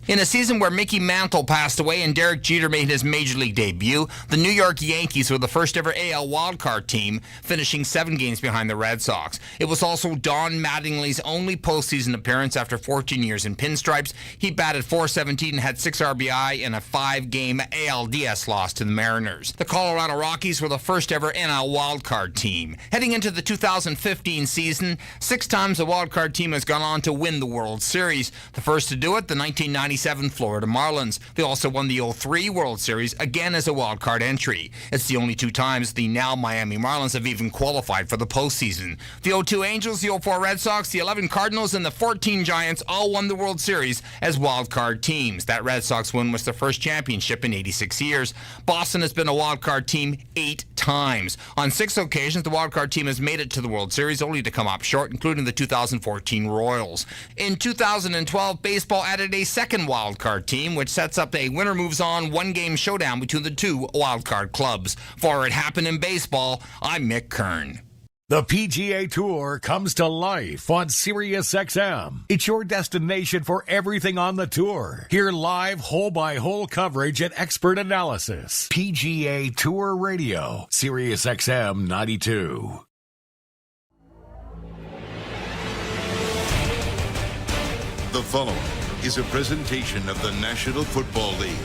In a season where Mickey Mantle passed away and Derek Jeter made his Major League debut, the New York Yankees were the first ever AL wildcard team, finishing 7 games behind the Red Sox. It was also Don Mattingly's only postseason appearance after 14 years in pinstripes. He batted .417 and had 6 RBI in a 5-game ALDS loss to the Mariners. The Colorado Rockies were the first ever NL wildcard team. Heading into the 2015 season, 6 times the wildcard team has gone on to win the World Series. The first to do it, the 1997 Florida Marlins. They also won the 2003 World Series, again as a wildcard entry. It's the only 2 times the now Miami Marlins have even qualified for the postseason. The 2002 Angels, the 2004 Red Sox, the 11 Cardinals, and the 14 Giants all won the World Series as wildcard teams. That Red Sox win was their first championship in 86 years. Boston has been a wildcard team 8 times. On 6 occasions, the wildcard team has made it to the World Series, only to come up short, including the 2014 Royals. In 2012, baseball added a second wildcard team, which sets up a winner-moves-on 1-game showdown between the 2 wildcard clubs. For It Happened in Baseball, I'm Mick Kern. The PGA Tour comes to life on SiriusXM. It's your destination for everything on the tour. Hear live hole-by-hole coverage and expert analysis. PGA Tour Radio, SiriusXM 92. The following is a presentation of the National Football League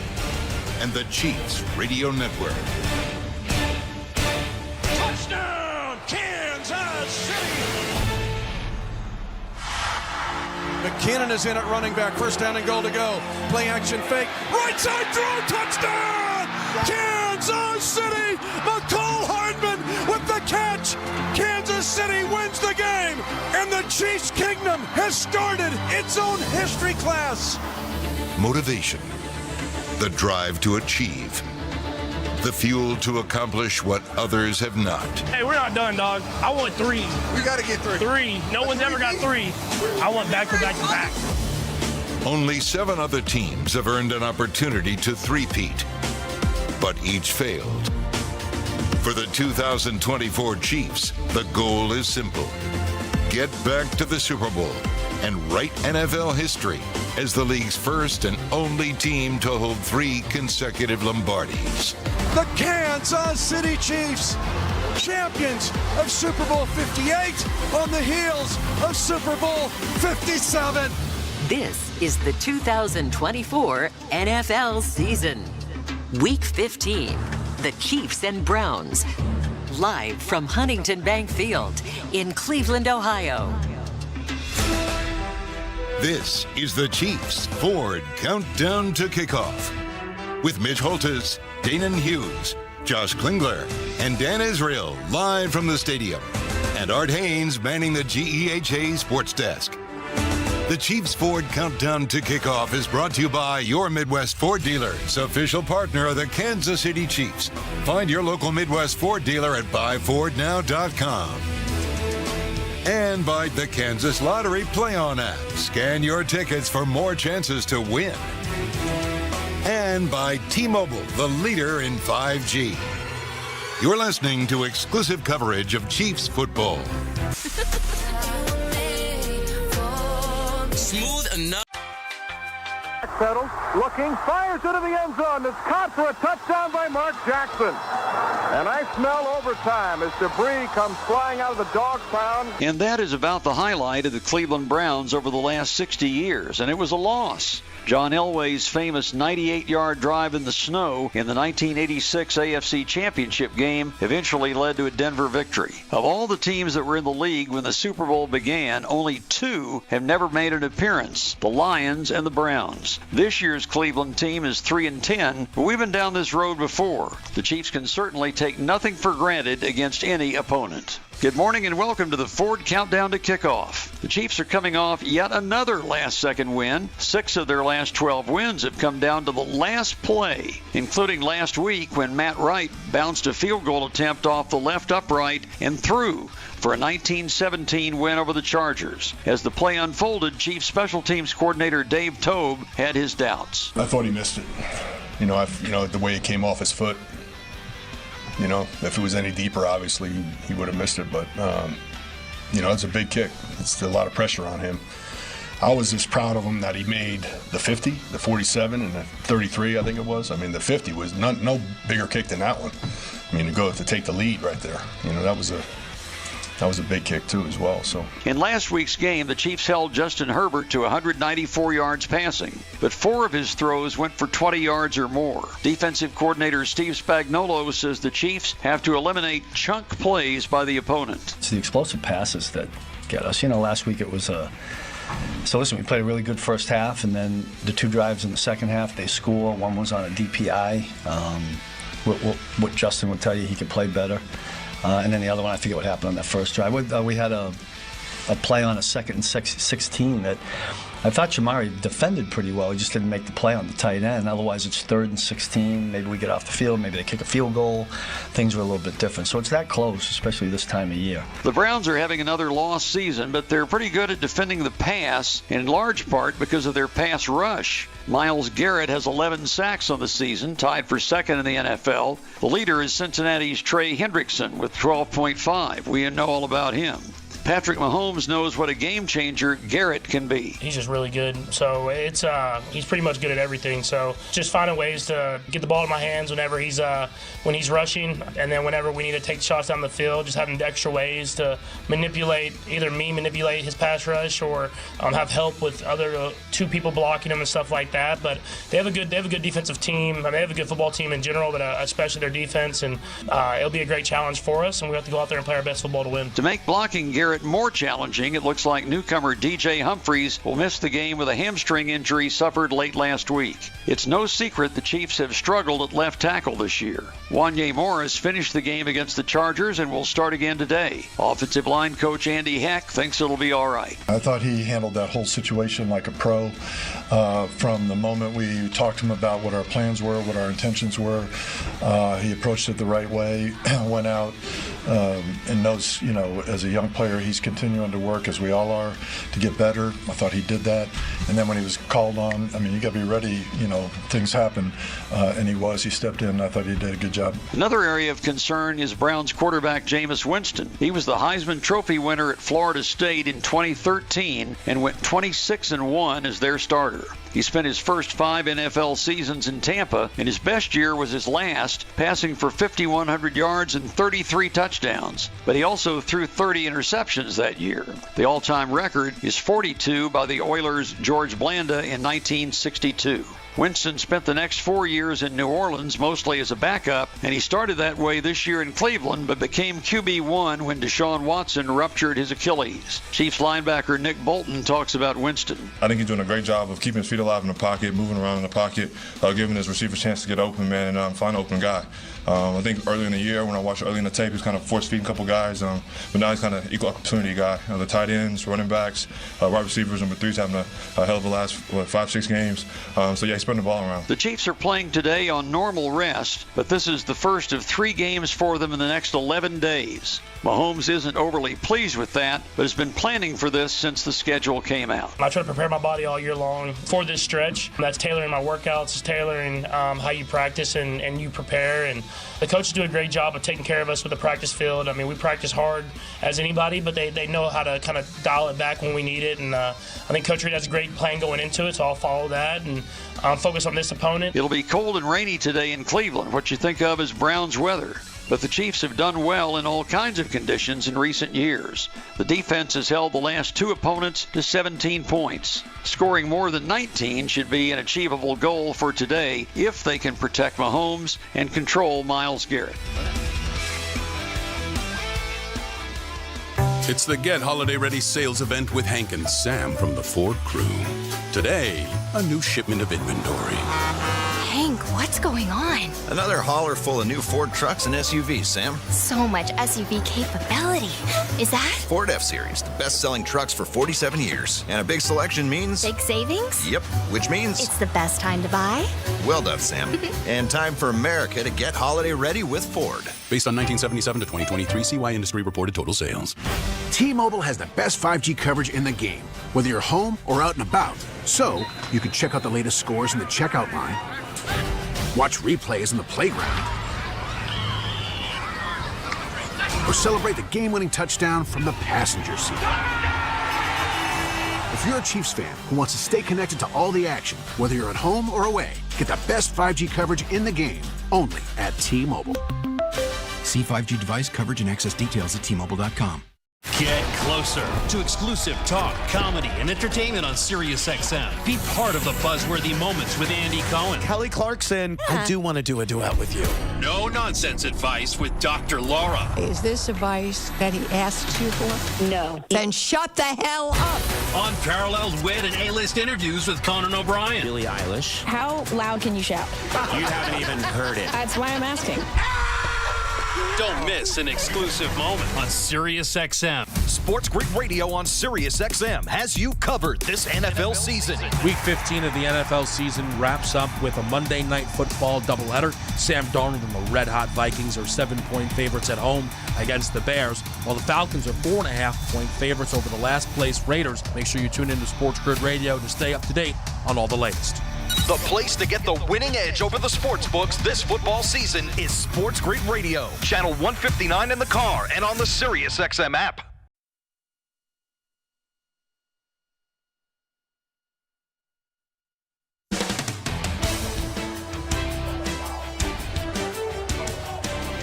and the Chiefs Radio Network. Touchdown, Kansas City! McKinnon is in at running back. First down and goal to go. Play action fake. Right side throw. Touchdown! Kansas City! McCall Hardman with the catch. Kansas City wins the game. And the Chiefs Kingdom has started its own history class. Motivation. The drive to achieve. The fuel to accomplish what others have not. Hey, we're not done, dog. I want 3. We got to get 3. 3. No one's ever got 3. I want back-to-back-to-back. Only 7 other teams have earned an opportunity to three-peat, but each failed. For the 2024 Chiefs, the goal is simple. Get back to the Super Bowl and write NFL history as the league's first and only team to hold 3 consecutive Lombardis. The Kansas City Chiefs, champions of Super Bowl 58 on the heels of Super Bowl 57. This is the 2024 NFL season. Week 15, the Chiefs and Browns. Live from Huntington Bank Field in Cleveland, Ohio. This is the Chiefs Ford Countdown to Kickoff with Mitch Holtis, Danon Hughes, Josh Klingler, and Dan Israel live from the stadium, and Art Haynes manning the GEHA Sports Desk. The Chiefs Ford Countdown to Kickoff is brought to you by your Midwest Ford dealers, official partner of the Kansas City Chiefs. Find your local Midwest Ford dealer at buyfordnow.com. And by the Kansas Lottery Play-On app. Scan your tickets for more chances to win. And by T-Mobile, the leader in 5G. You're listening to exclusive coverage of Chiefs football. Smooth enough. Settles, looking, fires into the end zone. It's caught for a touchdown by Mark Jackson. And I smell overtime as debris comes flying out of the dog pound. And that is about the highlight of the Cleveland Browns over the last 60 years, and it was a loss. John Elway's famous 98-yard drive in the snow in the 1986 AFC Championship game eventually led to a Denver victory. Of all the teams that were in the league when the Super Bowl began, only 2 have never made an appearance, the Lions and the Browns. This year's Cleveland team is 3-10, but we've been down this road before. The Chiefs can certainly take nothing for granted against any opponent. Good morning and welcome to the Ford Countdown to Kickoff. The Chiefs are coming off yet another last-second win. 6 of their last 12 wins have come down to the last play, including last week when Matt Wright bounced a field goal attempt off the left upright and threw for a 19-17 win over the Chargers. As the play unfolded, Chiefs special teams coordinator Dave Tobe had his doubts. I thought he missed it. The way it came off his foot. If it was any deeper, obviously he would have missed it. But, it's a big kick. It's a lot of pressure on him. I was just proud of him that he made the 50, the 47, and the 33, I think it was. I mean, the 50 was no bigger kick than that one. I mean, to take the lead right there. You know, that was a big kick too as well. So in last week's game, the Chiefs held Justin Herbert to 194 yards passing, but 4 of his throws went for 20 yards or more. Defensive coordinator Steve Spagnuolo says the Chiefs have to eliminate chunk plays by the opponent. It's the explosive passes that get us. You know, last week it was so listen, we played a really good first half, and then the 2 drives in the second half, they score. One was on a DPI. What Justin would tell you, he could play better. And then the other one, I forget what happened on that first drive. We had a play on a 2nd and 16 that I thought Shamari defended pretty well. He just didn't make the play on the tight end. Otherwise, it's 3rd and 16. Maybe we get off the field. Maybe they kick a field goal. Things were a little bit different. So it's that close, especially this time of year. The Browns are having another lost season, but they're pretty good at defending the pass, in large part because of their pass rush. Myles Garrett has 11 sacks on the season, tied for 2nd in the NFL. The leader is Cincinnati's Trey Hendrickson with 12.5. We know all about him. Patrick Mahomes knows what a game changer Garrett can be. He's just really good. So it's he's pretty much good at everything. So just finding ways to get the ball in my hands whenever he's rushing, and then whenever we need to take shots down the field, just having extra ways to manipulate his pass rush, or have help with other 2 people blocking him and stuff like that. But they have a good defensive team. I mean, they have a good football team in general, but especially their defense, and it'll be a great challenge for us, and we have to go out there and play our best football to win. To make blocking Garrett more challenging, it looks like newcomer DJ Humphries will miss the game with a hamstring injury suffered late last week. It's no secret the Chiefs have struggled at left tackle this year. Wanye Morris finished the game against the Chargers and will start again today. Offensive line coach Andy Heck thinks it'll be all right. I thought he handled that whole situation like a pro. From the moment we talked to him about what our plans were, what our intentions were, he approached it the right way, went out and knows, you know, as a young player, he's continuing to work, as we all are, to get better. I thought he did that. And then when he was called on, I mean, you got to be ready, you know, things happen. And he stepped in. I thought he did a good job. Another area of concern is Browns quarterback Jameis Winston. He was the Heisman Trophy winner at Florida State in 2013 and went 26-1 as their starter. He spent his first 5 NFL seasons in Tampa, and his best year was his last, passing for 5,100 yards and 33 touchdowns. But he also threw 30 interceptions that year. The all-time record is 42 by the Oilers' George Blanda in 1962. Winston spent the next 4 years in New Orleans, mostly as a backup, and he started that way this year in Cleveland, but became QB1 when Deshaun Watson ruptured his Achilles. Chiefs linebacker Nick Bolton talks about Winston. I think he's doing a great job of keeping his feet alive in the pocket, moving around in the pocket, giving his receivers a chance to get open, man, and find an open guy. I think early in the year, when I watched early in the tape, he was kind of force-feeding a couple guys, but now he's kind of equal opportunity guy. The tight ends, running backs, wide receivers, number 3's having a hell of a last 5-6 games. So yeah, he's spreading the ball around. The Chiefs are playing today on normal rest, but this is the first of 3 games for them in the next 11 days. Mahomes isn't overly pleased with that, but has been planning for this since the schedule came out. I try to prepare my body all year long for this stretch. That's tailoring my workouts, it's tailoring how you practice and you prepare. And the coaches do a great job of taking care of us with the practice field. I mean, we practice hard as anybody, but they know how to kind of dial it back when we need it. And I think Coach Reid has a great plan going into it, so I'll follow that and focus on this opponent. It'll be cold and rainy today in Cleveland, what you think of as Browns weather. But the Chiefs have done well in all kinds of conditions in recent years. The defense has held the last 2 opponents to 17 points. Scoring more than 19 should be an achievable goal for today if they can protect Mahomes and control Myles Garrett. It's the Get Holiday Ready sales event with Hank and Sam from the Ford crew. Today, a new shipment of inventory. Hank, what's going on? Another hauler full of new Ford trucks and SUVs, Sam. So much SUV capability. Is that? Ford F-Series, the best-selling trucks for 47 years. And a big selection means... big savings? Yep, which means... it's the best time to buy? Well done, Sam. And time for America to get holiday ready with Ford. Based on 1977 to 2023 CY Industry reported total sales. T-Mobile has the best 5G coverage in the game, whether you're home or out and about. So, you can check out the latest scores in the checkout line, watch replays in the playground, or celebrate the game-winning touchdown from the passenger seat. If you're a Chiefs fan who wants to stay connected to all the action, whether you're at home or away, get the best 5G coverage in the game, only at T-Mobile. See 5G device coverage and access details at T-Mobile.com. Get closer to exclusive talk, comedy, and entertainment on SiriusXM. Be part of the buzzworthy moments with Andy Cohen. Kelly Clarkson, I do want to do a duet with you. No nonsense advice with Dr. Laura. Is this advice that he asked you for? No. Then shut the hell up. Unparalleled wit and A-list interviews with Conan O'Brien. Billie Eilish. How loud can you shout? You haven't even heard it. That's why I'm asking. Don't miss an exclusive moment on SiriusXM. Sports Grid Radio on SiriusXM has you covered this NFL season. Week 15 of the NFL season wraps up with a Monday Night Football doubleheader. Sam Darnold and the red-hot Vikings are 7-point favorites at home against the Bears, while the Falcons are 4.5-point favorites over the last-place Raiders. Make sure you tune into Sports Grid Radio to stay up to date on all the latest. The place to get the winning edge over the sports books this football season is Sports Grid Radio. Channel 159 in the car and on the SiriusXM app.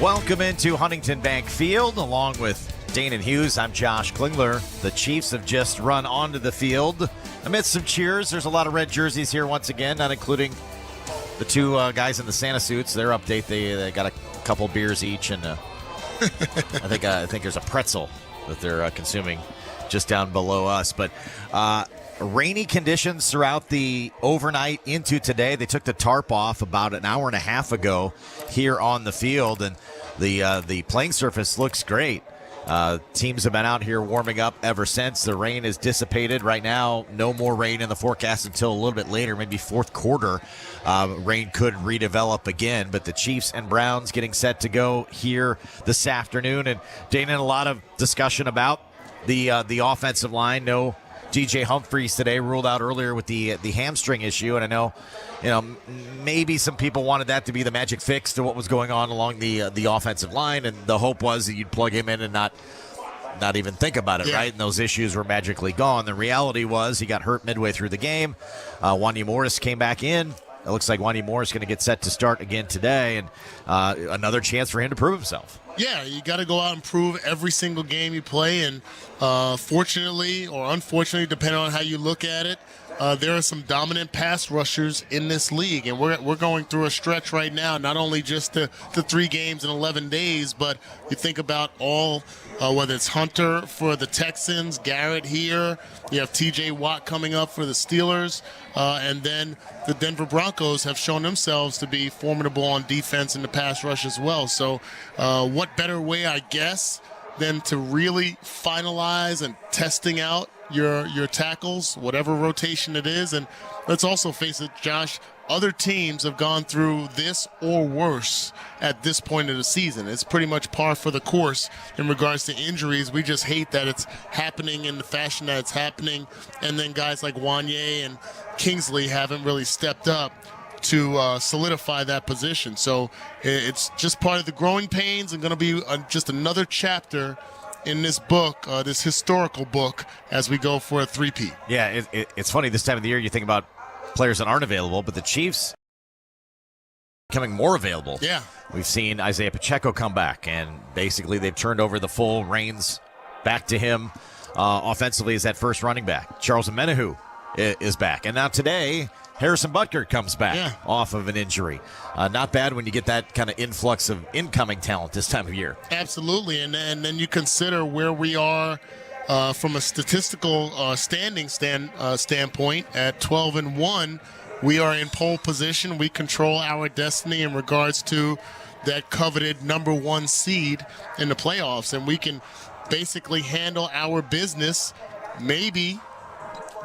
Welcome into Huntington Bank Field along with Dane and Hughes. I'm Josh Klingler. The Chiefs have just run onto the field. Amidst some cheers, there's a lot of red jerseys here once again, not including the two guys in the Santa suits. Their update, they got a couple beers each, and I think there's a pretzel that they're consuming just down below us. But rainy conditions throughout the overnight into today. They took the tarp off about an hour and a half ago here on the field, and the playing surface looks great. Teams have been out here warming up ever since. The rain has dissipated. Right now, no more rain in the forecast until a little bit later, maybe fourth quarter. Rain could redevelop again, but the Chiefs and Browns getting set to go here this afternoon. And Dana, a lot of discussion about the offensive line. No DJ Humphries today, ruled out earlier with the hamstring issue, and I know, maybe some people wanted that to be the magic fix to what was going on along the offensive line, and the hope was that you'd plug him in and not even think about it, right? And those issues were magically gone. The reality was he got hurt midway through the game. Wanya Morris came back in. It looks like Wanya Morris is going to get set to start again today, and another chance for him to prove himself. Yeah, you got to go out and prove every single game you play, and fortunately or unfortunately, depending on how you look at it, there are some dominant pass rushers in this league, and we're going through a stretch right now, not only just the 3 games in 11 days, but you think about all, whether it's Hunter for the Texans, Garrett here, you have TJ Watt coming up for the Steelers, and then the Denver Broncos have shown themselves to be formidable on defense in the pass rush as well. So what better way, I guess, than to really finalize and testing out your tackles, whatever rotation it is. And let's also face it, Josh, other teams have gone through this or worse at this point of the season. It's pretty much par for the course in regards to injuries. We just hate that it's happening in the fashion that it's happening. And then guys like Wanye and Kingsley haven't really stepped up to solidify that position. So it's just part of the growing pains and going to be just another chapter in this book, this historical book, as we go for a three-peat. Yeah, it's funny this time of the year you think about players that aren't available, but the Chiefs becoming more available. Yeah. We've seen Isaiah Pacheco come back, and basically they've turned over the full reins back to him offensively as that first running back. Charles Omenihu is back. And now today, Harrison Butker comes back off of an injury. Not bad when you get that kind of influx of incoming talent this time of year. Absolutely, and then you consider where we are from a statistical standpoint at 12-1. We are in pole position. We control our destiny in regards to that coveted number 1 seed in the playoffs, and we can basically handle our business maybe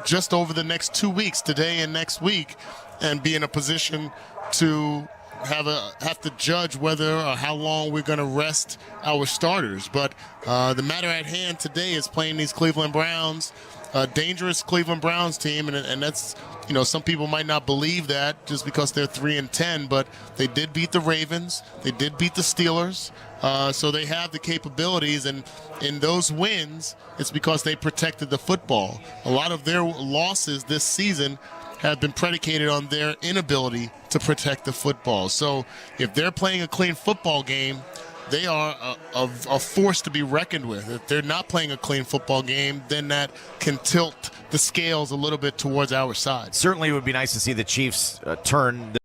just over the next 2 weeks, today and next week, and be in a position to have to judge whether or how long we're going to rest our starters. But the matter at hand today is playing these Cleveland Browns. a dangerous Cleveland Browns team, and that's, some people might not believe that just because they're 3-10, but they did beat the Ravens, they did beat the Steelers, so they have the capabilities, and in those wins, it's because they protected the football. A lot of their losses this season have been predicated on their inability to protect the football. So if they're playing a clean football game, they are a force to be reckoned with. If they're not playing a clean football game, then that can tilt the scales a little bit towards our side. Certainly it would be nice to see the Chiefs turn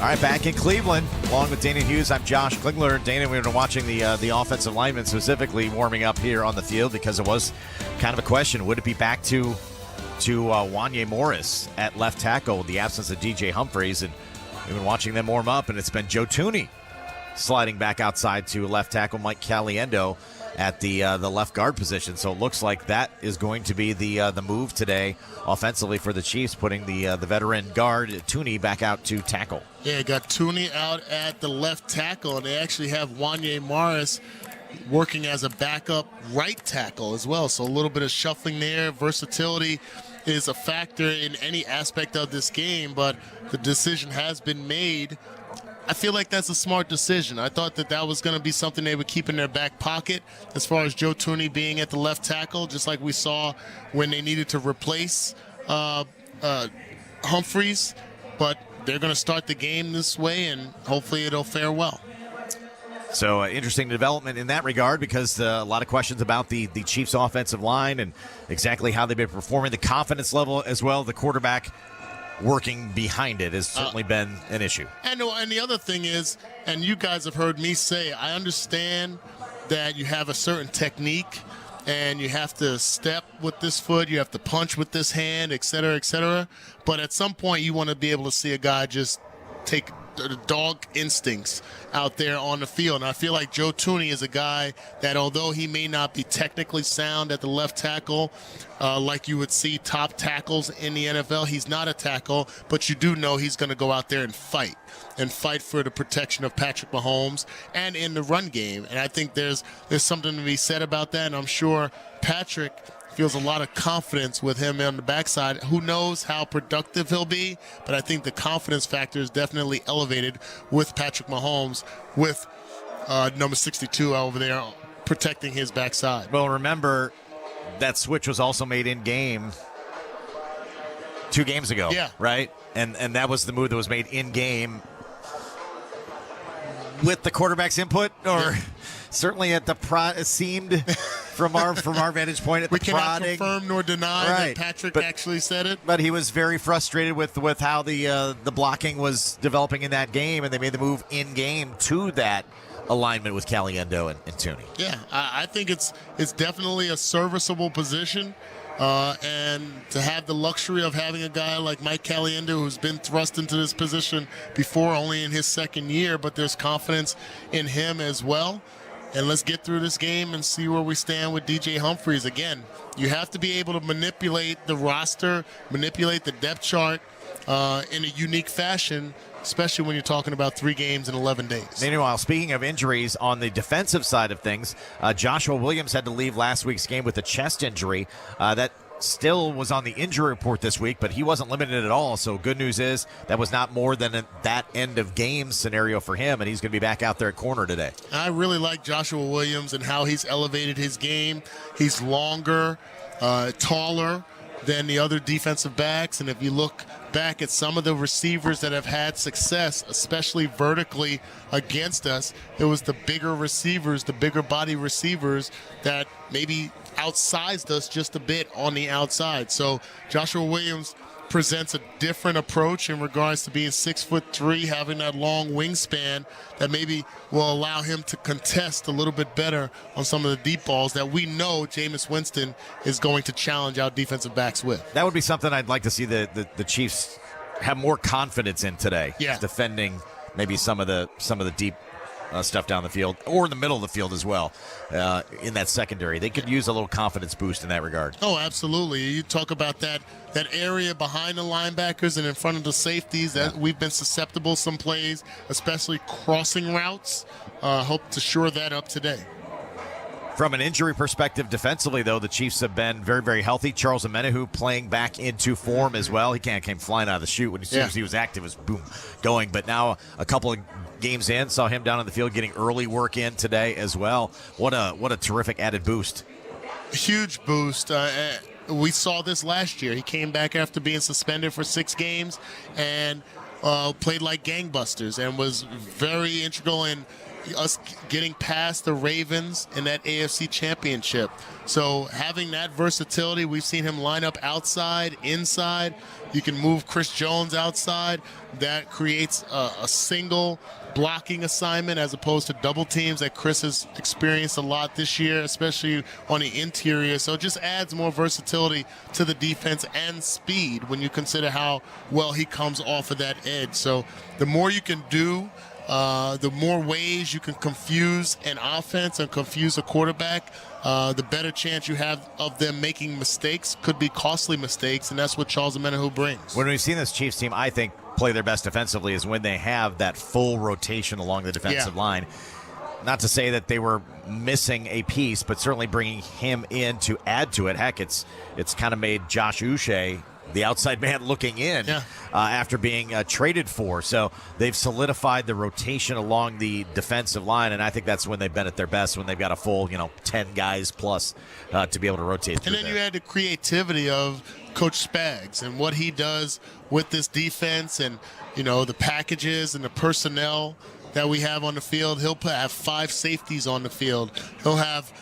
All right, back in Cleveland, along with Dana Hughes, I'm Josh Klingler. Dana, we've been watching the offensive linemen specifically warming up here on the field because it was kind of a question. Would it be back to Wanye Morris at left tackle, the absence of DJ Humphries? And we've been watching them warm up, and it's been Joe Thuney sliding back outside to left tackle Mike Caliendo at the left guard position. So it looks like that is going to be the move today offensively for the Chiefs, putting the veteran guard Thuney back out to tackle. Yeah, got Thuney out at the left tackle, and they actually have Wanye Morris working as a backup right tackle as well. So a little bit of shuffling there. Versatility is a factor in any aspect of this game, but the decision has been made. I feel like that's a smart decision. I thought that was going to be something they would keep in their back pocket as far as Joe Thuney being at the left tackle, just like we saw when they needed to replace Humphries. But they're going to start the game this way, and hopefully it'll fare well. So interesting development in that regard, because a lot of questions about the Chiefs' offensive line and exactly how they've been performing, the confidence level as well. The quarterback working behind it has certainly been an issue. And the other thing is, and you guys have heard me say, I understand that you have a certain technique and you have to step with this foot, you have to punch with this hand, et cetera, but at some point you want to be able to see a guy just take the dog instincts out there on the field. And I feel like Joe Thuney is a guy that, although he may not be technically sound at the left tackle, like you would see top tackles in the NFL, he's not a tackle, but you do know he's going to go out there and fight for the protection of Patrick Mahomes and in the run game. And I think there's something to be said about that, and I'm sure Patrick feels a lot of confidence with him on the backside. Who knows how productive he'll be, but I think the confidence factor is definitely elevated with Patrick Mahomes, with number 62 over there protecting his backside. Well, remember, that switch was also made in-game 2 games ago, right? And that was the move that was made in-game with the quarterback's input, or certainly at the it seemed from our vantage point at the prodding. We cannot confirm nor deny that Patrick actually said it. But he was very frustrated with how the blocking was developing in that game, and they made the move in-game to that alignment with Caliendo and Thuney. Yeah, I think it's definitely a serviceable position. And to have the luxury of having a guy like Mike Caliendo, who's been thrust into this position before, only in his second year, but there's confidence in him as well. And let's get through this game and see where we stand with DJ Humphries. Again, you have to be able to manipulate the roster, manipulate the depth chart in a unique fashion, especially when you're talking about 3 games in 11 days. Meanwhile, speaking of injuries on the defensive side of things, Joshua Williams had to leave last week's game with a chest injury. That still was on the injury report this week, but he wasn't limited at all. So good news is that was not more than that end of game scenario for him, and he's going to be back out there at corner today. I really like Joshua Williams and how he's elevated his game. He's longer, taller than the other defensive backs, and if you look back at some of the receivers that have had success, especially vertically against us, it was the bigger receivers, the bigger body receivers that maybe outsized us just a bit on the outside. So Joshua Williams presents a different approach in regards to being 6'3", having that long wingspan that maybe will allow him to contest a little bit better on some of the deep balls that we know Jameis Winston is going to challenge our defensive backs with. That would be something I'd like to see the Chiefs have more confidence in today. Yeah. Defending maybe some of the deep stuff down the field, or in the middle of the field as well, in that secondary. They could use a little confidence boost in that regard. Oh, absolutely. You talk about that area behind the linebackers and in front of the safeties that we've been susceptible some plays, especially crossing routes. Hope to shore that up today. From an injury perspective, defensively, though, the Chiefs have been very, very healthy. Charles Omenihu playing back into form as well. He came flying out of the chute when as soon as he was active, it was boom, going. But now a couple of games in, saw him down on the field getting early work in today as well. What a terrific added boost. Huge boost. We saw this last year. He came back after being suspended for 6 games and played like gangbusters and was very integral in us getting past the Ravens in that AFC Championship. So having that versatility, we've seen him line up outside, inside. You can move Chris Jones outside. That creates a single blocking assignment as opposed to double teams that Chris has experienced a lot this year, especially on the interior. So it just adds more versatility to the defense and speed when you consider how well he comes off of that edge. So the more you can do, the more ways you can confuse an offense and confuse a quarterback, the better chance you have of them making mistakes, could be costly mistakes, and that's what Charles Omenihu brings. When we've seen this Chiefs team, I think, play their best defensively is when they have that full rotation along the defensive line. Not to say that they were missing a piece, but certainly bringing him in to add to it. Heck, it's kind of made Josh Uche the outside man looking in after being traded for. So they've solidified the rotation along the defensive line, and I think that's when they've been at their best, when they've got a full 10 guys plus to be able to rotate through. And then you add the creativity of Coach Spags and what he does with this defense, and the packages and the personnel that we have on the field. He'll have 5 safeties on the field. He'll have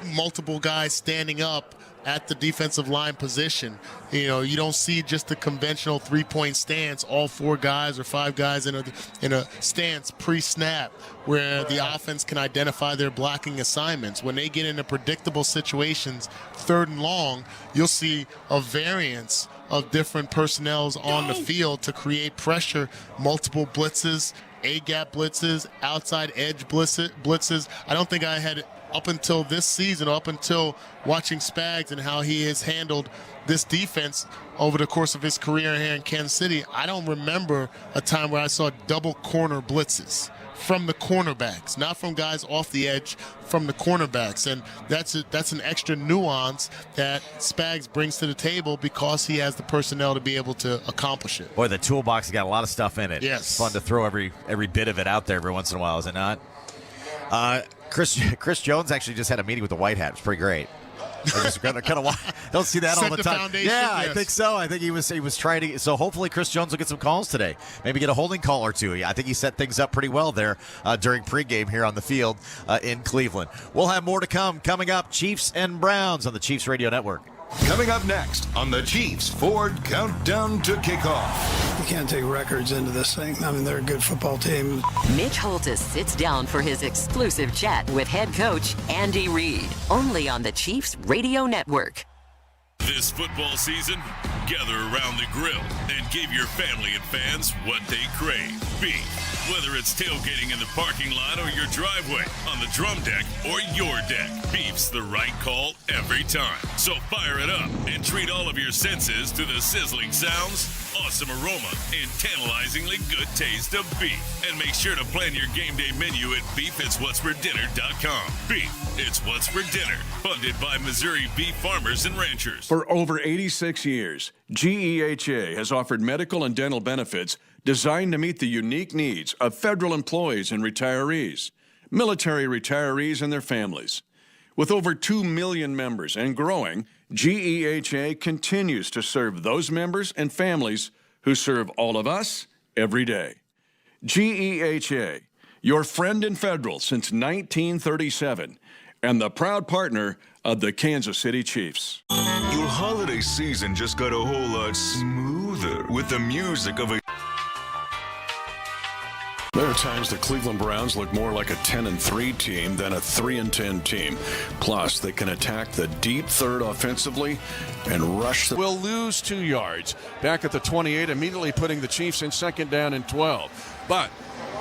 multiple guys standing up at the defensive line position. You don't see just the conventional 3-point stance, all 4 guys or 5 guys in a stance pre-snap, where the offense can identify their blocking assignments. When they get into predictable situations, 3rd and long, you'll see a variance of different personnels on the field to create pressure, multiple blitzes, A-gap blitzes, outside edge blitzes. I don't think I had, up until this season, up until watching Spags and how he has handled this defense over the course of his career here in Kansas City, I don't remember a time where I saw double corner blitzes from the cornerbacks, not from guys off the edge, from the cornerbacks. And that's an extra nuance that Spags brings to the table because he has the personnel to be able to accomplish it. Boy, the toolbox has got a lot of stuff in it. Yes. It's fun to throw every bit of it out there every once in a while, is it not? Chris Jones actually just had a meeting with the White Hat. It's pretty great. Don't see that all the time. Yes. I think so. I think he was trying to. So hopefully Chris Jones will get some calls today. Maybe get a holding call or two. I think he set things up pretty well there during pregame here on the field in Cleveland. We'll have more to come. Coming up, Chiefs and Browns on the Chiefs Radio Network. Coming up next on the Chiefs Ford Countdown to Kickoff. You can't take records into this thing. I mean, they're a good football team. Mitch Holtis sits down for his exclusive chat with head coach Andy Reid, only on the Chiefs Radio Network. This football season, gather around the grill and give your family and fans what they crave. Beef. Whether it's tailgating in the parking lot or your driveway, on the drum deck or your deck, beef's the right call every time. So fire it up and treat all of your senses to the sizzling sounds, awesome aroma, and tantalizingly good taste of beef. And make sure to plan your game day menu at beefitswhatsfordinner.com. Beef, it's what's for dinner. Funded by Missouri beef farmers and ranchers. For over 86 years, GEHA has offered medical and dental benefits designed to meet the unique needs of federal employees and retirees, military retirees and their families. With over 2 million members and growing, GEHA continues to serve those members and families who serve all of us every day. GEHA, your friend in federal since 1937, and the proud partner of the Kansas City Chiefs. Your holiday season just got a whole lot smoother with the music of a... There are times the Cleveland Browns look more like a 10-3 team than a 3-10 team. Plus, they can attack the deep third offensively and rush the... Will lose 2 yards. Back at the 28, immediately putting the Chiefs in 2nd down and 12. But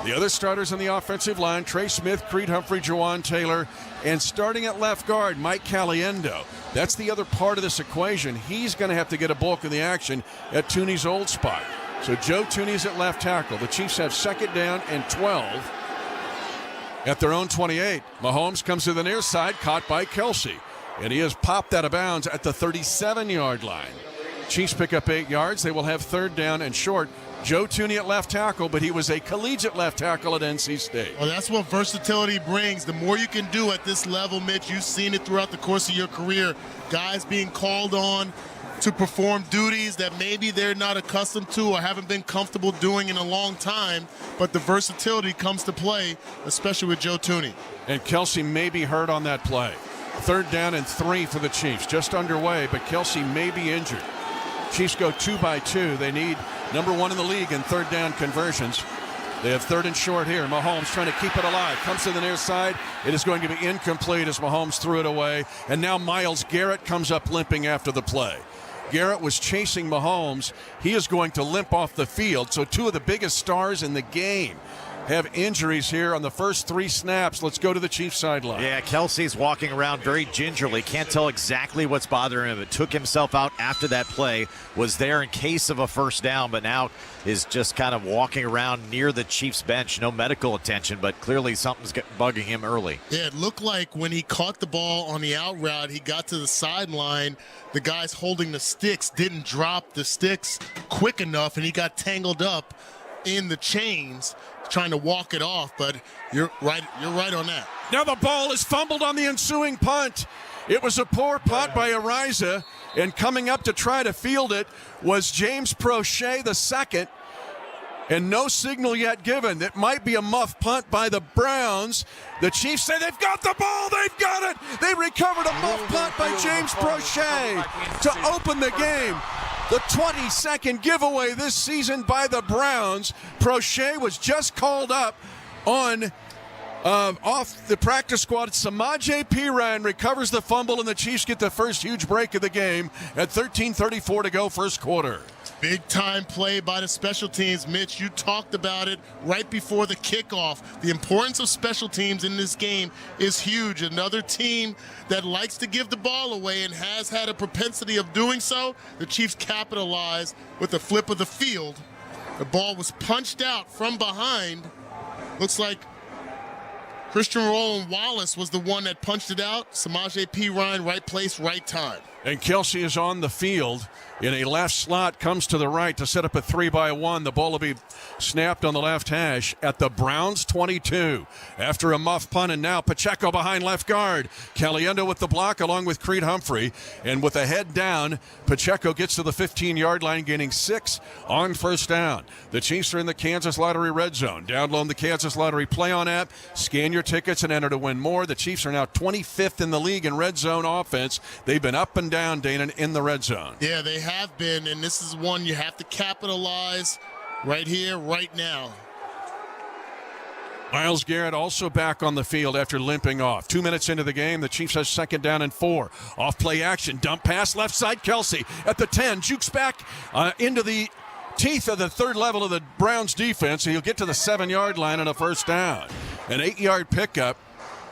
the other starters on the offensive line, Trey Smith, Creed Humphrey, Jawan Taylor, and starting at left guard, Mike Caliendo. That's the other part of this equation. He's going to have to get a bulk of the action at Tooney's old spot. So Joe Tooney's at left tackle. The Chiefs have 2nd down and 12 at their own 28. Mahomes comes to the near side, caught by Kelsey. And he has popped out of bounds at the 37-yard line. Chiefs pick up 8 yards. They will have 3rd down and short. Joe Tooney at left tackle, but he was a collegiate left tackle at NC State. Well, that's what versatility brings. The more you can do at this level, Mitch, you've seen it throughout the course of your career. Guys being called on to perform duties that maybe they're not accustomed to or haven't been comfortable doing in a long time, but the versatility comes to play, especially with Joe Thuney. And Kelsey may be hurt on that play. 3rd down and 3 for the Chiefs, just underway, but Kelsey may be injured. Chiefs go 2 by 2. They need number 1 in the league in 3rd down conversions. They have 3rd and short here. Mahomes trying to keep it alive. Comes to the near side. It is going to be incomplete as Mahomes threw it away. And now Myles Garrett comes up limping after the play. Garrett was chasing Mahomes. He is going to limp off the field. So 2 of the biggest stars in the game have injuries here on the first 3 snaps. Let's go to the Chiefs sideline. Yeah, Kelsey's walking around very gingerly. Can't tell exactly what's bothering him. It took himself out after that play. Was there in case of a first down, but now is just kind of walking around near the Chiefs bench. No medical attention, but clearly something's bugging him early. Yeah, it looked like when he caught the ball on the out route, he got to the sideline. The guys holding the sticks didn't drop the sticks quick enough, and he got tangled up in the chains trying to walk it off, but you're right on that. Now the ball is fumbled on the ensuing punt. It was a poor punt by Ariza, and coming up to try to field it was James Prochet II, and no signal yet given. It might be a muff punt by the Browns. The Chiefs say they've got the ball. They've got it. They recovered a muff punt by James Prochet to open the game. The 22nd giveaway this season by the Browns. Prochet was just called up on off the practice squad. Samaje Perine recovers the fumble, and the Chiefs get the first huge break of the game at 13:34 to go, first quarter. Big time play by the special teams. Mitch, you talked about it right before the kickoff. The importance of special teams in this game is huge. Another team that likes to give the ball away and has had a propensity of doing so. The Chiefs capitalize with the flip of the field. The ball was punched out from behind. Looks like Christian Roland Wallace was the one that punched it out. Samaje Perine, right place, right time. And Kelsey is on the field in a left slot, comes to the right to set up a 3-by-1. The ball will be snapped on the left hash at the Browns 22 after a muff punt. And now Pacheco behind left guard. Caliendo with the block along with Creed Humphrey. And with a head down, Pacheco gets to the 15-yard line, gaining 6 on first down. The Chiefs are in the Kansas Lottery red zone. Download the Kansas Lottery Play-On app, scan your tickets, and enter to win more. The Chiefs are now 25th in the league in red zone offense. They've been up and down, Dana, in the red zone. Yeah, they have been, and this is one you have to capitalize right here, right now. Myles Garrett also back on the field after limping off. 2 minutes into the game, the Chiefs have 2nd down and 4. Off play action, dump pass left side, Kelsey at the 10, jukes back into the teeth of the 3rd level of the Browns defense. He'll get to the 7-yard line on a first down. An 8-yard pickup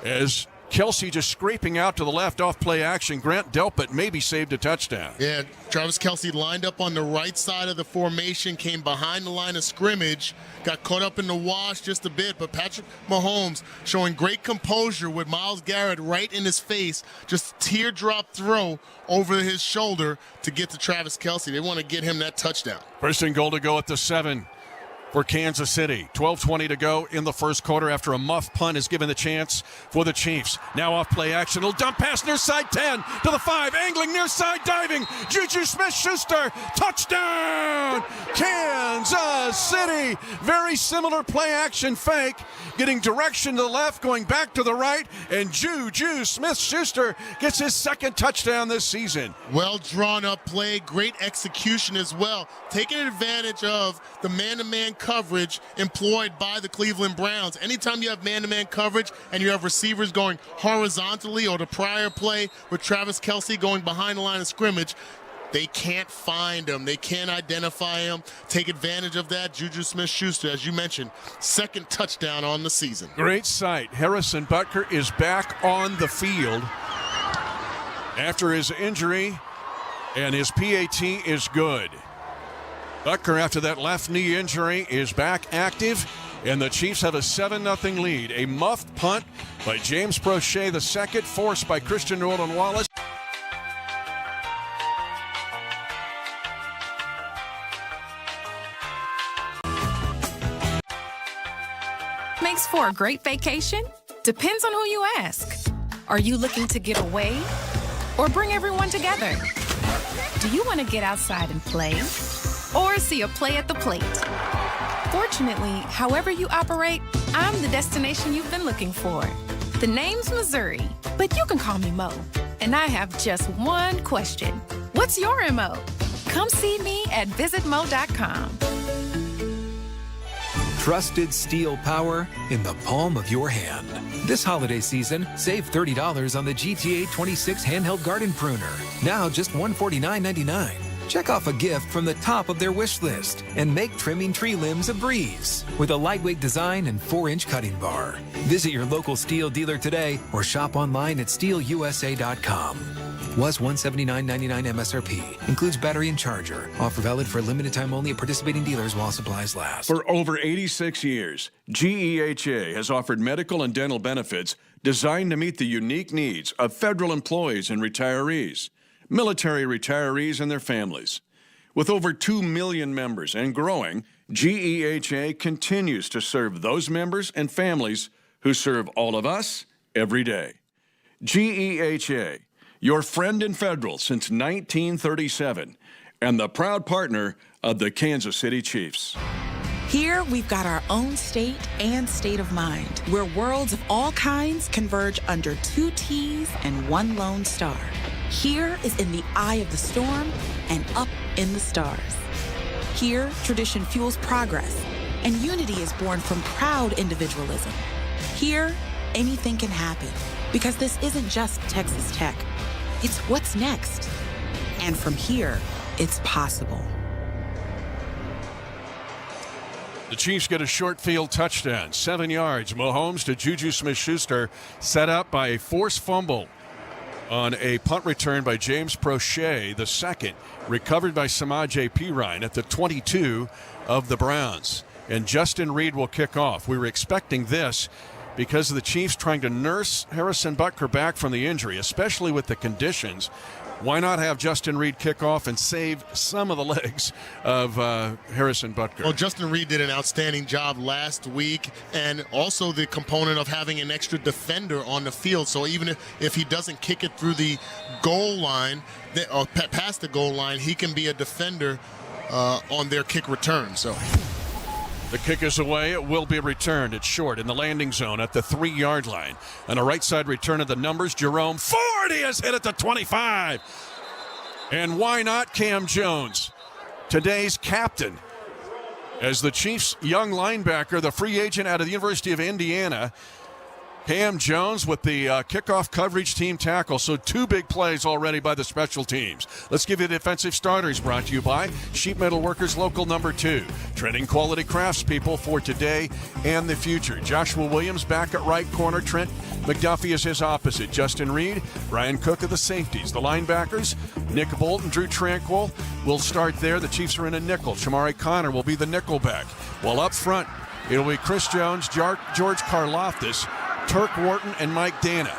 as Kelsey just scraping out to the left off play action. Grant Delpit maybe saved a touchdown. Yeah, Travis Kelsey lined up on the right side of the formation, came behind the line of scrimmage, got caught up in the wash just a bit, but Patrick Mahomes showing great composure with Myles Garrett right in his face, just teardrop throw over his shoulder to get to Travis Kelsey. They want to get him that touchdown. First and goal to go at the 7 for Kansas City. 12:20 to go in the first quarter after a muff punt is given the chance for the Chiefs. Now off play action. Little dump pass near side 10 to the 5. Angling near side diving. Juju Smith-Schuster. Touchdown! Kansas City. Very similar play action fake. Getting direction to the left, going back to the right. And Juju Smith-Schuster gets his 2nd touchdown this season. Well drawn up play. Great execution as well. Taking advantage of the man-to-man coverage employed by the Cleveland Browns. Anytime you have man-to-man coverage and you have receivers going horizontally, or the prior play with Travis Kelsey going behind the line of scrimmage, they can't find him. They can't identify him. Take advantage of that. Juju Smith-Schuster, as you mentioned, 2nd touchdown on the season. Great sight. Harrison Butker is back on the field after his injury, and his PAT is good. Butker, after that left knee injury, is back active, and the Chiefs have a 7-0 lead. A muffed punt by James Prochet II, forced by Christian Roland Wallace. Makes for a great vacation? Depends on who you ask. Are you looking to get away or bring everyone together? Do you want to get outside and play? Or see a play at the plate? Fortunately, however you operate, I'm the destination you've been looking for. The name's Missouri, but you can call me Mo. And I have just one question. What's your MO? Come see me at visitmo.com. Trusted steel power in the palm of your hand. This holiday season, save $30 on the GTA 26 handheld garden pruner. Now just $149.99. Check off a gift from the top of their wish list and make trimming tree limbs a breeze with a lightweight design and 4-inch cutting bar. Visit your local Steel dealer today or shop online at steelusa.com. Was $179.99 MSRP. Includes battery and charger. Offer valid for a limited time only at participating dealers while supplies last. For over 86 years, GEHA has offered medical and dental benefits designed to meet the unique needs of federal employees and retirees, military retirees and their families. With over 2 million members and growing, GEHA continues to serve those members and families who serve all of us every day. GEHA, your friend in federal since 1937, and the proud partner of the Kansas City Chiefs. Here, we've got our own state and state of mind, where worlds of all kinds converge under 2 T's and 1 lone star. Here is in the eye of the storm and up in the stars. Here, tradition fuels progress, and unity is born from proud individualism. Here, anything can happen, because this isn't just Texas Tech. It's what's next. And from here, it's possible. The Chiefs get a short field touchdown, 7 yards. Mahomes to Juju Smith-Schuster, set up by a forced fumble on a punt return by James Prochet, the second, recovered by Samaje Perine at the 22 of the Browns. And Justin Reed will kick off. We were expecting this because of the Chiefs trying to nurse Harrison Butker back from the injury, especially with the conditions. Why not have Justin Reed kick off and save some of the legs of Harrison Butker? Well, Justin Reed did an outstanding job last week, and also the component of having an extra defender on the field. So even if he doesn't kick it through the goal line or past the goal line, he can be a defender on their kick return. So the kick is away. It will be returned. It's short in the landing zone at the 3-yard line. On a right side return of the numbers, Jerome Ford, he has hit at the 25. And why not Cam Jones, today's captain, as the Chiefs' young linebacker, the free agent out of the University of Indiana. Cam Jones with the kickoff coverage team tackle. So 2 big plays already by the special teams. Let's give you the defensive starters, brought to you by Sheet Metal Workers Local Number 2. Trending quality craftspeople for today and the future. Joshua Williams back at right corner. Trent McDuffie is his opposite. Justin Reed, Brian Cook of the safeties. The linebackers, Nick Bolton, Drew Tranquil will start there. The Chiefs are in a nickel. Shamari Connor will be the nickel back. While up front, it'll be Chris Jones, George Karlaftis, Turk Wharton, and Mike Dana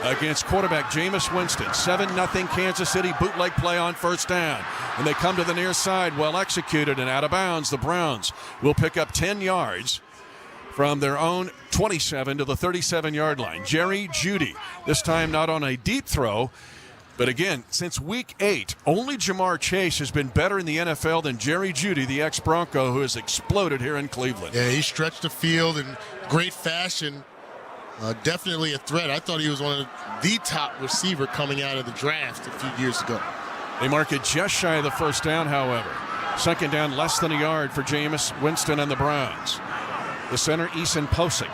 against quarterback Jameis Winston. 7-0 Kansas City bootleg play on first down. And they come to the near side, well executed and out of bounds. The Browns will pick up 10 yards from their own 27 to the 37-yard line. Jerry Jeudy, this time not on a deep throw, but again, since week 8, only Jamar Chase has been better in the NFL than Jerry Jeudy, the ex-Bronco, who has exploded here in Cleveland. Yeah, he stretched the field in great fashion. Definitely a threat. I thought he was one of the top receiver coming out of the draft a few years ago. They mark it just shy of the first down, however. Second down, less than a yard for Jameis Winston and the Browns. The center, Eason Posick,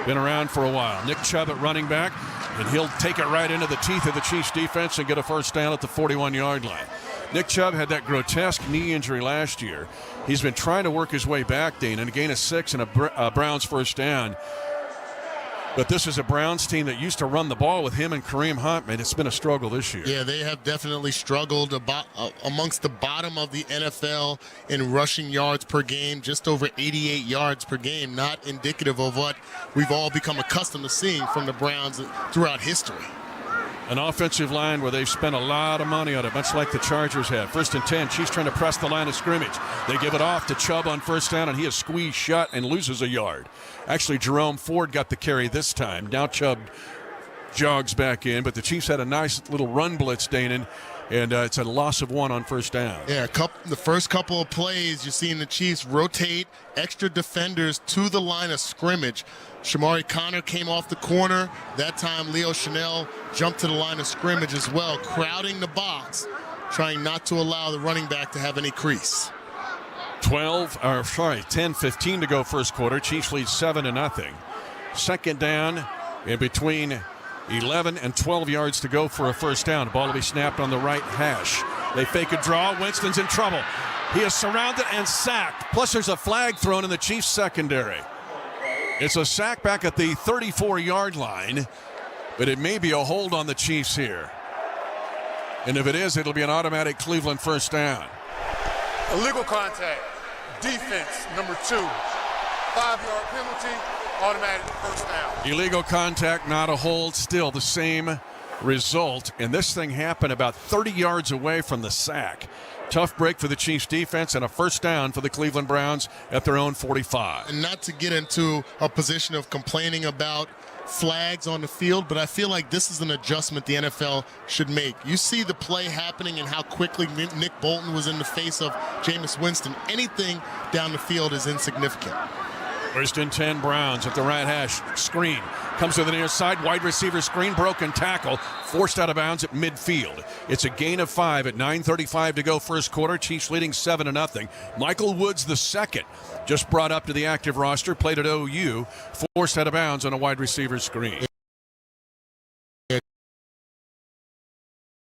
been around for a while. Nick Chubb at running back, and he'll take it right into the teeth of the Chiefs defense and get a first down at the 41-yard line. Nick Chubb had that grotesque knee injury last year. He's been trying to work his way back, Dean, and a gain of 6 and a Browns first down. But this is a Browns team that used to run the ball with him and Kareem Hunt, man. It's been a struggle this year. Yeah, they have definitely struggled amongst the bottom of the NFL in rushing yards per game, just over 88 yards per game, not indicative of what we've all become accustomed to seeing from the Browns throughout history. An offensive line where they've spent a lot of money on it, much like the Chargers have. 1st and 10, Chiefs trying to press the line of scrimmage. They give it off to Chubb on first down, and he is squeezed shut and loses a yard. Actually, Jerome Ford got the carry this time. Now Chubb jogs back in, but the Chiefs had a nice little run blitz, Danon, and it's a loss of 1 on first down. Yeah, the first couple of plays, you're seeing the Chiefs rotate extra defenders to the line of scrimmage. Shamari Connor came off the corner. That time, Leo Chanel jumped to the line of scrimmage as well, crowding the box, trying not to allow the running back to have any crease. 10:15 to go first quarter. Chiefs lead 7-0. Second down in between 11 and 12 yards to go for a first down. The ball will be snapped on the right hash. They fake a draw. Winston's in trouble. He is surrounded and sacked. Plus, there's a flag thrown in the Chiefs secondary. It's a sack back at the 34-yard line, but it may be a hold on the Chiefs here. And if it is, it'll be an automatic Cleveland first down. Illegal contact. Defense, number 2. 5-yard penalty, automatic first down. Illegal contact, not a hold, still the same result. And this thing happened about 30 yards away from the sack. Tough break for the Chiefs defense and a first down for the Cleveland Browns at their own 45. And not to get into a position of complaining about flags on the field, but I feel like this is an adjustment the NFL should make. You see the play happening and how quickly Nick Bolton was in the face of Jameis Winston. Anything down the field is insignificant. First and 10 Browns at the right hash. Screen comes to the near side. Wide receiver screen. Broken tackle. Forced out of bounds at midfield. It's a gain of 5 at 9:35 to go first quarter. Chiefs leading 7-0. Michael Woods the second. Just brought up to the active roster. Played at OU. Forced out of bounds on a wide receiver screen.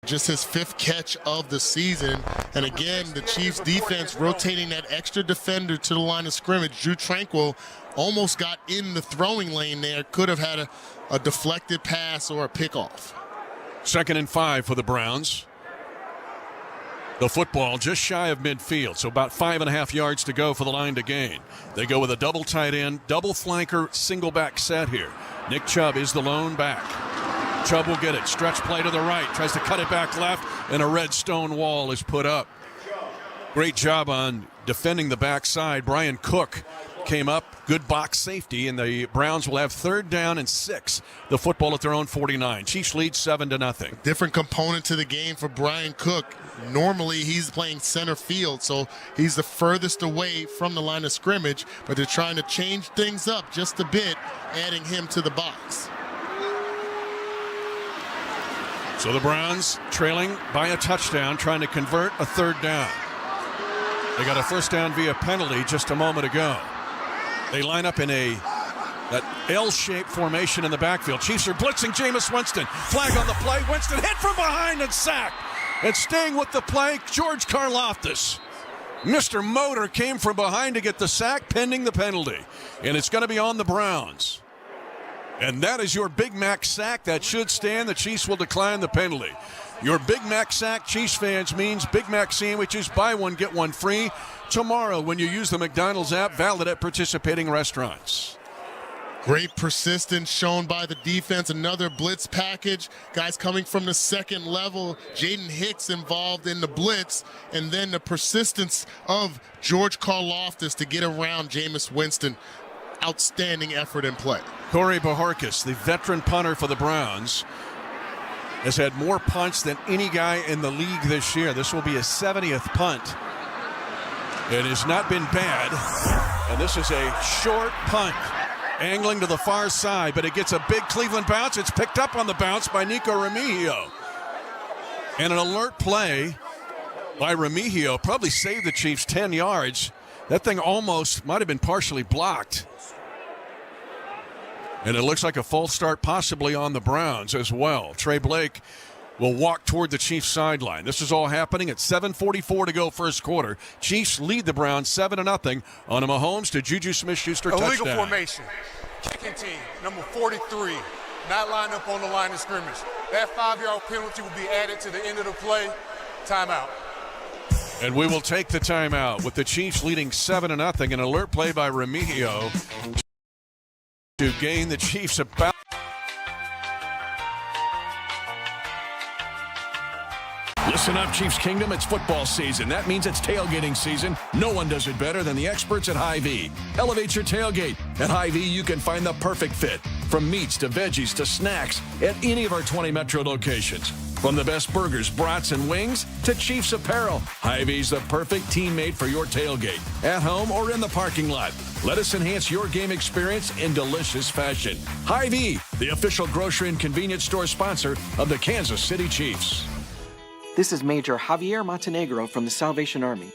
Just his 5th catch of the season. And again, the Chiefs defense rotating that extra defender to the line of scrimmage. Drew Tranquil almost got in the throwing lane there. Could have had a deflected pass or a pickoff. 2nd and 5 for the Browns. The football just shy of midfield, so about 5.5 yards to go for the line to gain. They go with a double tight end, double flanker, single back set here. Nick Chubb is the lone back. Chubb will get it. Stretch play to the right. Tries to cut it back left, and a red stone wall is put up. Great job on defending the backside. Brian Cook came up. Good box safety, and the Browns will have 3rd down and 6. The football at their own 49. Chiefs lead 7-0. Different component to the game for Brian Cook. Normally, he's playing center field, so he's the furthest away from the line of scrimmage, but they're trying to change things up just a bit, adding him to the box. So the Browns trailing by a touchdown, trying to convert a 3rd down. They got a first down via penalty just a moment ago. They line up in that L-shaped formation in the backfield. Chiefs are blitzing Jameis Winston. Flag on the play. Winston hit from behind and sacked. And staying with the play, George Karlaftis. Mr. Motor came from behind to get the sack pending the penalty. And it's going to be on the Browns. And that is your Big Mac sack. That should stand. The Chiefs will decline the penalty. Your Big Mac sack, Chiefs fans, means Big Mac sandwiches, buy one, get one free tomorrow when you use the McDonald's app, valid at participating restaurants. Great persistence shown by the defense. Another blitz package. Guys coming from the 2nd level. Jaden Hicks involved in the blitz. And then the persistence of George Karlaftis to get around Jameis Winston. Outstanding effort and play. Corey Bojorquez, the veteran punter for the Browns, has had more punts than any guy in the league this year. This will be his 70th punt. It has not been bad. And this is a short punt. Angling to the far side, but it gets a big Cleveland bounce. It's picked up on the bounce by Nico Remigio. And an alert play by Remigio probably saved the Chiefs 10 yards. That thing almost might have been partially blocked. And it looks like a false start possibly on the Browns as well. Trey Blake will walk toward the Chiefs sideline. This is all happening at 7:44 to go first quarter. Chiefs lead the Browns 7-0 on a Mahomes to Juju Smith-Schuster touchdown. Illegal formation. Kicking team, number 43, not lined up on the line of scrimmage. That 5-yard penalty will be added to the end of the play. Timeout. And we will take the timeout with the Chiefs leading 7-0. An alert play by Remigio to gain the Chiefs about. Listen up, Chiefs Kingdom. It's football season. That means it's tailgating season. No one does it better than the experts at Hy-Vee. Elevate your tailgate. At Hy-Vee, you can find the perfect fit. From meats to veggies to snacks at any of our 20 metro locations. From the best burgers, brats, and wings to Chiefs apparel, Hy-Vee's the perfect teammate for your tailgate, at home or in the parking lot. Let us enhance your game experience in delicious fashion. Hy-Vee, the official grocery and convenience store sponsor of the Kansas City Chiefs. This is Major Javier Montenegro from the Salvation Army.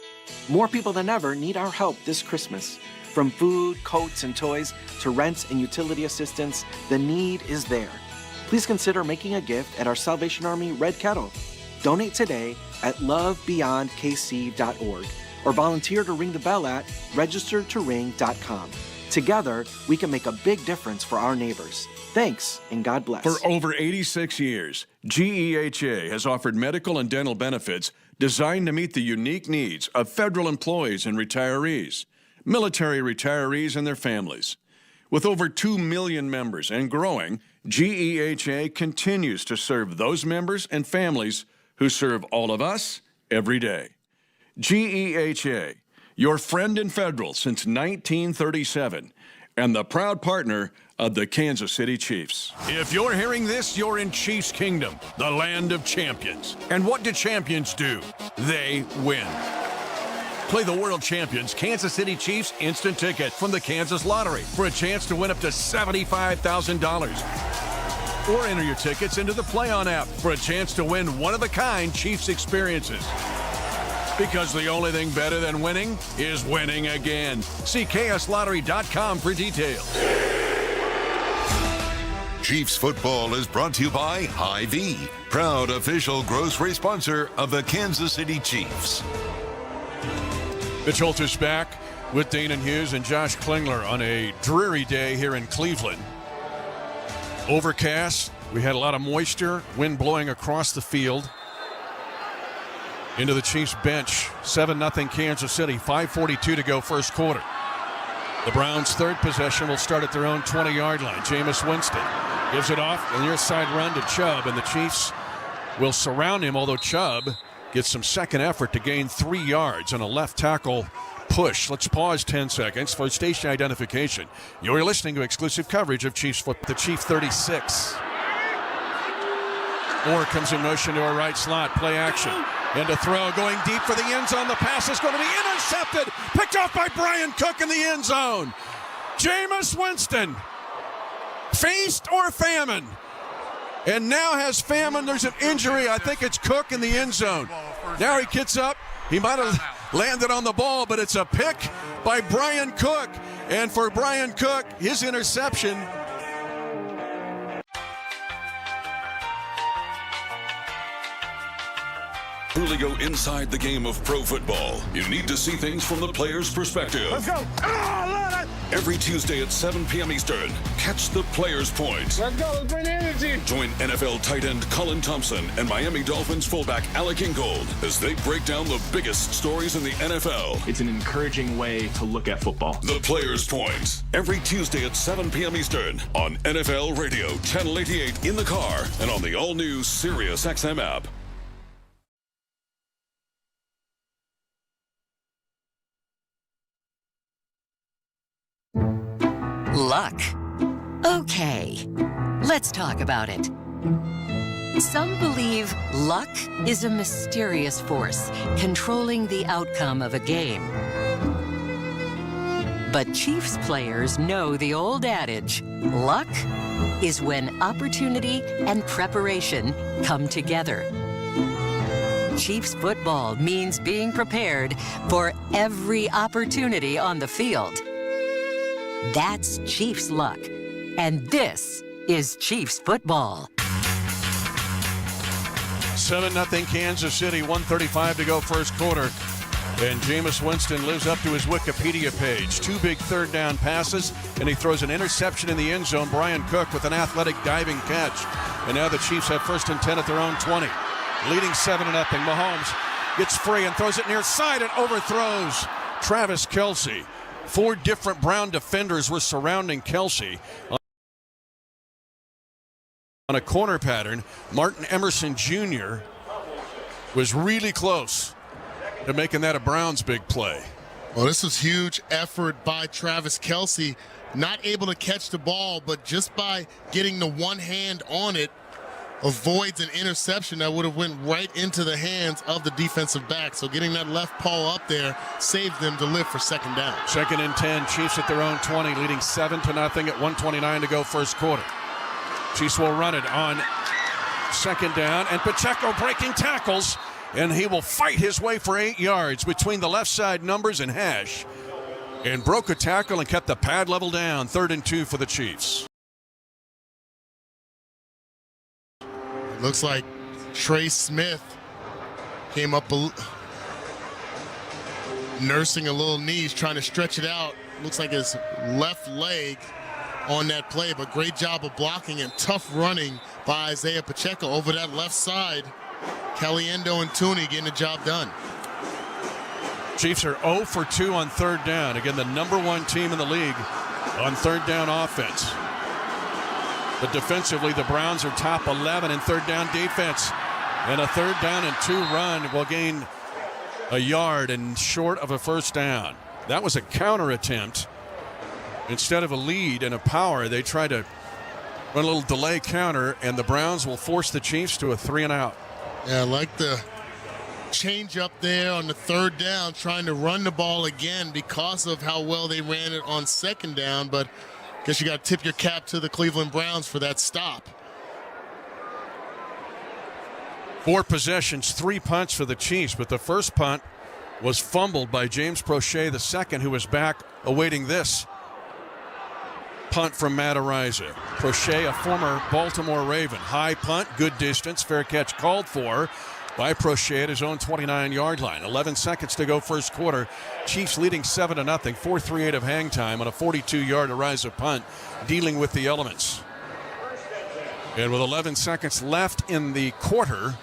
More people than ever need our help this Christmas. From food, coats, and toys to rent and utility assistance, the need is there. Please consider making a gift at our Salvation Army Red Kettle. Donate today at lovebeyondkc.org or volunteer to ring the bell at registertoring.com. Together, we can make a big difference for our neighbors. Thanks, and God bless. For over 86 years, GEHA has offered medical and dental benefits designed to meet the unique needs of federal employees and retirees, military retirees and their families. With over 2 million members and growing, GEHA continues to serve those members and families who serve all of us every day. GEHA, your friend in federal since 1937, and the proud partner of the Kansas City Chiefs. If you're hearing this, you're in Chiefs Kingdom, the land of champions. And what do champions do? They win. Play the world champions Kansas City Chiefs instant ticket from the Kansas Lottery for a chance to win up to $75,000. Or enter your tickets into the Play On app for a chance to win one-of-a-kind Chiefs experiences. Because the only thing better than winning is winning again. See KSLottery.com for details. Chiefs football is brought to you by Hy-Vee, proud official grocery sponsor of the Kansas City Chiefs. Mitch Holthus back with Dana Hughes and Josh Klingler on a dreary day here in Cleveland. Overcast. We had a lot of moisture, wind blowing across the field. Into the Chiefs bench, 7-0 Kansas City, 5:42 to go first quarter. The Browns' third possession will start at their own 20-yard line. Jameis Winston gives it off, a near side run to Chubb, and the Chiefs will surround him, although Chubb gets some second effort to gain 3 yards on a left tackle push. Let's pause 10 seconds for station identification. You're listening to exclusive coverage of Chiefs football. The Chief 36. Moore comes in motion to a right slot, play action. And a throw going deep for the end zone. The pass is going to be intercepted. Picked off by Brian Cook in the end zone. Jameis Winston. Feast or famine? And now has famine. There's an injury. I think it's Cook in the end zone. Now he gets up. He might have landed on the ball, but it's a pick by Brian Cook. And for Brian Cook, his interception. Truly go inside the game of pro football. You need to see things from the player's perspective. Let's go. Every Tuesday at 7 p.m. Eastern, catch the Player's Point. Let's go. Let's bring the energy. Join NFL tight end Colin Thompson and Miami Dolphins fullback Alec Ingold as they break down the biggest stories in the NFL. It's an encouraging way to look at football. The Player's Point. Every Tuesday at 7 p.m. Eastern on NFL Radio 1088 in the car and on the all-new Sirius XM app. Luck. Okay, let's talk about it. Some believe luck is a mysterious force controlling the outcome of a game. But Chiefs players know the old adage, luck is when opportunity and preparation come together. Chiefs football means being prepared for every opportunity on the field. That's Chiefs luck. And this is Chiefs football. 7-0 Kansas City, 1:35 to go first quarter. And Jameis Winston lives up to his Wikipedia page. 2 big third down passes, and he throws an interception in the end zone. Brian Cook with an athletic diving catch. And now the Chiefs have 1st and 10 at their own 20. Leading 7-0. Mahomes gets free and throws it near side and overthrows Travis Kelce. 4 different Brown defenders were surrounding Kelce. On a corner pattern, Martin Emerson Jr. was really close to making that a Browns big play. Well, this was huge effort by Travis Kelce. Not able to catch the ball, but just by getting the one hand on it, avoids an interception that would have went right into the hands of the defensive back. So getting that left paw up there saved them to live for second down. 2nd and 10, Chiefs at their own 20, leading 7-0 at 1:29 to go first quarter. Chiefs will run it on 2nd down, and Pacheco breaking tackles, and he will fight his way for 8 yards between the left side numbers and hash, and broke a tackle and kept the pad level down. 3rd and 2 for the Chiefs. It looks like Trey Smith came up nursing a little knee. He's trying to stretch it out. Looks like his left leg on that play, but great job of blocking and tough running by Isaiah Pacheco over that left side. Caliendo and Tooney getting the job done. Chiefs are 0 for 2 on 3rd down. Again, the number 1 team in the league on 3rd down offense. But defensively, the Browns are top 11 in 3rd down defense. And a 3rd down and 2 run will gain a yard and short of a first down. That was a counter attempt. Instead of a lead and a power, they tried to run a little delay counter, and the Browns will force the Chiefs to a 3-and-out. Yeah, I like the change up there on the 3rd down, trying to run the ball again because of how well they ran it on 2nd down, but I guess you got to tip your cap to the Cleveland Browns for that stop. 4 possessions, 3 punts for the Chiefs, but the first punt was fumbled by James Prochet II, who was back awaiting this punt from Matt Araiza. Prochet, a former Baltimore Raven. High punt, good distance, fair catch called for by Prochet at his own 29-yard line. 11 seconds to go first quarter. Chiefs leading 7-0, 4:38 of hang time on a 42-yard Araiza punt, dealing with the elements. And with 11 seconds left in the quarter,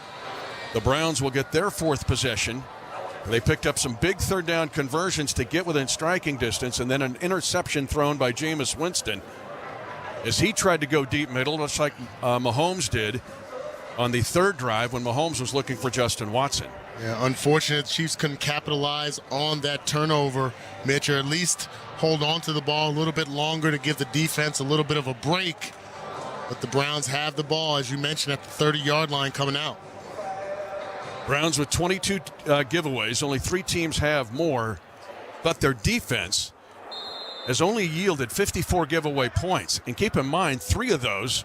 the Browns will get their 4th possession. They picked up some big 3rd down conversions to get within striking distance, and then an interception thrown by Jameis Winston as he tried to go deep middle, much like Mahomes did on the 3rd drive when Mahomes was looking for Justin Watson. Yeah, unfortunate Chiefs couldn't capitalize on that turnover, Mitch, or at least hold on to the ball a little bit longer to give the defense a little bit of a break. But the Browns have the ball, as you mentioned, at the 30-yard line coming out. Browns with 22 giveaways. Only 3 teams have more, but their defense has only yielded 54 giveaway points. And keep in mind, 3 of those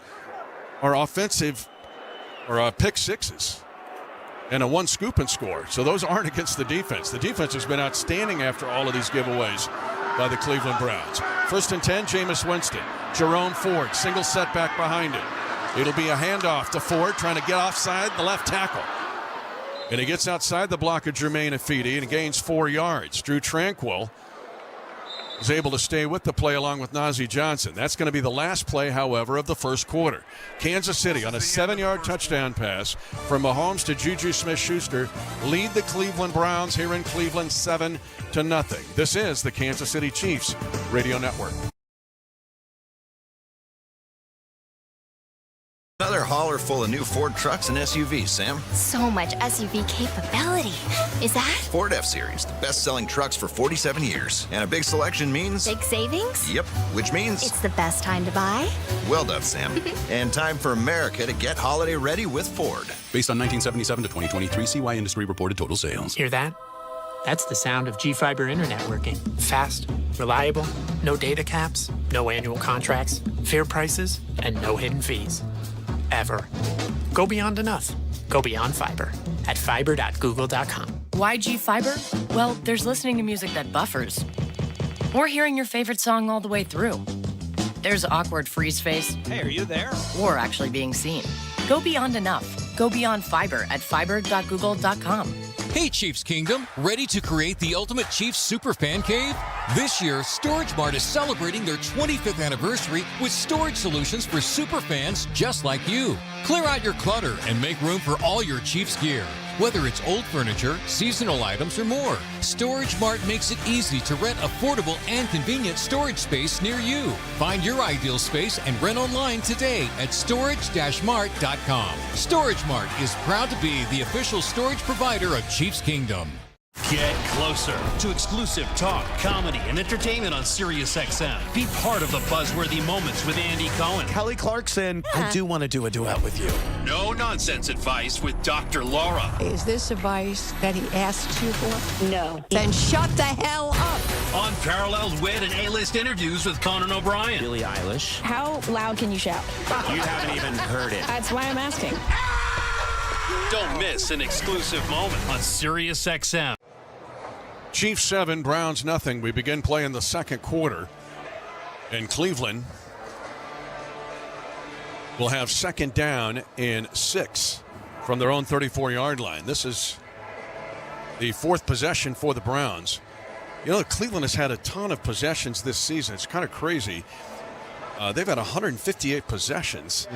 are offensive or pick sixes and a 1 scoop and score. So those aren't against the defense. The defense has been outstanding after all of these giveaways by the Cleveland Browns. 1st and 10, Jameis Winston. Jerome Ford, single setback behind it. It'll be a handoff to Ford, trying to get offside the left tackle. And he gets outside the block of Jermaine Afidi and gains 4 yards. Drew Tranquill is able to stay with the play along with Najee Johnson. That's going to be the last play, however, of the first quarter. Kansas City on a 7-yard touchdown pass from Mahomes to Juju Smith-Schuster lead the Cleveland Browns here in Cleveland 7-0. This is the Kansas City Chiefs Radio Network. Another hauler full of new Ford trucks and SUVs, Sam. So much SUV capability. Is that? Ford F-Series, the best-selling trucks for 47 years. And a big selection means... big savings? Yep, which means... it's the best time to buy? Well done, Sam. And time for America to get holiday ready with Ford. Based on 1977 to 2023 CY Industry reported total sales. Hear that? That's the sound of G-Fiber internet working. Fast, reliable, no data caps, no annual contracts, fair prices, and no hidden fees. Ever. Go beyond enough. Go beyond fiber at fiber.google.com. Why G-Fiber? Well, there's listening to music that buffers. Or hearing your favorite song all the way through. There's awkward freeze face. Hey, are you there? Or actually being seen. Go beyond enough. Go beyond fiber at fiber.google.com. Hey, Chiefs Kingdom, ready to create the ultimate Chiefs superfan cave? This year, Storage Mart is celebrating their 25th anniversary with storage solutions for superfans just like you. Clear out your clutter and make room for all your Chiefs gear. Whether it's old furniture, seasonal items, or more, Storage Mart makes it easy to rent affordable and convenient storage space near you. Find your ideal space and rent online today at storage-mart.com. Storage Mart is proud to be the official storage provider of Chiefs Kingdom. Get closer to exclusive talk, comedy, and entertainment on SiriusXM. Be part of the buzzworthy moments with Andy Cohen, Kelly Clarkson. I do want to do a duet with you. No nonsense advice with Dr. Laura. Is this advice that he asks you for? No. Then shut the hell up. Unparalleled wit and A-list interviews with Conan O'Brien. Billie Eilish. How loud can you shout? You haven't even heard it. That's why I'm asking. Don't miss an exclusive moment on SiriusXM. Chiefs 7, Browns nothing. We begin playing the second quarter. And Cleveland will have second down and 6 from their own 34-yard line. This is the fourth possession for the Browns. You know, Cleveland has had a ton of possessions this season. It's kind of crazy. They've had 158 possessions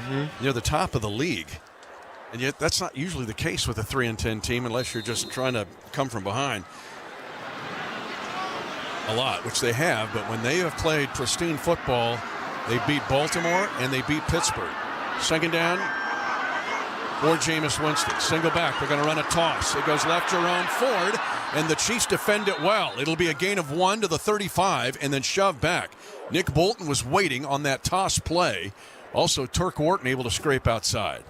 near the top of the league. And yet that's not usually the case with a 3-10 team unless you're just trying to come from behind a lot, which they have. But when they have played pristine football, they beat Baltimore and they beat Pittsburgh. Second down for Jameis Winston. Single back. They're going to run a toss. It goes left, Jerome Ford, and the Chiefs defend it well. It'll be a gain of 1 to the 35 and then shoved back. Nick Bolton was waiting on that toss play. Also, Turk Wharton able to scrape outside.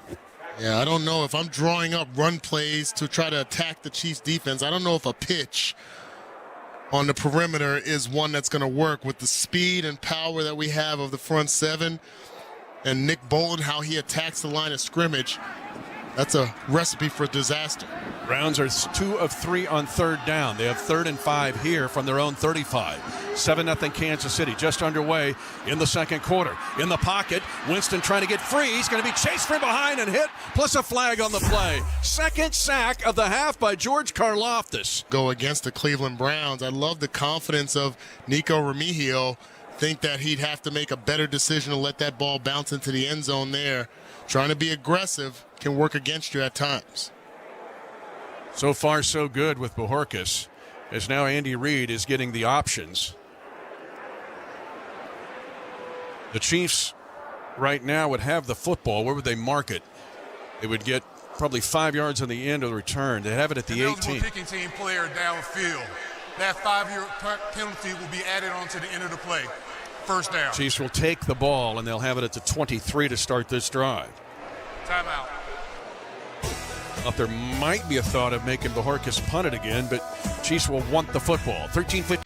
Yeah, I don't know if I'm drawing up run plays to try to attack the Chiefs defense. I don't know if a pitch on the perimeter is one that's going to work with the speed and power that we have of the front seven. And Nick Bolton, how he attacks the line of scrimmage, that's a recipe for disaster. Browns are 2 of 3 on third down. They have 3rd and 5 here from their own 35. 7-0 Kansas City, just underway in the second quarter. In the pocket, Winston trying to get free. He's going to be chased from behind and hit, plus a flag on the play. Second sack of the half by George Karlaftis. Go against the Cleveland Browns. I love the confidence of Nico Remigio. Think that he'd have to make a better decision to let that ball bounce into the end zone there. Trying to be aggressive can work against you at times. So far, so good with Bojorquez, as now Andy Reid is getting the options. The Chiefs right now would have the football. Where would they mark it? They would get probably 5 yards on the end of the return. They have it at the 18. Kicking team player downfield. That 5-year penalty will be added on to the end of the play. First down. Chiefs will take the ball, and they'll have it at the 23 to start this drive. Timeout. Up there might be a thought of making Bojorquez punt it again, but Chiefs will want the football. 13-15.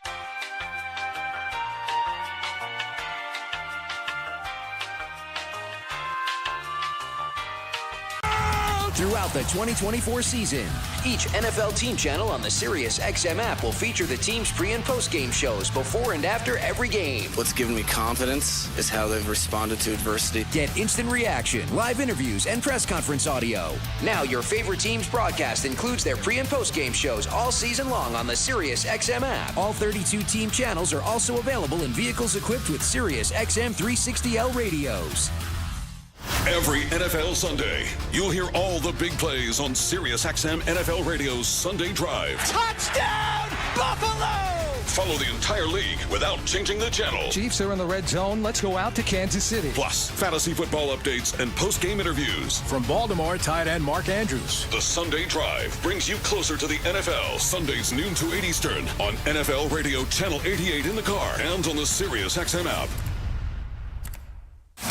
Throughout the 2024 season, each NFL team channel on the SiriusXM app will feature the team's pre- and post-game shows before and after every game. What's given me confidence is how they've responded to adversity. Get instant reaction, live interviews, and press conference audio. Now your favorite team's broadcast includes their pre- and post-game shows all season long on the SiriusXM app. All 32 team channels are also available in vehicles equipped with SiriusXM 360L radios. Every NFL Sunday, you'll hear all the big plays on SiriusXM NFL Radio's Sunday Drive. Touchdown, Buffalo! Follow the entire league without changing the channel. Chiefs are in the red zone. Let's go out to Kansas City. Plus, fantasy football updates and post-game interviews. From Baltimore, tight end Mark Andrews. The Sunday Drive brings you closer to the NFL. Sundays noon to 8 Eastern on NFL Radio Channel 88 in the car and on the SiriusXM app.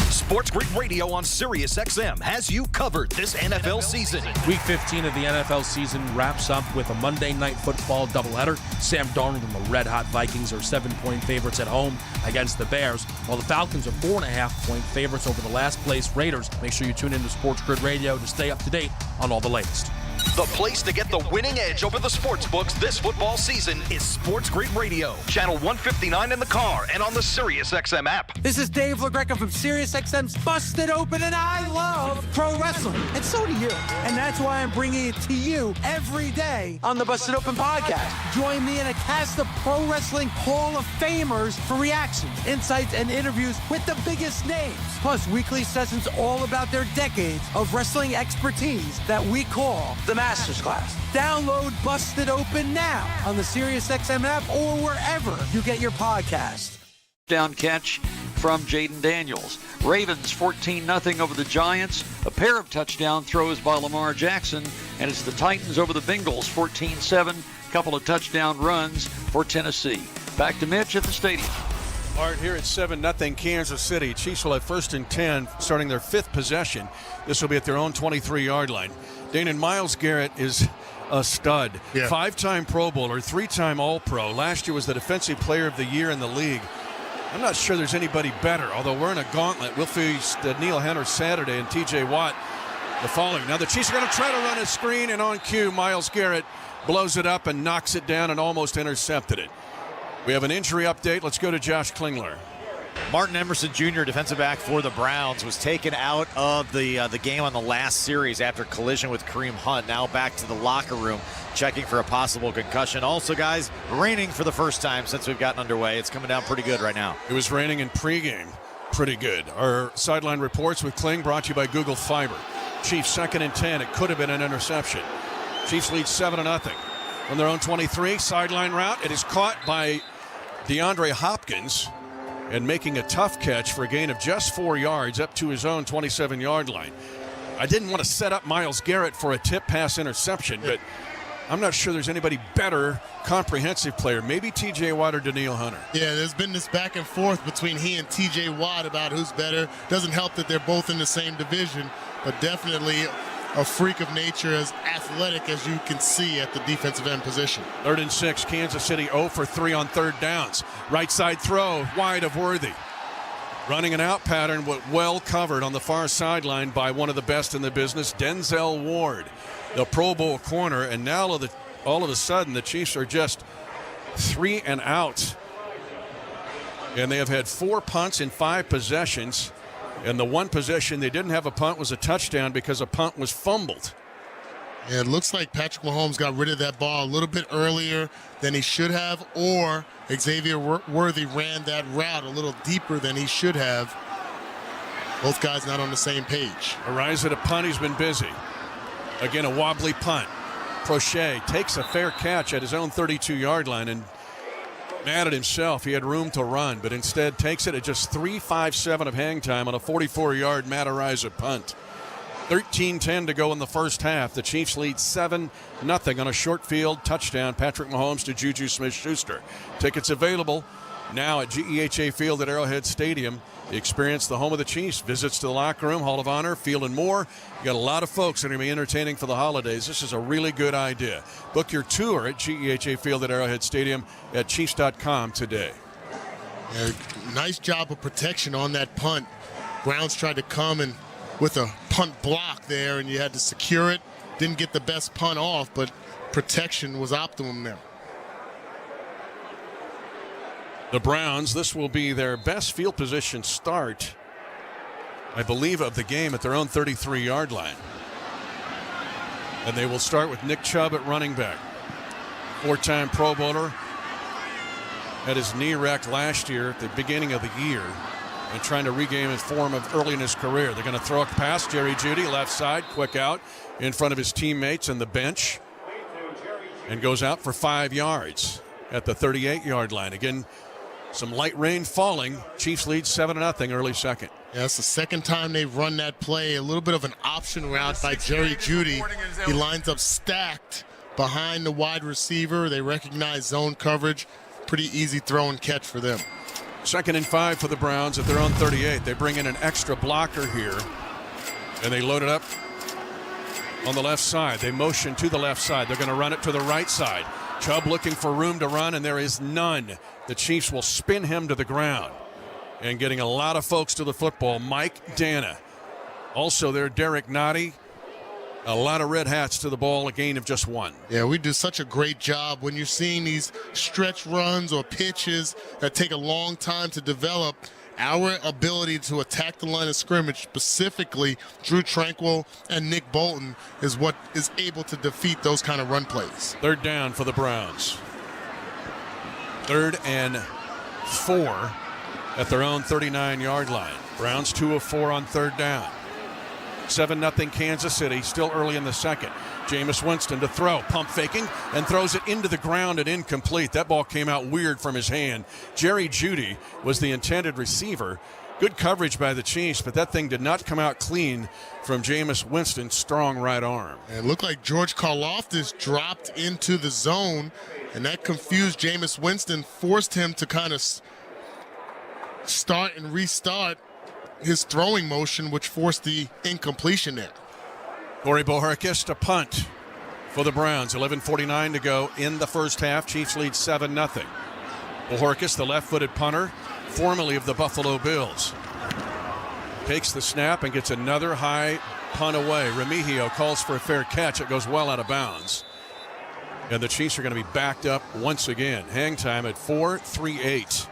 Sports Grid Radio on SiriusXM has you covered this NFL season. Week 15 of the NFL season wraps up with a Monday Night Football doubleheader. Sam Darnold and the red-hot Vikings are 7-point favorites at home against the Bears, while the Falcons are 4.5-point favorites over the last-place Raiders. Make sure you tune in to Sports Grid Radio to stay up to date on all the latest. The place to get the winning edge over the sports books this football season is Sports Grid Radio, channel 159 in the car and on the SiriusXM app. This is Dave LaGreca from SiriusXM's Busted Open, and I love pro wrestling, and so do you. And that's why I'm bringing it to you every day on the Busted Open podcast. Join me in a cast of pro wrestling Hall of Famers for reactions, insights, and interviews with the biggest names. Plus, weekly sessions all about their decades of wrestling expertise that we call the Masters Class. Download Busted Open now on the SiriusXM app or wherever you get your podcast. Down catch from Jaden Daniels. Ravens 14-0 over the Giants. A pair of touchdown throws by Lamar Jackson. and it's the Titans over the Bengals 14-7. Couple of touchdown runs for Tennessee. Back to Mitch at the stadium. All right, here at 7-0 Kansas City. Chiefs will have 1st and 10, starting their 5th possession. This will be at their own 23-yard line. Dane, Myles Garrett is a stud. Yeah. 5-time Pro Bowler, 3-time All-Pro. Last year was the Defensive Player of the Year in the league. I'm not sure there's anybody better, although we're in a gauntlet. We'll face Neil Henner Saturday and T.J. Watt the following. Now the Chiefs are going to try to run a screen, and on cue, Myles Garrett blows it up and knocks it down and almost intercepted it. We have an injury update. Let's go to Josh Klingler. Martin Emerson Jr., defensive back for the Browns, was taken out of the game on the last series after collision with Kareem Hunt. Now back to the locker room, checking for a possible concussion. Also, guys, raining for the first time since we've gotten underway. It's coming down pretty good right now. It was raining in pregame. Pretty good. Our sideline reports with Kling brought to you by Google Fiber. Chiefs 2nd and 10. It could have been an interception. Chiefs lead 7-0. From their own 23, sideline route. It is caught by DeAndre Hopkins and making a tough catch for a gain of just 4 yards up to his own 27-yard line. I didn't want to set up Myles Garrett for a tip pass interception, but I'm not sure there's anybody better comprehensive player. Maybe T.J. Watt or Daniil Hunter. Yeah, there's been this back and forth between he and T.J. Watt about who's better. Doesn't help that they're both in the same division, but definitely a freak of nature, as athletic as you can see at the defensive end position. 3rd and 6, Kansas City 0 for 3 on 3rd downs. Right side throw, wide of Worthy. Running an out pattern, but well covered on the far sideline by one of the best in the business, Denzel Ward, the Pro Bowl corner. And now all of a sudden, the Chiefs are just 3 and out. And they have had 4 punts in 5 possessions. And the one possession they didn't have a punt was a touchdown because a punt was fumbled. Yeah, it looks like Patrick Mahomes got rid of that ball a little bit earlier than he should have, or Xavier Worthy ran that route a little deeper than he should have. Both guys not on the same page. Ariza to punt, he's been busy. Again, a wobbly punt. Prochet takes a fair catch at his own 32-yard line, and mad at himself. He had room to run, but instead takes it at just 3:57 of hang time on a 44-yard Matt Ariza punt. 13:10 to go in the first half. The Chiefs lead 7-0 on a short field touchdown. Patrick Mahomes to Juju Smith-Schuster. Tickets available now at GEHA Field at Arrowhead Stadium. Experience the home of the Chiefs. Visits to the locker room, Hall of Honor, Field and more. You got a lot of folks that are going to be entertaining for the holidays. This is a really good idea. Book your tour at GEHA Field at Arrowhead Stadium at Chiefs.com today. Yeah, nice job of protection on that punt. Browns tried to come and with a punt block there, and you had to secure it. Didn't get the best punt off, but protection was optimum there. The Browns, this will be their best field position start, I believe, of the game at their own 33-yard line. And they will start with Nick Chubb at running back. 4-time Pro Bowler. Had his knee wrecked last year at the beginning of the year and trying to regain his form of early in his career. They're going to throw it past Jerry Jeudy, left side, quick out in front of his teammates and the bench, and goes out for 5 yards at the 38-yard line. Again, some light rain falling. Chiefs lead 7-0 early second. Yeah, it's the second time they've run that play. A little bit of an option route by Jerry Jeudy. He lines up stacked behind the wide receiver. They recognize zone coverage. Pretty easy throw and catch for them. 2nd and 5 for the Browns at their own 38. They bring in an extra blocker here, and they load it up on the left side. They motion to the left side. They're going to run it to the right side. Chubb looking for room to run, and there is none. The Chiefs will spin him to the ground. And getting a lot of folks to the football, Mike Dana. Also there, Derek Nottie. A lot of red hats to the ball, a gain of just 1. Yeah, we do such a great job when you're seeing these stretch runs or pitches that take a long time to develop. Our ability to attack the line of scrimmage, specifically Drew Tranquil and Nick Bolton, is what is able to defeat those kind of run plays. 3rd down for the Browns. 3rd and 4 at their own 39-yard line. Browns 2 of 4 on 3rd down. 7-0 Kansas City, still early in the second. Jameis Winston to throw, pump faking, and throws it into the ground and incomplete. That ball came out weird from his hand. Jerry Jeudy was the intended receiver, Good coverage by the Chiefs, but that thing did not come out clean from Jameis Winston's strong right arm. And it looked like George Karlaftis dropped into the zone, and that confused Jameis Winston, forced him to kind of start and restart his throwing motion, which forced the incompletion there. Corey Bohorquez to punt for the Browns. 11:49 to go in the first half. Chiefs lead 7-0. Bohorquez, the left-footed punter, formerly of the Buffalo Bills, takes the snap and gets another high punt away. Remigio calls for a fair catch. It goes well out of bounds. And the Chiefs are going to be backed up once again. Hang time at 4:38.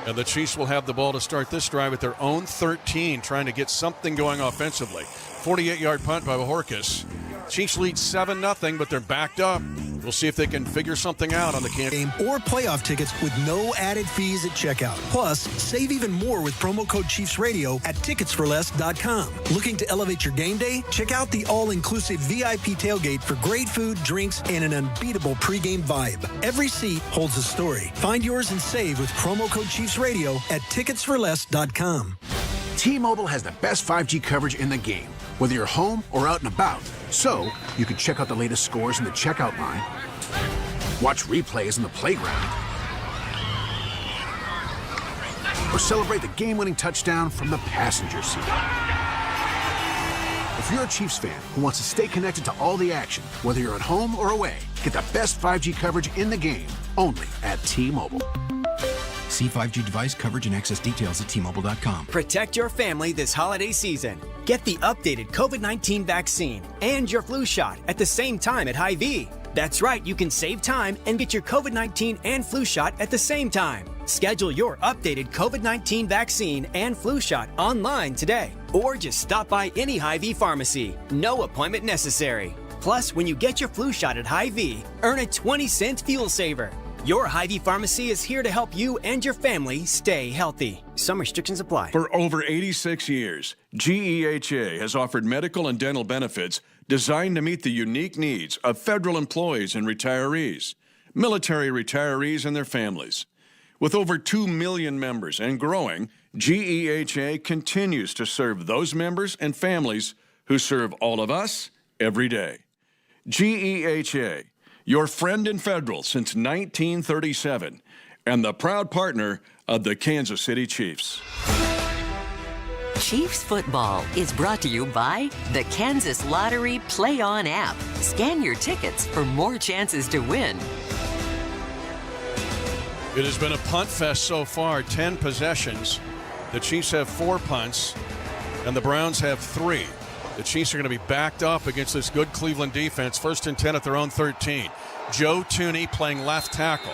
And the Chiefs will have the ball to start this drive at their own 13, trying to get something going offensively. 48-yard punt by Bohorquez. Chiefs lead 7-0, but they're backed up. We'll see if they can figure something out on the game. Or playoff tickets with no added fees at checkout. Plus, save even more with promo code Chiefs Radio at ticketsforless.com. Looking to elevate your game day? Check out the all-inclusive VIP tailgate for great food, drinks, and an unbeatable pregame vibe. Every seat holds a story. Find yours and save with promo code Chiefs Radio at ticketsforless.com. T-Mobile has the best 5G coverage in the game, whether you're home or out and about. So, you can check out the latest scores in the checkout line, watch replays in the playground, or celebrate the game-winning touchdown from the passenger seat. If you're a Chiefs fan who wants to stay connected to all the action, whether you're at home or away, get the best 5G coverage in the game, only at T-Mobile. See 5G device coverage and access details at T-Mobile.com. Protect your family this holiday season. Get the updated COVID-19 vaccine and your flu shot at the same time at Hy-Vee. That's right, you can save time and get your COVID-19 and flu shot at the same time. Schedule your updated COVID-19 vaccine and flu shot online today, or just stop by any Hy-Vee pharmacy. No appointment necessary. Plus, when you get your flu shot at Hy-Vee, earn a 20-cent fuel saver. Your Hy-Vee pharmacy is here to help you and your family stay healthy. Some restrictions apply. For over 86 years, GEHA has offered medical and dental benefits designed to meet the unique needs of federal employees and retirees, military retirees and their families. With over 2 million members and growing, GEHA continues to serve those members and families who serve all of us every day. GEHA, your friend in federal since 1937, and the proud partner of the Kansas City Chiefs. Chiefs football is brought to you by the Kansas Lottery Play On app. Scan your tickets for more chances to win. It has been a punt fest so far, 10 possessions. The Chiefs have 4 punts, and the Browns have 3. The Chiefs are going to be backed up against this good Cleveland defense. 1st and 10 at their own 13. Joe Thuney playing left tackle.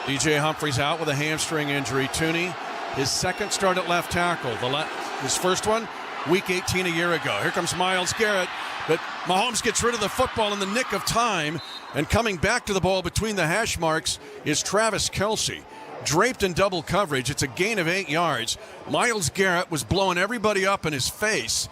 DJ Humphries out with a hamstring injury. Thuney, his second start at left tackle. His first one, week 18 a year ago. Here comes Myles Garrett, but Mahomes gets rid of the football in the nick of time. And coming back to the ball between the hash marks is Travis Kelce. Draped in double coverage. It's a gain of 8 yards. Myles Garrett was blowing everybody up in his face.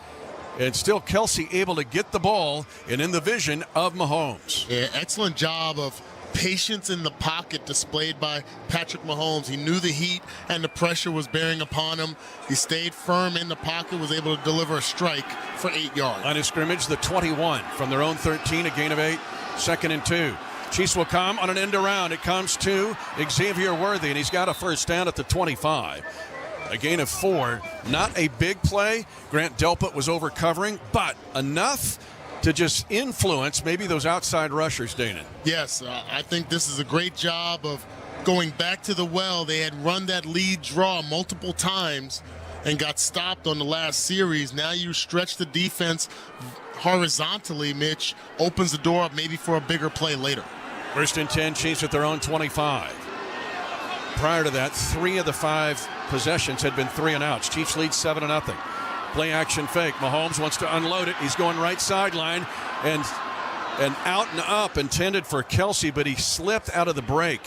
And still Kelce able to get the ball and in the vision of Mahomes. Yeah, excellent job of patience in the pocket displayed by Patrick Mahomes. He knew the heat and the pressure was bearing upon him. He stayed firm in the pocket, was able to deliver a strike for 8 yards. Line of scrimmage, the 21 from their own 13, a gain of 8, 2nd and 2. Chiefs will come on an end around. It comes to Xavier Worthy, and he's got a first down at the 25. A gain of 4, not a big play. Grant Delpit was over covering, but enough to just influence maybe those outside rushers, Dana. Yes, I think this is a great job of going back to the well. They had run that lead draw multiple times and got stopped on the last series. Now you stretch the defense horizontally, Mitch, opens the door up maybe for a bigger play later. 1st and 10, Chiefs at their own 25. Prior to that, 3 of the 5 possessions had been 3 and outs. Chiefs lead 7-0. Play action fake. Mahomes wants to unload it. He's going right sideline and out and up intended for Kelce, but he slipped out of the break.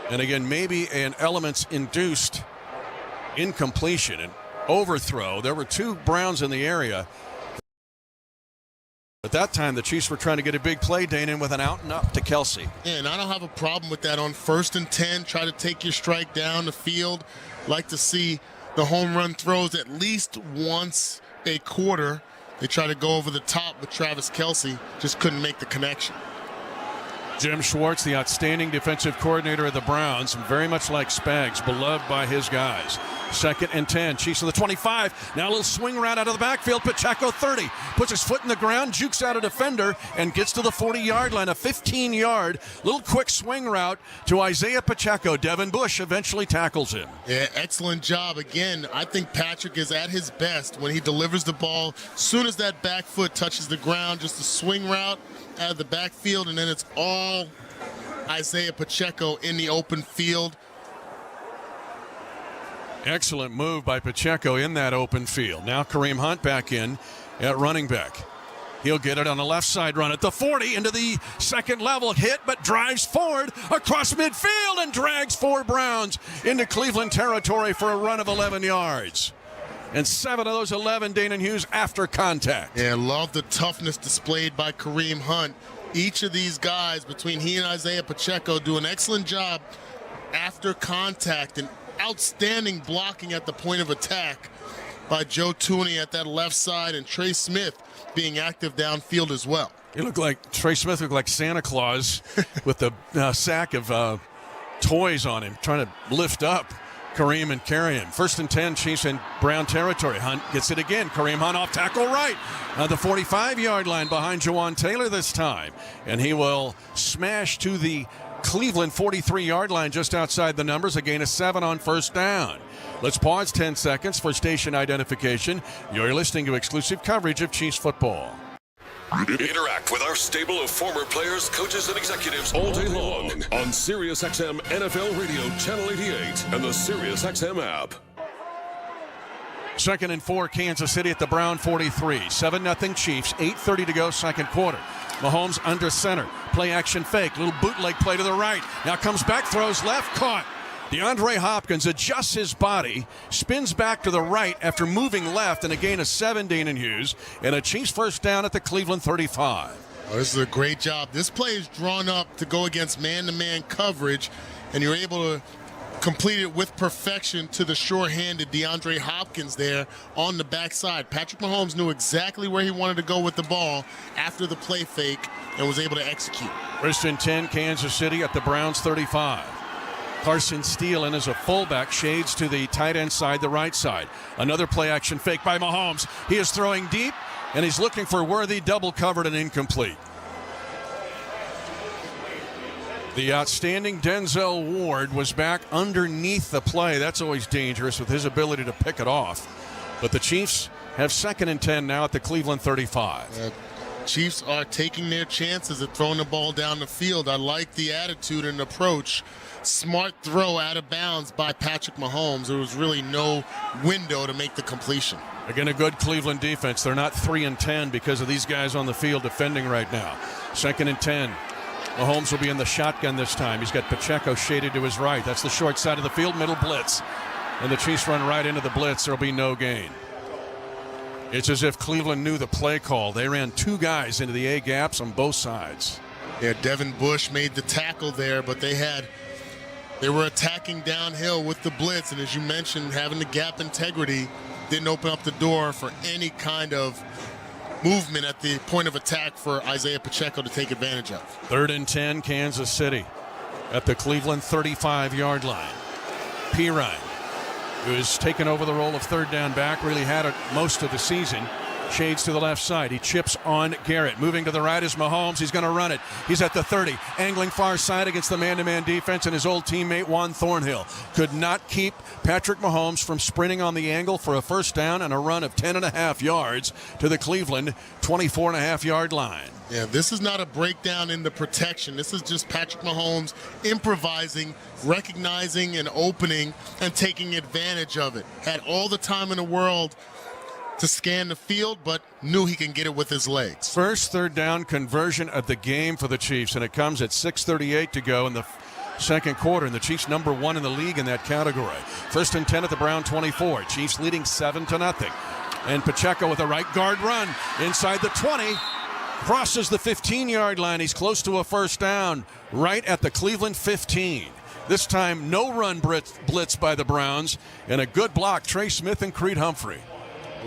And again, maybe an elements-induced incompletion and overthrow. There were 2 Browns in the area. At that time, the Chiefs were trying to get a big play, Dana, with an out and up to Kelce. Yeah, and I don't have a problem with that on 1st and 10. Try to take your strike down the field. like to see the home run throws at least once a quarter. They try to go over the top with Travis Kelce, just couldn't make the connection. Jim Schwartz, the outstanding defensive coordinator of the Browns, and very much like Spags, beloved by his guys. 2nd and 10. Chiefs on the 25. Now a little swing route out of the backfield. Pacheco 30. Puts his foot in the ground, jukes out a defender, and gets to the 40-yard line. A 15-yard, little quick swing route to Isaiah Pacheco. Devin Bush eventually tackles him. Yeah, excellent job. Again, I think Patrick is at his best when he delivers the ball. As soon as that back foot touches the ground, just a swing route out of the backfield, and then it's all Isaiah Pacheco in the open field. Excellent move by Pacheco in that open field. Now Kareem Hunt back in at running back. He'll get it on the left side run at the 40 into the second level. Hit, but drives forward across midfield and drags 4 Browns into Cleveland territory for a run of 11 yards. And 7 of those 11, Dana Hughes, after contact. Yeah, love the toughness displayed by Kareem Hunt. Each of these guys, between he and Isaiah Pacheco, do an excellent job after contact, and outstanding blocking at the point of attack by Joe Tooney at that left side, and Trey Smith being active downfield as well. Trey Smith looked like Santa Claus with the sack of toys on him, trying to lift up Kareem and carry him. 1st and 10, Chiefs in Brown territory. Hunt gets it again. Kareem Hunt off tackle right. The 45-yard line behind Jawan Taylor this time. And he will smash to the Cleveland 43-yard line just outside the numbers. A gain of 7 on 1st down. Let's pause 10 seconds for station identification. You're listening to exclusive coverage of Chiefs football. Interact with our stable of former players, coaches, and executives all day long on SiriusXM NFL Radio Channel 88 and the SiriusXM app. 2nd and 4, Kansas City at the Brown 43. 7-0 Chiefs, 8:30 to go, second quarter. Mahomes under center. Play action fake. Little bootleg play to the right. Now comes back, throws left, caught. DeAndre Hopkins adjusts his body, spins back to the right after moving left, and a gain of 7, Dana Hughes, and a Chiefs first down at the Cleveland 35. Oh, this is a great job. This play is drawn up to go against man-to-man coverage, and you're able to complete it with perfection to the sure-handed DeAndre Hopkins there on the backside. Patrick Mahomes knew exactly where he wanted to go with the ball after the play fake and was able to execute. 1st and 10, Kansas City at the Browns 35. Carson Steele in as a fullback, shades to the tight end side, the right side. Another play action fake by Mahomes. He is throwing deep, and he's looking for Worthy, double covered and incomplete. The outstanding Denzel Ward was back underneath the play. That's always dangerous with his ability to pick it off. But the Chiefs have 2nd and 10 now at the Cleveland 35. Chiefs are taking their chances at throwing the ball down the field. I like the attitude and approach. Smart throw out of bounds by Patrick Mahomes. There was really no window to make the completion. Again, a good Cleveland defense. They're not 3 and 10 because of these guys on the field defending right now. 2nd and 10. Mahomes will be in the shotgun this time. He's got Pacheco shaded to his right. That's the short side of the field, middle blitz. And the Chiefs run right into the blitz. There'll be no gain. It's as if Cleveland knew the play call. They ran 2 guys into the A gaps on both sides. Yeah, Devin Bush made the tackle there, but they were attacking downhill with the blitz, and as you mentioned, having the gap integrity didn't open up the door for any kind of movement at the point of attack for Isaiah Pacheco to take advantage of. 3rd and 10, Kansas City at the Cleveland 35-yard line. Pirine, who's taken over the role of 3rd down back, really had it most of the season. Shades to the left side. He chips on Garrett. Moving to the right is Mahomes. He's going to run it. He's at the 30. Angling far side against the man-to-man defense, and his old teammate Juan Thornhill could not keep Patrick Mahomes from sprinting on the angle for a first down and a run of 10.5 yards to the Cleveland 24.5-yard line. Yeah, this is not a breakdown in the protection. This is just Patrick Mahomes improvising, recognizing an opening, and taking advantage of it. Had all the time in the world to scan the field, but knew he can get it with his legs. First 3rd down conversion of the game for the Chiefs, and it comes at 6:38 to go in the second quarter, and the Chiefs number 1 in the league in that category. 1st and 10 at the Brown 24. Chiefs leading 7-0. And Pacheco with a right guard run inside the 20. Crosses the 15-yard line. He's close to a first down right at the Cleveland 15. This time, no run blitz by the Browns, and a good block, Trey Smith and Creed Humphrey.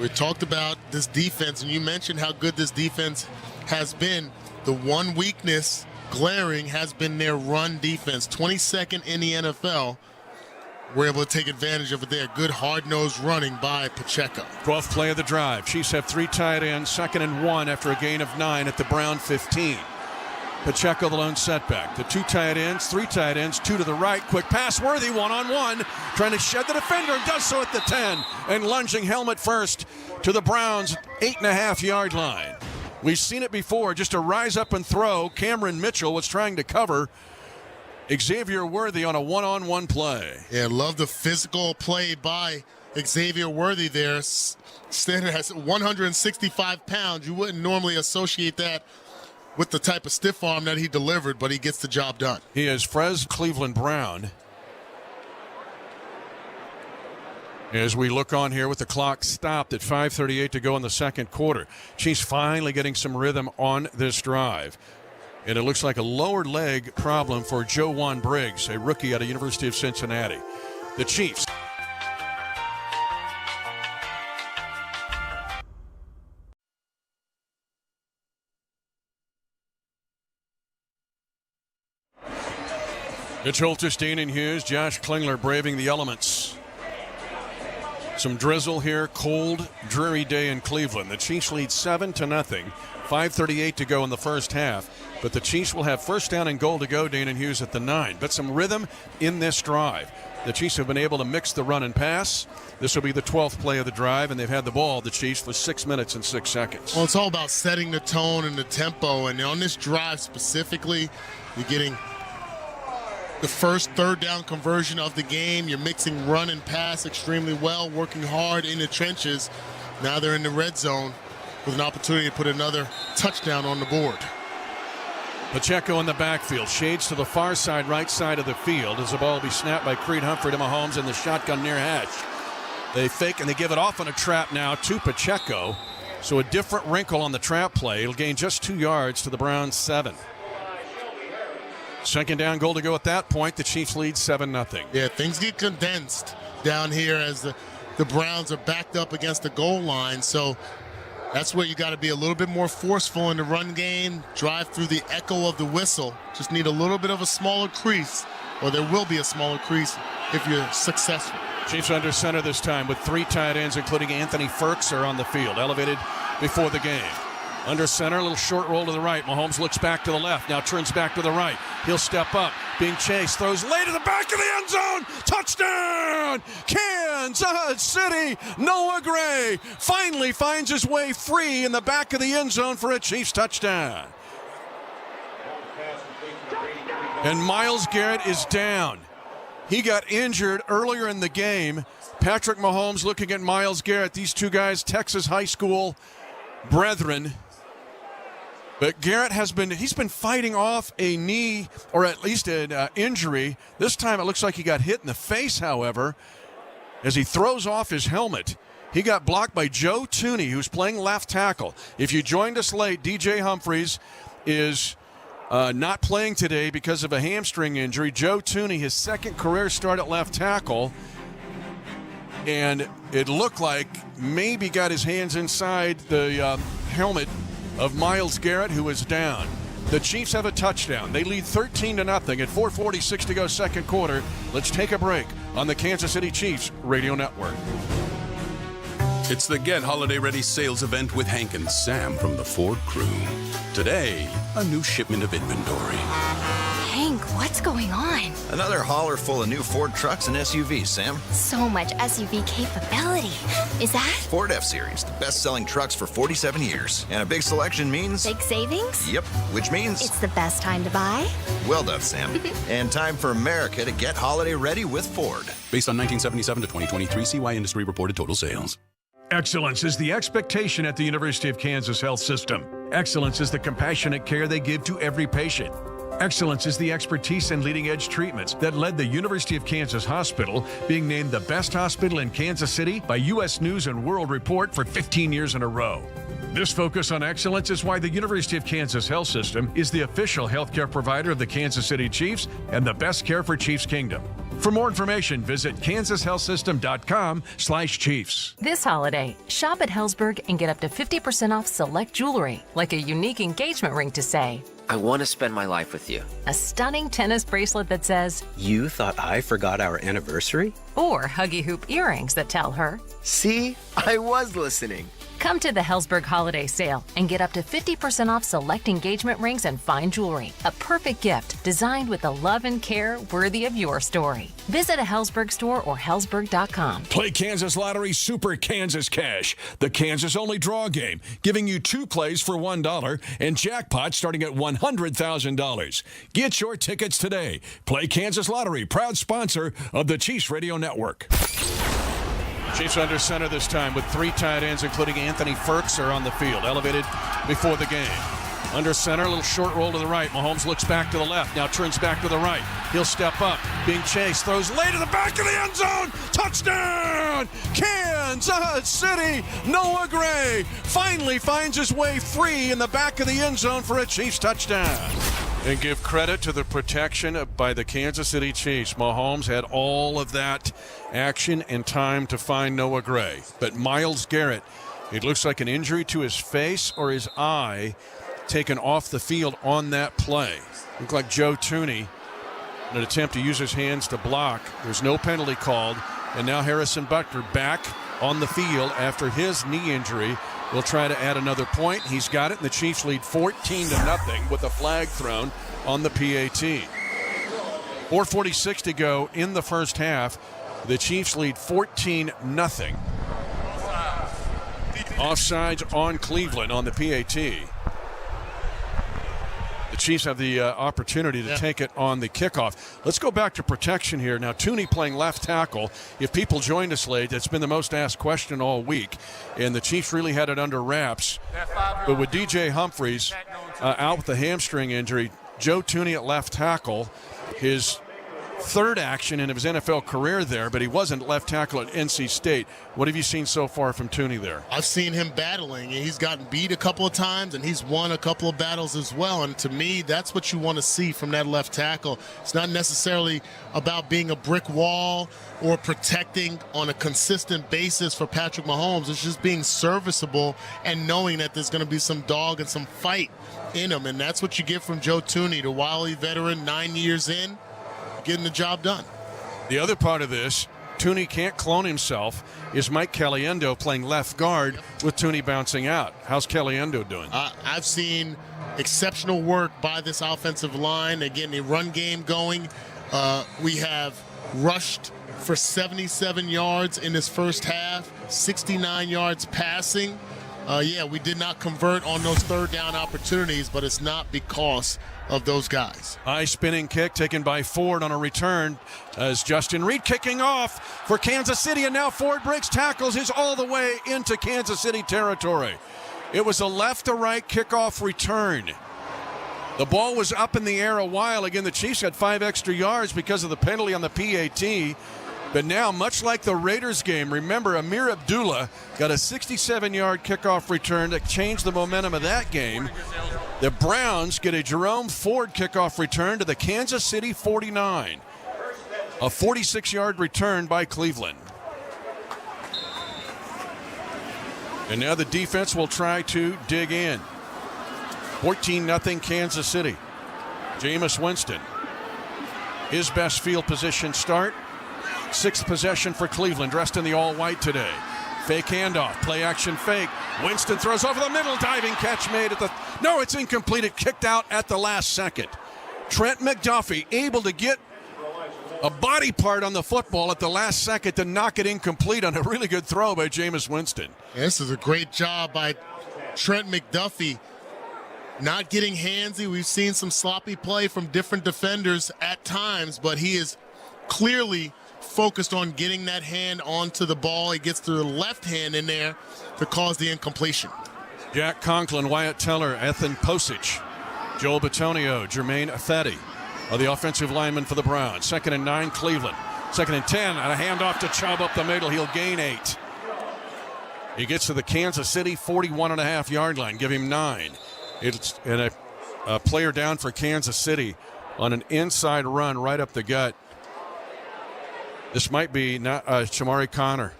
We talked about this defense, and you mentioned how good this defense has been. The one weakness, glaring, has been their run defense. 22nd in the NFL. We're able to take advantage of it there. Good hard-nosed running by Pacheco. 12th play of the drive. Chiefs have 3 tight ends, 2nd and 1 after a gain of 9 at the Brown 15. Pacheco the lone setback. The 2 tight ends, 3 tight ends, 2 to the right. Quick pass, Worthy, one-on-one. Trying to shed the defender and does so at the 10. And lunging helmet first to the Browns' 8.5-yard line. We've seen it before, just a rise up and throw. Cameron Mitchell was trying to cover Xavier Worthy on a one-on-one play. Yeah, love the physical play by Xavier Worthy there. Standing at 165 pounds. You wouldn't normally associate that with the type of stiff arm that he delivered, but he gets the job done. He is Frez Cleveland Brown. As we look on here with the clock stopped at 5:38 to go in the second quarter. Chiefs finally getting some rhythm on this drive. And it looks like a lower leg problem for Joe Briggs, a rookie out of University of Cincinnati. The Chiefs. Mitch Holtis, Dane Hughes, Josh Klingler braving the elements. Some drizzle here, cold, dreary day in Cleveland. The Chiefs lead 7-0. 5:38 to go in the first half. But the Chiefs will have first down and goal to go, Dane Hughes, at the 9. But some rhythm in this drive. The Chiefs have been able to mix the run and pass. This will be the 12th play of the drive, and they've had the ball, the Chiefs, for 6 minutes and 6 seconds. Well, it's all about setting the tone and the tempo. And on this drive specifically, you're getting the first third down conversion of the game. You're mixing run and pass extremely well, working hard in the trenches. Now they're in the red zone with an opportunity to put another touchdown on the board. Pacheco in the backfield, shades to the far side, right side of the field, as the ball will be snapped by Creed Humphrey to Mahomes in the shotgun near hash. They fake and they give it off on a trap now to Pacheco. So a different wrinkle on the trap play. It'll gain just 2 yards to the Browns' 7. Second down, goal to go at that point. The Chiefs lead 7-0. Yeah, things get condensed down here as the Browns are backed up against the goal line. So that's where you got to be a little bit more forceful in the run game. Drive through the echo of the whistle. Just need a little bit of a smaller crease, or there will be a smaller crease if you're successful. Chiefs under center this time with 3 tight ends, including Anthony Ferkser on the field, elevated before the game. Under center, a little short roll to the right. Mahomes looks back to the left, now turns back to the right. He'll step up, being chased, throws late to the back of the end zone. Touchdown! Kansas City! Noah Gray finally finds his way free in the back of the end zone for a Chiefs touchdown. And Myles Garrett is down. He got injured earlier in the game. Patrick Mahomes looking at Myles Garrett. These two guys, Texas high school brethren. But Garrett he's been fighting off a knee, or at least an injury. This time it looks like he got hit in the face, however, as he throws off his helmet. He got blocked by Joe Tooney, who's playing left tackle. If you joined us late, DJ Humphries is not playing today because of a hamstring injury. Joe Tooney, his second career start at left tackle, and it looked like maybe got his hands inside the helmet of Myles Garrett, who is down. The Chiefs have a touchdown. They lead 13-0 at 4:46 to go second quarter. Let's take a break on the Kansas City Chiefs Radio Network. It's the Get Holiday Ready sales event with Hank and Sam from the Ford crew. Today, a new shipment of inventory. Hank, what's going on? Another hauler full of new Ford trucks and SUVs, Sam. So much SUV capability. Is that? Ford F-Series, the best-selling trucks for 47 years. And a big selection means... big savings? Yep, which means... it's the best time to buy? Well done, Sam. And time for America to get holiday ready with Ford. Based on 1977 to 2023 CY Industry reported total sales. Excellence is the expectation at the University of Kansas Health System. Excellence is the compassionate care they give to every patient. Excellence is the expertise and leading-edge treatments that led the University of Kansas Hospital being named the best hospital in Kansas City by U.S. News & World Report for 15 years in a row. This focus on excellence is why the University of Kansas Health System is the official healthcare provider of the Kansas City Chiefs and the best care for Chiefs Kingdom. For more information, visit kansashealthsystem.com/Chiefs. This holiday, shop at Hellsberg and get up to 50% off select jewelry, like a unique engagement ring to say, I want to spend my life with you. a stunning tennis bracelet that says, You thought I forgot our anniversary? or huggy hoop earrings that tell her. See, I was listening. Come to the Hellsberg holiday sale and get up to 50% off select engagement rings and fine jewelry. A perfect gift designed with the love and care worthy of your story. Visit a Hellsberg store or hellsberg.com. Play Kansas Lottery Super Kansas Cash, the Kansas-only draw game, giving you 2 plays for $1 and jackpot starting at $100,000. Get your tickets today. Play Kansas Lottery, proud sponsor of the Chiefs Radio Network. Chiefs under center this time with 3 tight ends, including Anthony Ferks, are on the field, elevated before the game. Under center, a little short roll to the right. Mahomes looks back to the left, now turns back to the right. He'll step up, being chased, throws late to the back of the end zone. Touchdown! Kansas City! Noah Gray finally finds his way free in the back of the end zone for a Chiefs touchdown. And give credit to the protection by the Kansas City Chiefs. Mahomes had all of that action and time to find Noah Gray. But Myles Garrett, it looks like an injury to his face or his eye, taken off the field on that play. Looked like Joe Thuney in an attempt to use his hands to block. There's no penalty called. And now Harrison Butker back on the field after his knee injury. Will try to add another point. He's got it, and the Chiefs lead 14-0 with a flag thrown on the PAT. 4:46 to go in the first half. The Chiefs lead 14-0. Offsides on Cleveland on the PAT. The Chiefs have the opportunity to take it on the kickoff. Let's go back to protection here. Now, Thuney playing left tackle. If people joined us late, that's been the most asked question all week. And the Chiefs really had it under wraps. But with DJ Humphries out with a hamstring injury, Joe Thuney at left tackle, his third action in his NFL career there, but he wasn't left tackle at NC State. What have you seen so far from Thuney there? I've seen him battling, and he's gotten beat a couple of times, and he's won a couple of battles as well. And to me, that's what you want to see from that left tackle. It's not necessarily about being a brick wall or protecting on a consistent basis for Patrick Mahomes. It's just being serviceable and knowing that there's going to be some dog and some fight in him. And that's what you get from Joe Thuney, the wily veteran, 9 years in, getting the job done. The other part of this, Thuney can't clone himself, is Mike Caliendo playing left guard with Thuney bouncing out. How's Caliendo doing? I've seen exceptional work by this offensive line. They're getting a run game going. We have rushed for 77 yards in this first half, 69 yards passing. We did not convert on those third down opportunities, but it's not because of those guys. High spinning kick taken by Ford on a return as Justin Reed kicking off for Kansas City, and now Ford breaks tackles. He's all the way into Kansas City territory. It was a left to right kickoff return. The ball was up in the air a while. Again, the Chiefs had 5 extra yards because of the penalty on the PAT. But now, much like the Raiders game, remember Amir Abdullah got a 67-yard kickoff return that changed the momentum of that game. The Browns get a Jerome Ford kickoff return to the Kansas City 49. A 46-yard return by Cleveland. And now the defense will try to dig in. 14-0 Kansas City. Jameis Winston. His best field position start. 6th possession for Cleveland, dressed in the all-white today. Fake handoff, play action fake. Winston throws over the middle, diving catch made at the... No, it's incomplete. It kicked out at the last second. Trent McDuffie able to get a body part on the football at the last second to knock it incomplete on a really good throw by Jameis Winston. This is a great job by Trent McDuffie. Not getting handsy. We've seen some sloppy play from different defenders at times, but he is clearly focused on getting that hand onto the ball. He gets the left hand in there to cause the incompletion. Jack Conklin, Wyatt Teller, Ethan Posich, Joel Bitonio, Jermaine Afeti are the offensive linemen for the Browns. 2nd and 9, Cleveland. 2nd and 10, and a handoff to Chubb up the middle. He'll gain 8. He gets to the Kansas City 41.5-yard line. Give him 9. It's and a player down for Kansas City on an inside run right up the gut. This might be not Shamari Connor.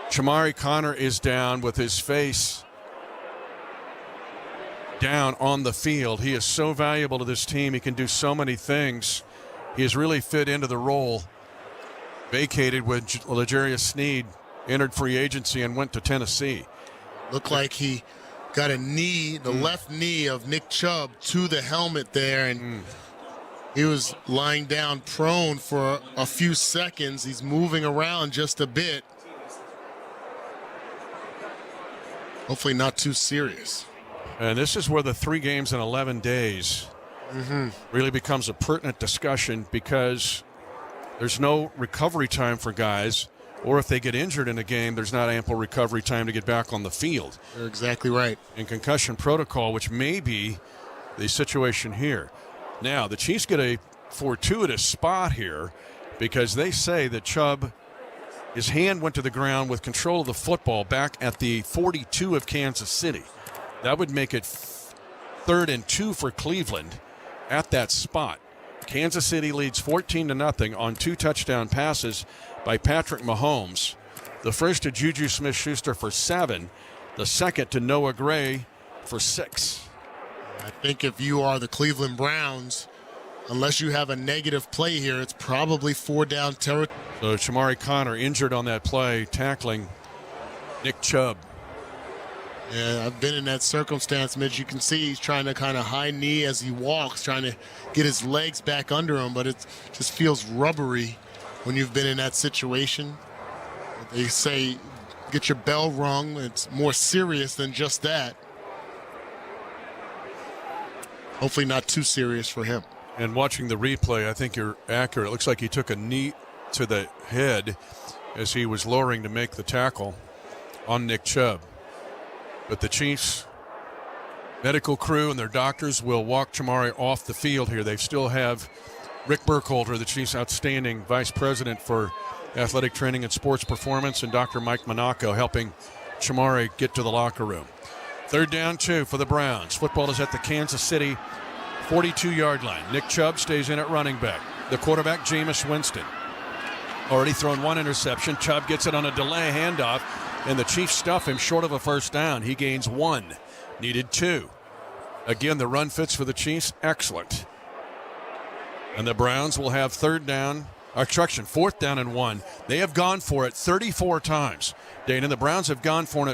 Shamari Connor is down with his face down on the field. He is so valuable to this team. He can do so many things. He has really fit into the role. Vacated with L'Jarius Sneed, entered free agency and went to Tennessee. Looked like he got a knee, the left knee of Nick Chubb to the helmet there, and he was lying down prone for a few seconds. He's moving around just a bit. Hopefully not too serious. And this is where the 3 games in 11 days really becomes a pertinent discussion, because there's no recovery time for guys, or if they get injured in a game, there's not ample recovery time to get back on the field. You're exactly right. In concussion protocol, which may be the situation here. Now, the Chiefs get a fortuitous spot here because they say that Chubb, his hand went to the ground with control of the football back at the 42 of Kansas City. That would make it 3rd and 2 for Cleveland at that spot. Kansas City leads 14-0 on 2 touchdown passes by Patrick Mahomes. The first to Juju Smith-Schuster for 7. The second to Noah Gray for 6. I think if you are the Cleveland Browns, unless you have a negative play here, it's probably 4-down territory. So Shamari Connor injured on that play, tackling Nick Chubb. Yeah, I've been in that circumstance, Mitch. You can see he's trying to kind of high knee as he walks, trying to get his legs back under him, but it just feels rubbery when you've been in that situation. They say get your bell rung. It's more serious than just that. Hopefully not too serious for him. And watching the replay, I think you're accurate. It looks like he took a knee to the head as he was lowering to make the tackle on Nick Chubb. But the Chiefs medical crew and their doctors will walk Shamari off the field here. They still have Rick Burkholder, the Chiefs' outstanding vice president for athletic training and sports performance, and Dr. Mike Monaco helping Shamari get to the locker room. 3rd down 2 for the Browns. Football is at the Kansas City 42-yard line. Nick Chubb stays in at running back. The quarterback, Jameis Winston. Already thrown 1 interception. Chubb gets it on a delay handoff, and the Chiefs stuff him short of a first down. He gains 1. Needed 2. Again, the run fits for the Chiefs. Excellent. And the Browns will have 4th down and 1. They have gone for it 34 times. Dana, the Browns have gone for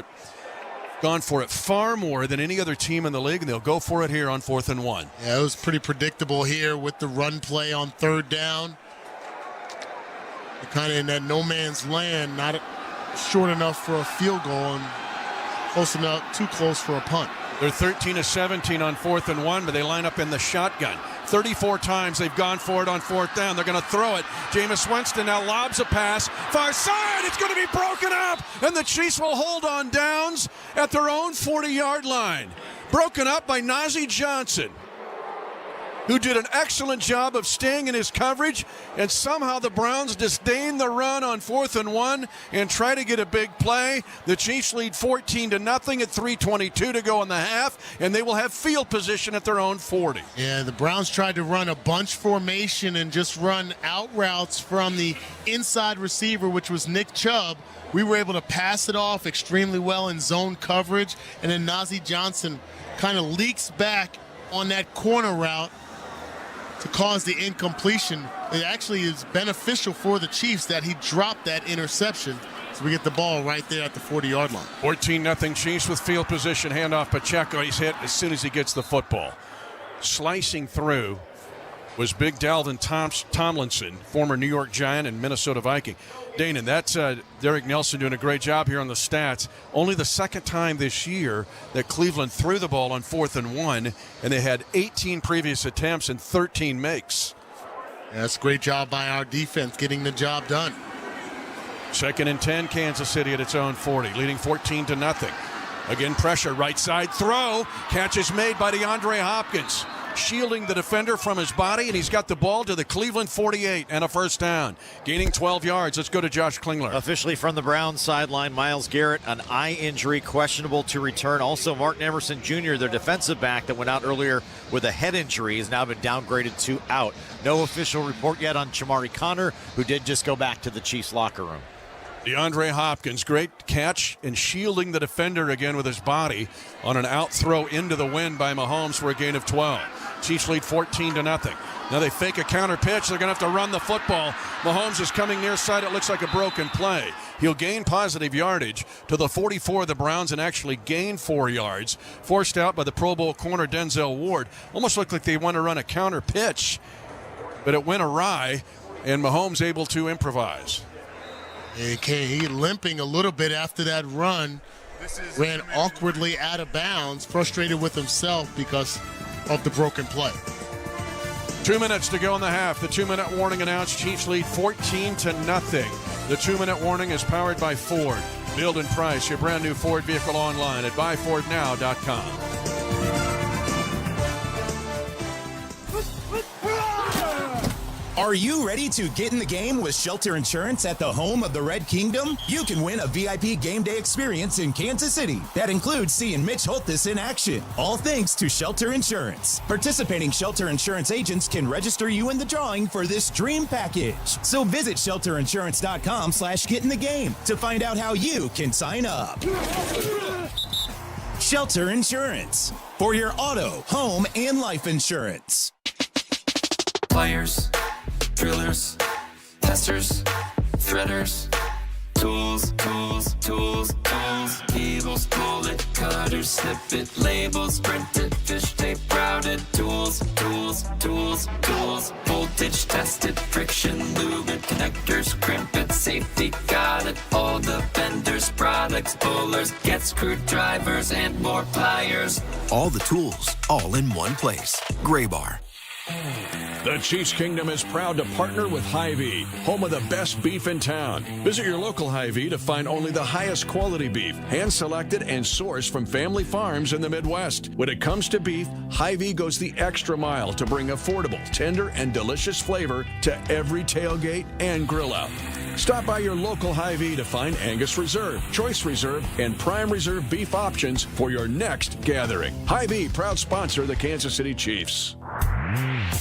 it far more than any other team in the league, and they'll go for it here on 4th and 1. Yeah, it was pretty predictable here with the run play on 3rd down. They're kind of in that no man's land, not short enough for a field goal and close enough, too close for a punt. They're 13 of 17 on 4th and 1, but they line up in the shotgun. 34 times they've gone for it on 4th down. They're going to throw it. Jameis Winston now lobs a pass. Far side, it's going to be broken up, and the Chiefs will hold on downs at their own 40-yard line. Broken up by Najee Johnson, who did an excellent job of staying in his coverage, and somehow the Browns disdain the run on 4th and 1 and try to get a big play. The Chiefs lead 14-0 at 3:22 to go in the half, and they will have field position at their own 40. Yeah, the Browns tried to run a bunch formation and just run out routes from the inside receiver, which was Nick Chubb. We were able to pass it off extremely well in zone coverage, and then Najee Johnson kind of leaks back on that corner route to cause the incompletion. It actually is beneficial for the Chiefs that he dropped that interception. So we get the ball right there at the 40-yard line. 14-0 Chiefs with field position. Handoff Pacheco. He's hit as soon as he gets the football. Slicing through was Big Dalvin Tomlinson, former New York Giant and Minnesota Viking. Dana, that's Derek Nelson doing a great job here on the stats. Only the 2nd time this year that Cleveland threw the ball on 4th and 1, and they had 18 previous attempts and 13 makes. Yeah, that's a great job by our defense getting the job done. 2nd and 10, Kansas City at its own 40, leading 14-0. Again, pressure, right side throw. Catch is made by DeAndre Hopkins. shielding the defender from his body, and he's got the ball to the Cleveland 48 and a first down, gaining 12 yards. Let's go to Josh Klingler. Officially from the Browns sideline, Myles Garrett, an eye injury, questionable to return. Also, Martin Emerson Jr., their defensive back that went out earlier with a head injury, has now been downgraded to out. No official report yet on Chamari Connor, who did just go back to the Chiefs locker room. DeAndre Hopkins, great catch and shielding the defender again with his body on an out throw into the wind by Mahomes for a gain of 12. Chiefs lead 14-0. Now they fake a counter pitch. They're going to have to run the football. Mahomes is coming near side. It looks like a broken play. He'll gain positive yardage to the 44 of the Browns and actually gain 4 yards. Forced out by the Pro Bowl corner Denzel Ward. Almost looked like they want to run a counter pitch, but it went awry, and Mahomes able to improvise. He limping a little bit after that run. Ran awkwardly out of bounds, frustrated with himself because of the broken play. 2 minutes to go in the half. The 2-minute warning announced. Chiefs lead 14-0. The 2-minute warning is powered by Ford. Build and price your brand new Ford vehicle online at buyfordnow.com. Are you ready to get in the game with Shelter Insurance at the home of the Red Kingdom? You can win a VIP game day experience in Kansas City. That includes seeing Mitch Holthus in action. All thanks to Shelter Insurance. Participating Shelter Insurance agents can register you in the drawing for this dream package. So visit shelterinsurance.com/getinthegame to find out how you can sign up. Shelter Insurance, for your auto, home, and life insurance. Pliers, drillers, testers, threaders, tools, cables, pull it, cutters, snip it, labels, print it, fish tape, routed, tools, voltage tested, friction, lubid, connectors, crimp it, safety, got it, all the vendors, products, pullers, get screwdrivers, and more pliers. All the tools, all in one place. Graybar. The Chiefs Kingdom is proud to partner with Hy-Vee, home of the best beef in town. Visit your local Hy-Vee to find only the highest quality beef, hand-selected and sourced from family farms in the Midwest. When it comes to beef, Hy-Vee goes the extra mile to bring affordable, tender, and delicious flavor to every tailgate and grill out. Stop by your local Hy-Vee to find Angus Reserve, Choice Reserve, and Prime Reserve beef options for your next gathering. Hy-Vee, proud sponsor of the Kansas City Chiefs.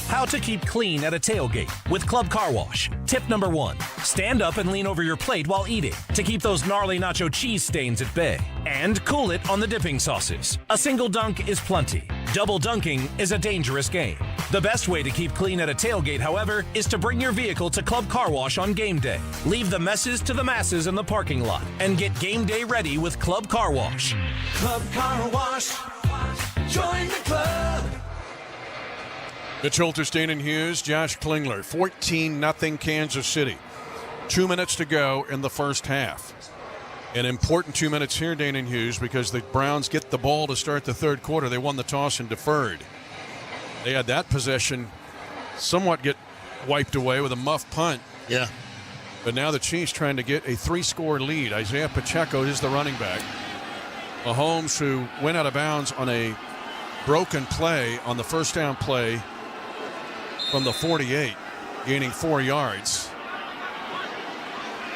How to keep clean at a tailgate with Club Car Wash. Tip number 1, stand up and lean over your plate while eating to keep those gnarly nacho cheese stains at bay. And cool it on the dipping sauces. A single dunk is plenty. Double dunking is a dangerous game. The best way to keep clean at a tailgate, however, is to bring your vehicle to Club Car Wash on game day. Leave the messes to the masses in the parking lot and get game day ready with Club Car Wash. Club Car Wash. Join the club. Mitch Holthus, Dana Hughes, Josh Klingler, 14-0 Kansas City. 2 minutes to go in the first half. An important 2 minutes here, Dana Hughes, because the Browns get the ball to start the third quarter. They won the toss and deferred. They had that possession somewhat get wiped away with a muff punt. Yeah. But now the Chiefs trying to get a 3-score lead. Isaiah Pacheco is the running back. Mahomes, who went out of bounds on a broken play on the first down play from the 48, gaining 4 yards.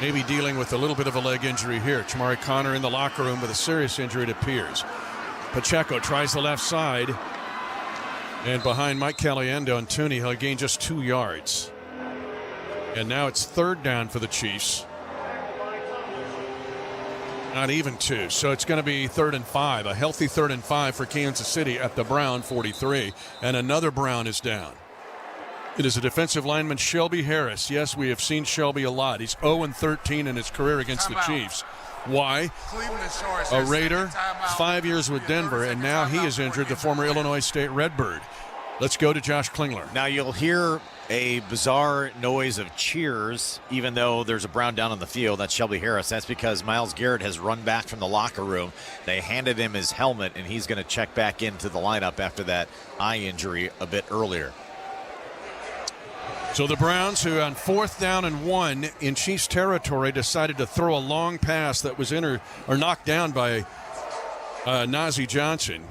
Maybe dealing with a little bit of a leg injury here. Chamari Connor in the locker room with a serious injury, it appears. Pacheco tries the left side. And behind Mike Caliendo and Tooney, he'll gain just 2 yards. And now it's third down for the Chiefs. Not even 2. So it's going to be 3rd and 5. A healthy 3rd and 5 for Kansas City at the Brown 43. And another Brown is down. It is a defensive lineman, Shelby Harris. Yes, we have seen Shelby a lot. He's 0-13 in his career against the Chiefs. Why? A Raider, 5 years with Denver, and now he is injured, the former Illinois State Redbird. Let's go to Josh Klingler. Now you'll hear a bizarre noise of cheers, even though there's a Brown down on the field. That's Shelby Harris. That's because Myles Garrett has run back from the locker room. They handed him his helmet, and he's going to check back into the lineup after that eye injury a bit earlier. So the Browns, who on 4th down and 1 in Chiefs territory, decided to throw a long pass that was knocked down by Najee Johnson.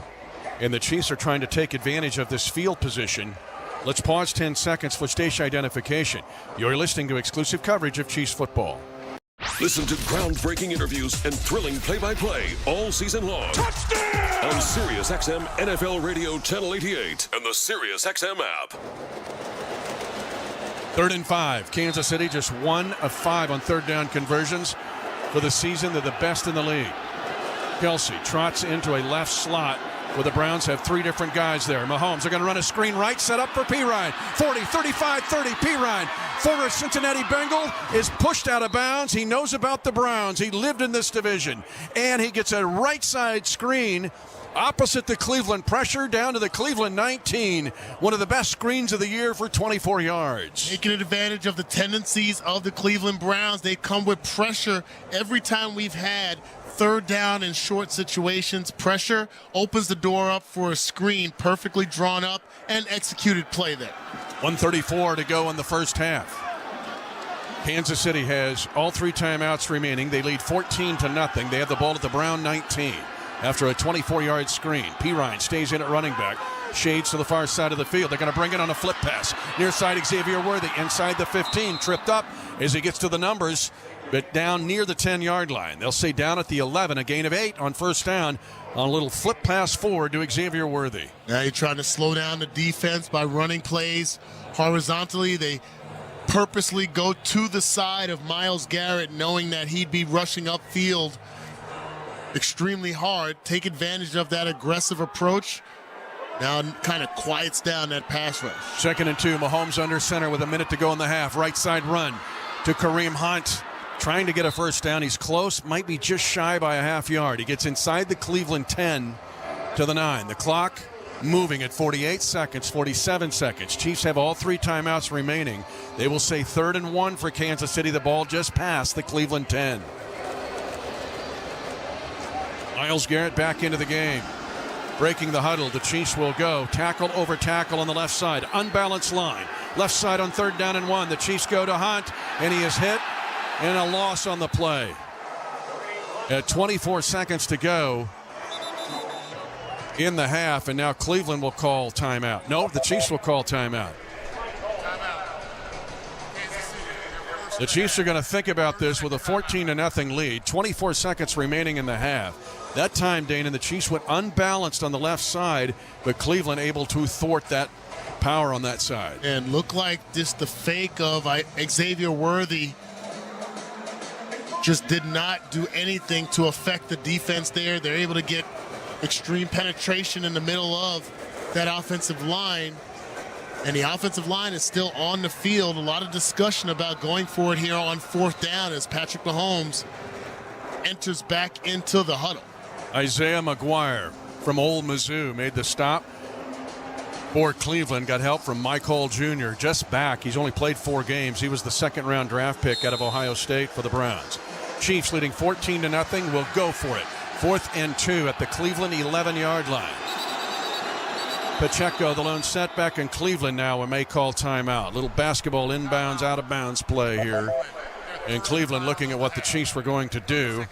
And the Chiefs are trying to take advantage of this field position. Let's pause 10 seconds for station identification. You're listening to exclusive coverage of Chiefs football. Listen to groundbreaking interviews and thrilling play-by-play all season long. Touchdown! On SiriusXM NFL Radio Channel 88 and the SiriusXM app. 3rd and 5. Kansas City just 1 of 5 on third down conversions for the season. They're the best in the league. Kelsey trots into a left slot where the Browns have 3 different guys there. Mahomes are going to run a screen right, set up for Pirine. 40, 35, 30. Pirine, former Cincinnati Bengal, is pushed out of bounds. He knows about the Browns. He lived in this division. And he gets a right side screen opposite the Cleveland pressure down to the Cleveland 19. One of the best screens of the year for 24 yards. Taking advantage of the tendencies of the Cleveland Browns. They come with pressure every time we've had third down in short situations. Pressure opens the door up for a screen, perfectly drawn up and executed play there. 1:34 to go in the first half. Kansas City has all 3 timeouts remaining. They lead 14-0. They have the ball at the Brown 19 after a 24-yard screen. Pirine stays in at running back. Shades to the far side of the field. They're going to bring it on a flip pass. Near side, Xavier Worthy inside the 15. Tripped up as he gets to the numbers, but down near the 10-yard line. They'll say down at the 11, a gain of 8 on first down on a little flip pass forward to Xavier Worthy. Now you're trying to slow down the defense by running plays horizontally. They purposely go to the side of Myles Garrett, knowing that he'd be rushing upfield extremely hard. Take advantage of that aggressive approach. Now kind of quiets down that pass rush. 2nd and 2. Mahomes under center with a minute to go in the half. Right side run to Kareem Hunt. Trying to get a first down. He's close. Might be just shy by a half yard. He gets inside the Cleveland 10 to the 9. The clock moving at 48 seconds, 47 seconds. Chiefs have all 3 timeouts remaining. They will say 3rd and 1 for Kansas City. The ball just past the Cleveland 10. Myles Garrett back into the game. Breaking the huddle, the Chiefs will go tackle over tackle on the left side. Unbalanced line. Left side on 3rd down and 1. The Chiefs go to Hunt, and he is hit, and a loss on the play. At 24 seconds to go in the half, and now Cleveland will call timeout. No, the Chiefs will call timeout. The Chiefs are going to think about this with a 14-0 lead. 24 seconds remaining in the half. That time, Dane, and the Chiefs went unbalanced on the left side, but Cleveland able to thwart that power on that side. And looked like just the fake of Xavier Worthy just did not do anything to affect the defense there. They're able to get extreme penetration in the middle of that offensive line. And the offensive line is still on the field. A lot of discussion about going for it here on 4th down as Patrick Mahomes enters back into the huddle. Isaiah McGuire from Ole Mizzou made the stop for Cleveland. Got help from Mike Hall Jr. just back. He's only played 4 games. He was the 2nd-round draft pick out of Ohio State for the Browns. Chiefs leading 14-0. Will go for it. 4th and 2 at the Cleveland 11-yard line. Pacheco, the lone setback, in Cleveland now, and may call timeout. Little basketball inbounds, out of bounds play here. And Cleveland looking at what the Chiefs were going to do.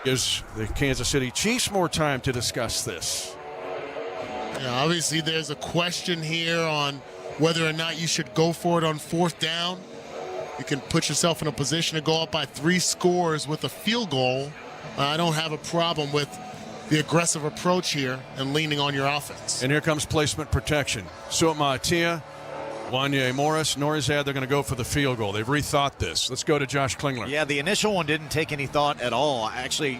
Gives the Kansas City Chiefs more time to discuss this. Yeah, obviously there's a question here on whether or not you should go for it on 4th down. You can put yourself in a position to go up by 3 scores with a field goal. I don't have a problem with the aggressive approach here and leaning on your offense. And here comes placement protection. Suat Maatia, Wanye Morris, Norzad, they're going to go for the field goal. They've rethought this. Let's go to Josh Klingler. Yeah, the initial one didn't take any thought at all. Actually,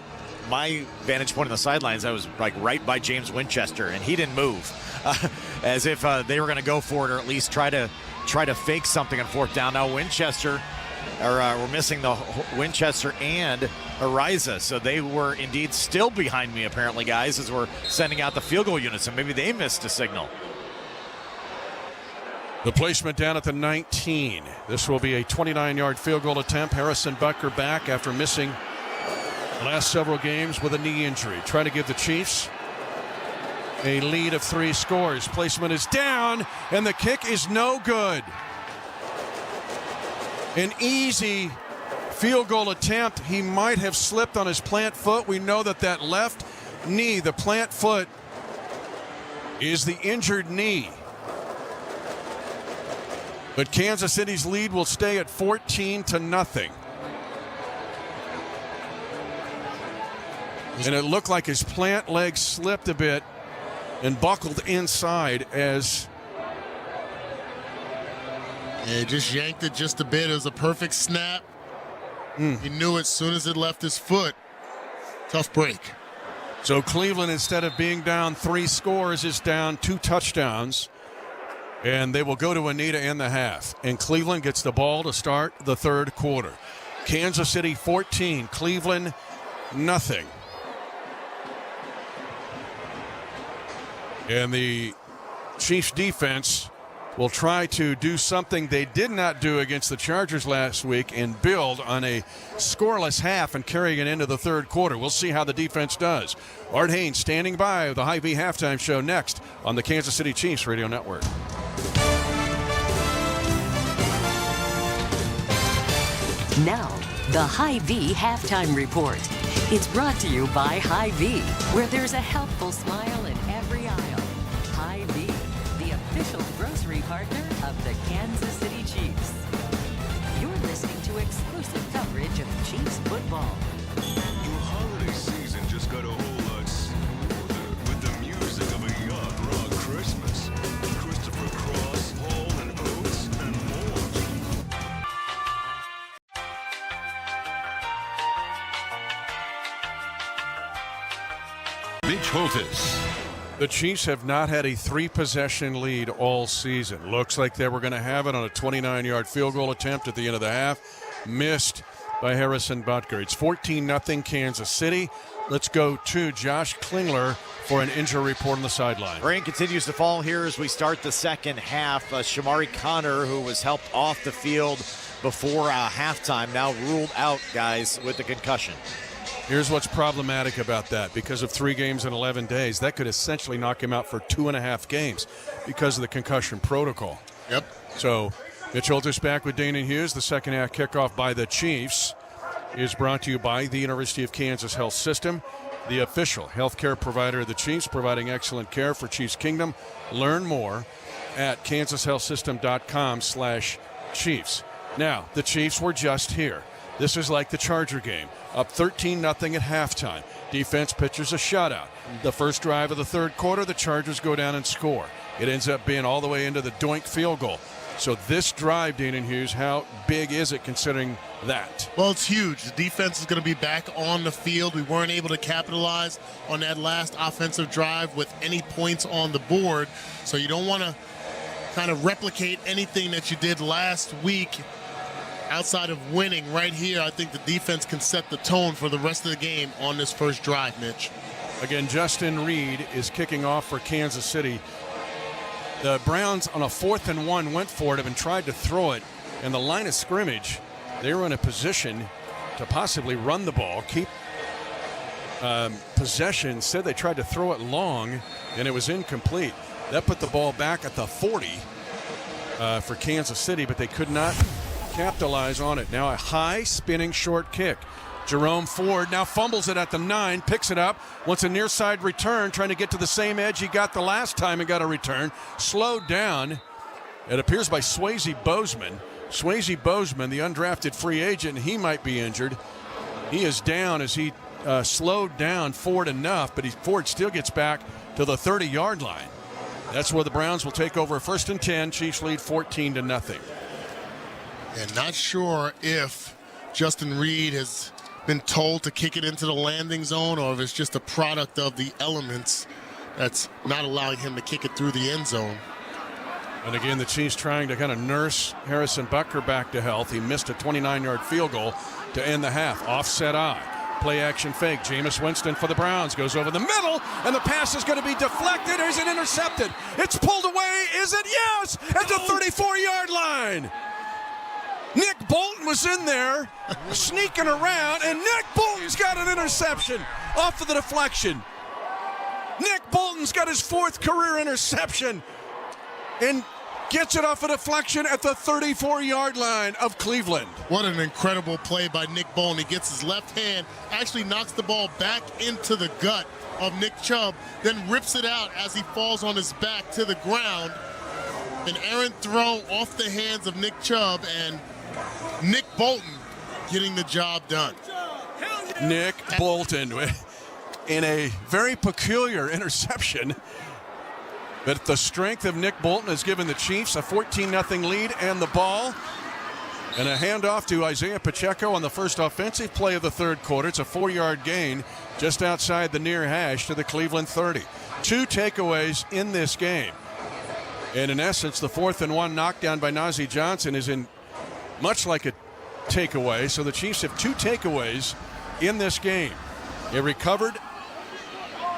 my vantage point on the sidelines, I was like right by James Winchester, and he didn't move. As if they were going to go for it or at least try to fake something on 4th down. Now Winchester, we're missing the Winchester and Ariza, so they were indeed still behind me apparently, guys, as we're sending out the field goal units, and maybe they missed a signal. The placement down at the 19. This will be a 29-yard field goal attempt. Harrison Butker back after missing the last several games with a knee injury. Trying to give the Chiefs a lead of 3 scores. Placement is down, and the kick is no good. An easy field goal attempt. He might have slipped on his plant foot. We know that left knee, the plant foot, is the injured knee. But Kansas City's lead will stay at 14-0. And it looked like his plant leg slipped a bit and buckled inside as... Yeah, he just yanked it just a bit. It was a perfect snap. He knew it as soon as it left his foot. Tough break. So Cleveland, instead of being down 3 scores, is down 2 touchdowns. And they will go to Anita in the half. And Cleveland gets the ball to start the third quarter. Kansas City 14, Cleveland nothing. And the Chiefs defense will try to do something they did not do against the Chargers last week and build on a scoreless half and carrying it into the third quarter. We'll see how the defense does. Art Haynes standing by with the Hy-Vee halftime show next on the Kansas City Chiefs Radio Network. Now, the Hy-Vee halftime report. It's brought to you by Hy-Vee, where there's a helpful smile in every aisle. Hy-Vee, the official grocery partner of the Kansas City Chiefs. You're listening to exclusive coverage of Chiefs football. Your holiday season just got a whole lot smoother with the music of a yacht rock Christmas. Christopher Cross, Hall and Oates, and more. Mitch Holtis. The Chiefs have not had a 3-possession lead all season. Looks like they were going to have it on a 29-yard field goal attempt at the end of the half. Missed by Harrison Butker. It's 14-0 Kansas City. Let's go to Josh Klingler for an injury report on the sideline. Rain continues to fall here as we start the second half. Shamari Connor, who was helped off the field before halftime, now ruled out, guys, with the concussion. Here's what's problematic about that. Because of 3 games in 11 days, that could essentially knock him out for 2.5 games because of the concussion protocol. Yep. So Mitch Holtis back with Dana Hughes. The second half kickoff by the Chiefs is brought to you by the University of Kansas Health System, the official healthcare provider of the Chiefs, providing excellent care for Chiefs Kingdom. Learn more at kansashealthsystem.com/Chiefs. Now, the Chiefs were just here. This is like the Charger game. Up 13-0 at halftime. Defense pitches a shutout. The first drive of the third quarter, the Chargers go down and score. It ends up being all the way into the doink field goal. So this drive, Dean and Hughes, how big is it considering that? Well, it's huge. The defense is going to be back on the field. We weren't able to capitalize on that last offensive drive with any points on the board. So you don't want to kind of replicate anything that you did last week. Outside of winning right here, I think the defense can set the tone for the rest of the game on this first drive, Mitch. Again, Justin Reed is kicking off for Kansas City. The Browns on a 4th and 1 went for it and tried to throw it. And the line of scrimmage, they were in a position to possibly run the ball, keep possession. Said they tried to throw it long, and it was incomplete. That put the ball back at the 40 for Kansas City, but they could not capitalize on it. Now a high spinning short kick. Jerome Ford now fumbles it at the 9, picks it up, wants a near side return, trying to get to the same edge he got the last time and got a return. Slowed down, it appears, by Swayze Bozeman. Swayze Bozeman, the undrafted free agent, he might be injured. He is down as he slowed down Ford enough, but Ford still gets back to the 30-yard line. That's where the Browns will take over 1st and 10. Chiefs lead 14-0. And not sure if Justin Reed has been told to kick it into the landing zone or if it's just a product of the elements that's not allowing him to kick it through the end zone. And again, the Chiefs trying to kind of nurse Harrison Butker back to health. He missed a 29-yard field goal to end the half. Offset eye. Play action fake. Jameis Winston for the Browns goes over the middle, and the pass is going to be deflected. Is it intercepted? It's pulled away. Is it? Yes! At the 34-yard line. Nick Bolton was in there sneaking around, and Nick Bolton's got an interception off of the deflection. Nick Bolton's got his 4th career interception. And Gets it off a deflection at the 34-yard line of Cleveland. What an incredible play by Nick Bolton. He gets his left hand, actually knocks the ball back into the gut of Nick Chubb, then rips it out as he falls on his back to the ground. An errant throw off the hands of Nick Chubb, and Nick Bolton getting the job done. Nick Bolton in a very peculiar interception. But the strength of Nick Bolton has given the Chiefs a 14-0 lead and the ball. And a handoff to Isaiah Pacheco on the first offensive play of the third quarter. It's a 4-yard gain just outside the near hash to the Cleveland 30. 2 takeaways in this game. And in essence, the 4th and 1 knockdown by Najee Johnson is in much like a takeaway. So the Chiefs have 2 takeaways in this game. A recovered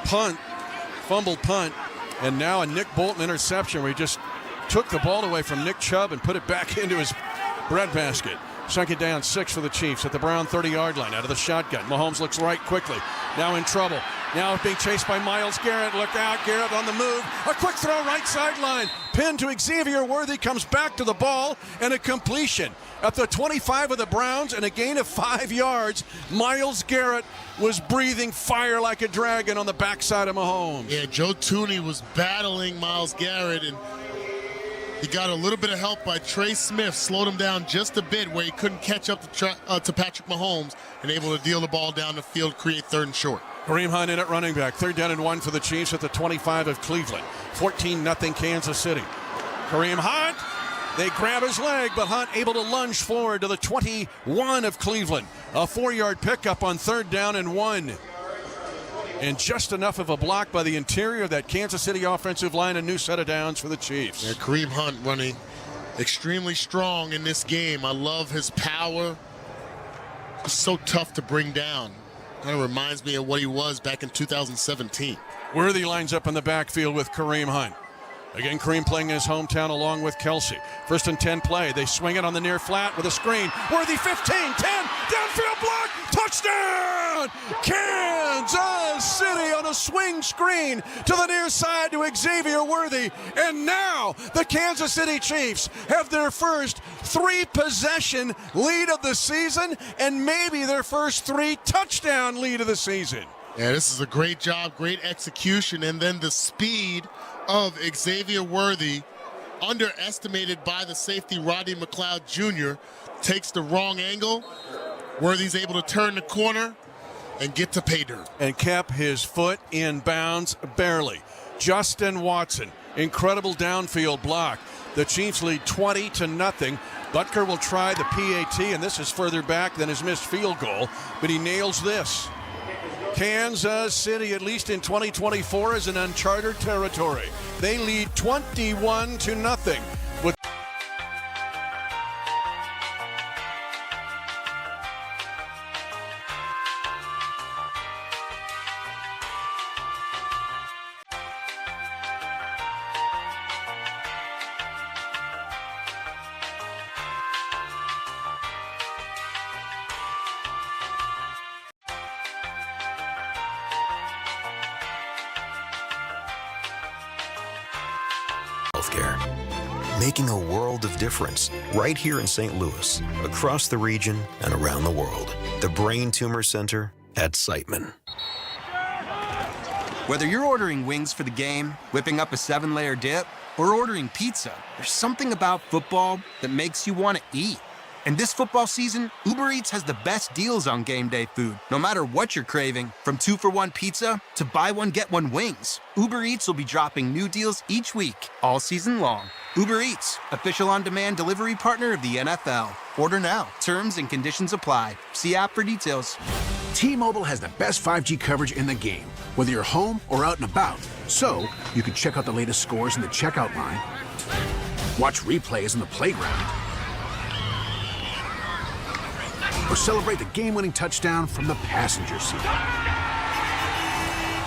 punt, fumbled punt, and now a Nick Bolton interception where he just took the ball away from Nick Chubb and put it back into his breadbasket. 2nd down, 6 for the Chiefs at the Brown 30-yard line out of the shotgun. Mahomes looks right quickly. Now in trouble. Now being chased by Myles Garrett. Look out, Garrett on the move. A quick throw right sideline. Pinned to Xavier Worthy, comes back to the ball, and a completion at the 25 of the Browns and a gain of 5 yards. Myles Garrett was breathing fire like a dragon on the backside of Mahomes. Yeah, Joe Tooney was battling Myles Garrett, and he got a little bit of help by Trey Smith, slowed him down just a bit where he couldn't catch up to Patrick Mahomes, and able to deal the ball down the field, create 3rd and short. Kareem Hunt in at running back. 3rd down and 1 for the Chiefs at the 25 of Cleveland. 14-0 Kansas City. Kareem Hunt, they grab his leg, but Hunt able to lunge forward to the 21 of Cleveland. A 4-yard pickup on 3rd down and 1. And just enough of a block by the interior of that Kansas City offensive line. A new set of downs for the Chiefs. Yeah, Kareem Hunt running extremely strong in this game. I love his power. He's so tough to bring down. Kind of reminds me of what he was back in 2017. Worthy lines up in the backfield with Kareem Hunt. Again, Kareem playing in his hometown along with Kelsey. 1st and 10 play. They swing it on the near flat with a screen. Worthy 15, 10, downfield block, touchdown! Kansas City on a swing screen to the near side to Xavier Worthy. And now the Kansas City Chiefs have their first 3-possession lead of the season and maybe their first 3-touchdown lead of the season. Yeah, this is a great job, great execution, and then the speed of Xavier Worthy, underestimated by the safety Rodney McLeod Jr., takes the wrong angle. Worthy's able to turn the corner and get to pay dirt. And kept his foot in bounds barely. Justin Watson, incredible downfield block. The Chiefs lead 20-0. Butker will try the PAT, and this is further back than his missed field goal, but he nails this. Kansas City, at least in 2024, is in uncharted territory. They lead 21-0 with Healthcare. Making a world of difference right here in St. Louis, across the region, and around the world. The Brain Tumor Center at Siteman. Whether you're ordering wings for the game, whipping up a 7-layer dip, or ordering pizza, there's something about football that makes you want to eat. And this football season, Uber Eats has the best deals on game day food. No matter what you're craving, from 2-for-1 pizza to buy one, get one wings, Uber Eats will be dropping new deals each week, all season long. Uber Eats, official on-demand delivery partner of the NFL. Order now. Terms and conditions apply. See app for details. T-Mobile has the best 5G coverage in the game, whether you're home or out and about. So you can check out the latest scores in the checkout line, watch replays in the playground, or celebrate the game-winning touchdown from the passenger seat.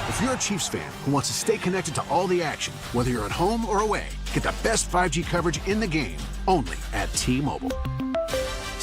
If you're a Chiefs fan who wants to stay connected to all the action, whether you're at home or away, get the best 5G coverage in the game, only at T-Mobile.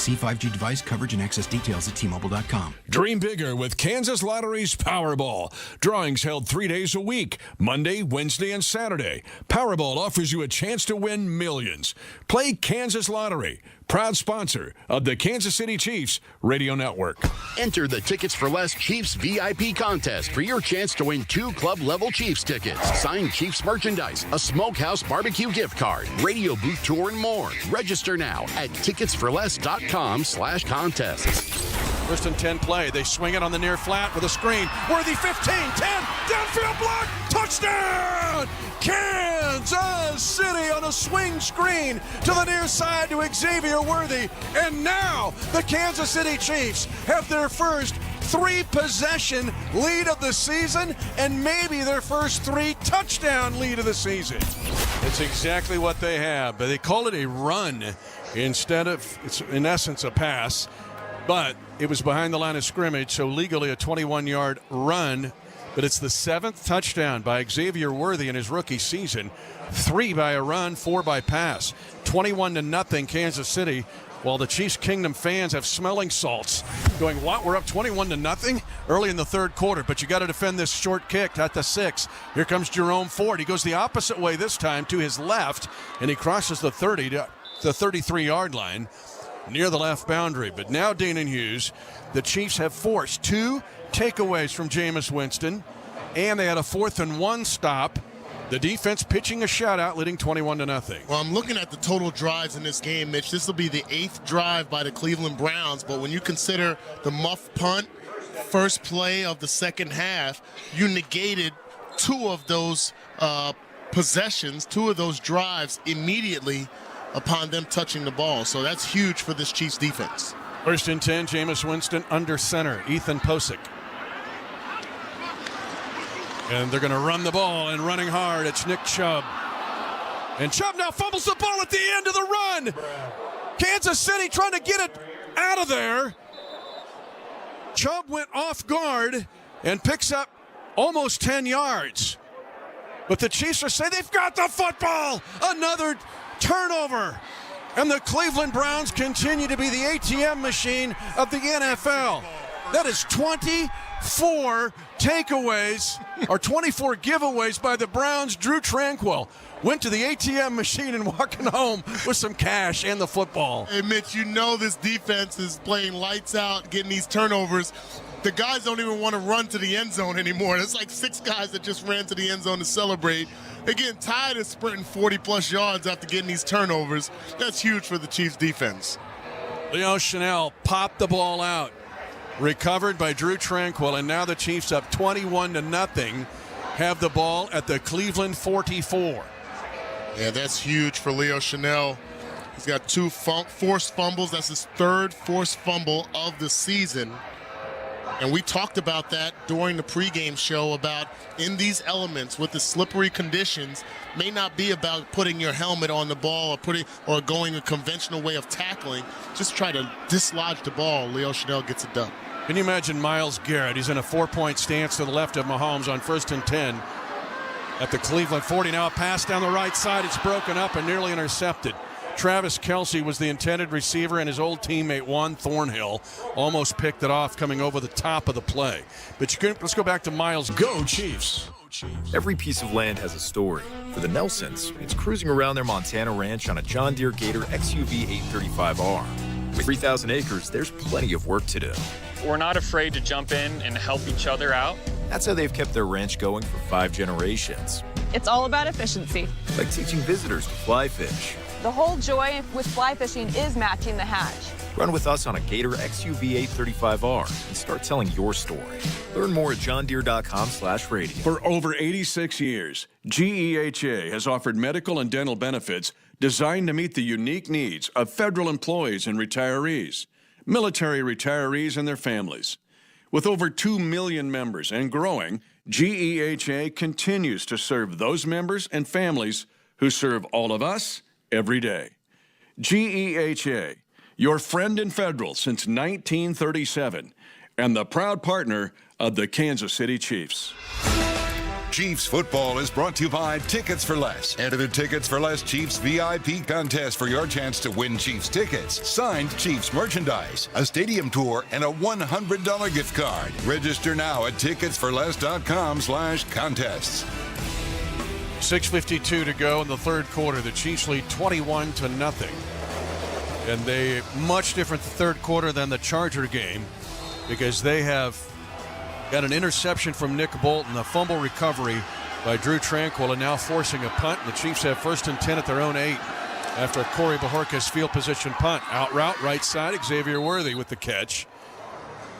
See 5G device coverage and access details at T-Mobile.com. Dream bigger with Kansas Lottery's Powerball. Drawings held 3 days a week, Monday, Wednesday, and Saturday. Powerball offers you a chance to win millions. Play Kansas Lottery, proud sponsor of the Kansas City Chiefs Radio Network. Enter the Tickets for Less Chiefs VIP contest for your chance to win 2 club-level Chiefs tickets, signed Chiefs merchandise, a Smokehouse barbecue gift card, radio booth tour, and more. Register now at ticketsforless.com/contest. First and 10 play. They swing it on the near flat with a screen. Worthy 15, 10, downfield block, touchdown! Kansas City on a swing screen to the near side to Xavier Worthy. And now the Kansas City Chiefs have their first 3-possession lead of the season and maybe their first 3-touchdown lead of the season. It's exactly what they have, but they call it a run instead of, it's in essence a pass. But it was behind the line of scrimmage, so legally a 21-yard run. But it's the 7th touchdown by Xavier Worthy in his rookie season. 3 by a run, 4 by pass. 21-0 Kansas City, while the Chiefs Kingdom fans have smelling salts. Going, what? We're up 21-0 early in the third quarter, but you got to defend this short kick at the 6. Here comes Jerome Ford. He goes the opposite way this time to his left, and he crosses the 30 to the 33-yard line, near the left boundary. But now Dana Hughes, the Chiefs have forced 2 takeaways from Jameis Winston, and they had a 4th and 1 stop. The defense pitching a shutout, leading 21-0. Well, I'm looking at the total drives in this game, Mitch. This will be the 8th drive by the Cleveland Browns, but when you consider the muff punt, first play of the second half, you negated 2 of those possessions, 2 of those drives immediately upon them touching the ball. So that's huge for this Chiefs defense. First and 10, Jameis Winston under center, Ethan Posick. And they're going to run the ball, and running hard, it's Nick Chubb. And Chubb now fumbles the ball at the end of the run. Kansas City trying to get it out of there. Chubb went off guard and picks up almost 10 yards. But the Chiefs are saying they've got the football. Another turnover. And the Cleveland Browns continue to be the ATM machine of the NFL. That is 24 takeaways, or 24 giveaways by the Browns. Drew Tranquill went to the ATM machine and walking home with some cash and the football. Hey, Mitch, you know this defense is playing lights out, getting these turnovers. The guys don't even want to run to the end zone anymore. There's like 6 guys that just ran to the end zone to celebrate. They're getting tired of sprinting 40-plus yards after getting these turnovers. That's huge for the Chiefs' defense. Leo Chanel popped the ball out. Recovered by Drew Tranquill, and now the Chiefs up 21-0, have the ball at the Cleveland 44. Yeah, that's huge for Leo Chanel. He's got 2 forced fumbles. That's his 3rd forced fumble of the season. And we talked about that during the pregame show about in these elements with the slippery conditions, may not be about putting your helmet on the ball or going a conventional way of tackling. Just try to dislodge the ball. Leo Chanel gets it done. Can you imagine Myles Garrett? He's in a 4-point stance to the left of Mahomes on 1st and 10 at the Cleveland 40. Now a pass down the right side. It's broken up and nearly intercepted. Travis Kelce was the intended receiver, and his old teammate Juan Thornhill almost picked it off coming over the top of the play. But let's go back to Myles. Go Chiefs! Every piece of land has a story. For the Nelsons, it's cruising around their Montana ranch on a John Deere Gator XUV 835R. With 3,000 acres, there's plenty of work to do. We're not afraid to jump in and help each other out. That's how they've kept their ranch going for 5 generations. It's all about efficiency. Like teaching visitors to fly fish. The whole joy with fly fishing is matching the hatch. Run with us on a Gator XUV 835R and start telling your story. Learn more at johndeere.com/radio. For over 86 years, GEHA has offered medical and dental benefits designed to meet the unique needs of federal employees and retirees, military retirees and their families. With over 2 million members and growing, GEHA continues to serve those members and families who serve all of us every day. GEHA, your friend in federal since 1937, and the proud partner of the Kansas City Chiefs. Chiefs football is brought to you by Tickets for Less. Enter the Tickets for Less Chiefs VIP contest for your chance to win Chiefs tickets, signed Chiefs merchandise, a stadium tour, and a $100 gift card. Register now at ticketsforless.com/contests. 6:52 to go in the third quarter. The Chiefs lead 21-0. And they much different third quarter than the Charger game because they have got an interception from Nick Bolton, a fumble recovery by Drew Tranquill, and now forcing a punt. The Chiefs have 1st and 10 at their own 8 after Corey Bajorka's field position punt. Out route, right side, Xavier Worthy with the catch.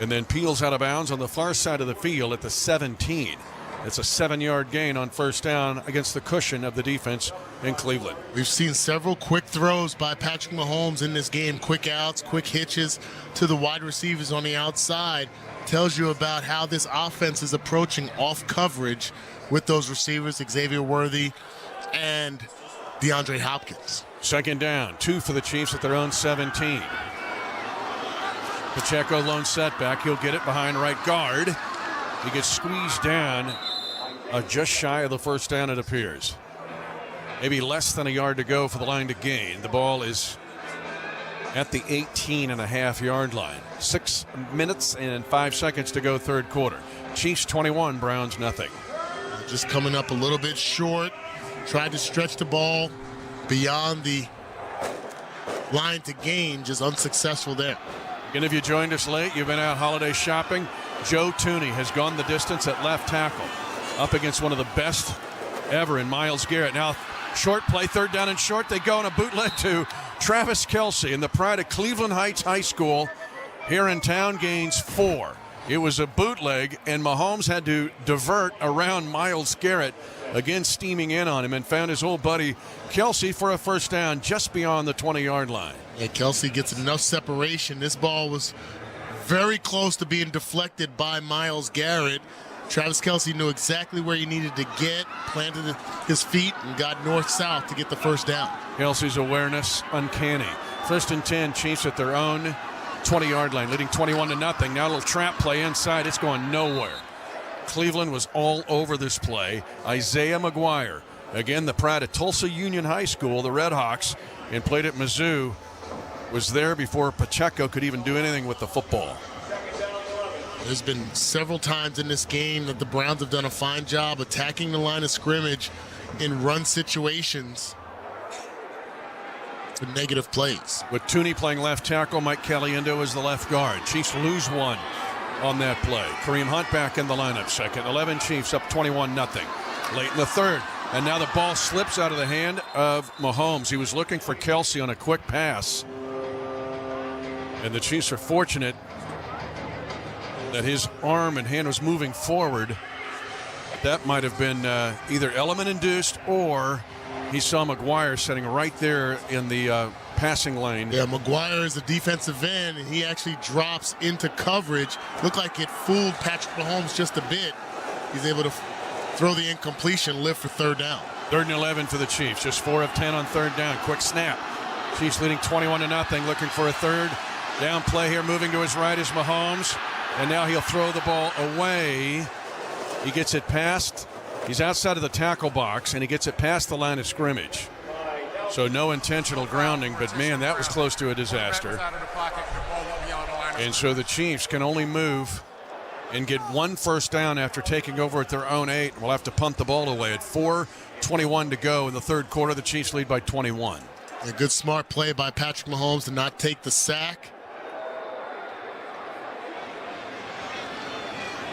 And then peels out of bounds on the far side of the field at the 17. It's a 7-yard gain on first down against the cushion of the defense in Cleveland. We've seen several quick throws by Patrick Mahomes in this game. Quick outs, quick hitches to the wide receivers on the outside. Tells you about how this offense is approaching off coverage with those receivers, Xavier Worthy and DeAndre Hopkins. 2nd down, 2 for the Chiefs at their own 17. Pacheco lone setback. He'll get it behind right guard. He gets squeezed down just shy of the first down, it appears. Maybe less than a yard to go for the line to gain. The ball is at the 18.5-yard line. 6 minutes and 5 seconds to go third quarter. Chiefs 21, Browns nothing. Just coming up a little bit short. Tried to stretch the ball beyond the line to gain. Just unsuccessful there. Again, if you joined us late, you've been out holiday shopping. Joe Tooney has gone the distance at left tackle up against one of the best ever in Myles Garrett. Now, short play, 3rd down and short. They go on a bootleg to Travis Kelce, and the pride of Cleveland Heights High School here in town gains 4. It was a bootleg, and Mahomes had to divert around Myles Garrett, again steaming in on him, and found his old buddy Kelce for a first down just beyond the 20-yard line. Yeah, Kelce gets enough separation. This ball was very close to being deflected by Myles Garrett. Travis Kelce knew exactly where he needed to get, planted his feet, and got north-south to get the first down. Kelce's awareness, uncanny. 1st and 10, Chiefs at their own 20-yard line, leading 21-0. Now a little trap play inside. It's going nowhere. Cleveland was all over this play. Isaiah McGuire, again, the pride of Tulsa Union High School, the Red Hawks, and played at Mizzou, was there before Pacheco could even do anything with the football. There's been several times in this game that the Browns have done a fine job attacking the line of scrimmage in run situations with negative plays. With Tooney playing left tackle, Mike Caliendo is the left guard. Chiefs lose 1 on that play. Kareem Hunt back in the lineup. 2nd 11, Chiefs up 21-0. Late in the third, and now the ball slips out of the hand of Mahomes. He was looking for Kelce on a quick pass, and the Chiefs are fortunate that his arm and hand was moving forward. That might have been either element-induced or he saw McGuire sitting right there in the passing lane. Yeah, McGuire is a defensive end, and he actually drops into coverage. Looked like it fooled Patrick Mahomes just a bit. He's able to throw the incompletion, live for 3rd down. 3rd and 11 for the Chiefs. Just 4 of 10 on 3rd down. Quick snap. Chiefs leading 21-0, looking for a 3rd down play here. Moving to his right is Mahomes, and now he'll throw the ball away. He gets it past. He's outside of the tackle box, and he gets it past the line of scrimmage. So no intentional grounding, but man, that was close to a disaster. And so the Chiefs can only move and get 1 first down after taking over at their own 8. We'll have to punt the ball away at 4:21 to go in the third quarter. The Chiefs lead by 21. A good smart play by Patrick Mahomes to not take the sack.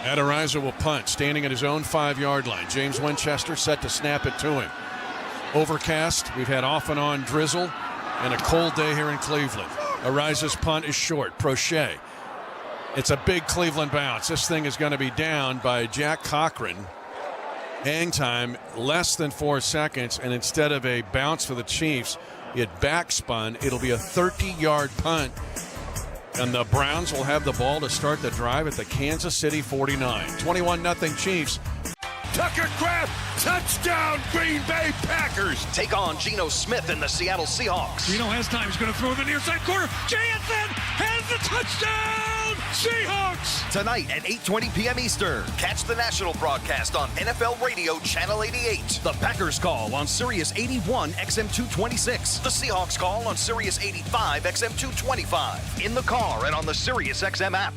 Advertisements will punt, standing at his own 5-yard line. James Winchester set to snap it to him. Overcast, we've had off and on drizzle, and a cold day here in Cleveland. Ariza's punt is short. Prochet. It's a big Cleveland bounce. This thing is going to be down by Jack Cochran. Hang time less than 4 seconds, and instead of a bounce for the Chiefs, it backspun. It'll be a 30-yard punt, and the Browns will have the ball to start the drive at the Kansas City 49. 21-0 Chiefs. Tucker Kraft, touchdown, Green Bay Packers. Take on Geno Smith and the Seattle Seahawks. Geno has time. He's going to throw in the near side corner. Jansen has the touchdown. Seahawks! Tonight at 8:20 p.m. Eastern. Catch the national broadcast on NFL Radio Channel 88. The Packers call on Sirius 81 XM 226. The Seahawks call on Sirius 85 XM 225. In the car and on the Sirius XM app.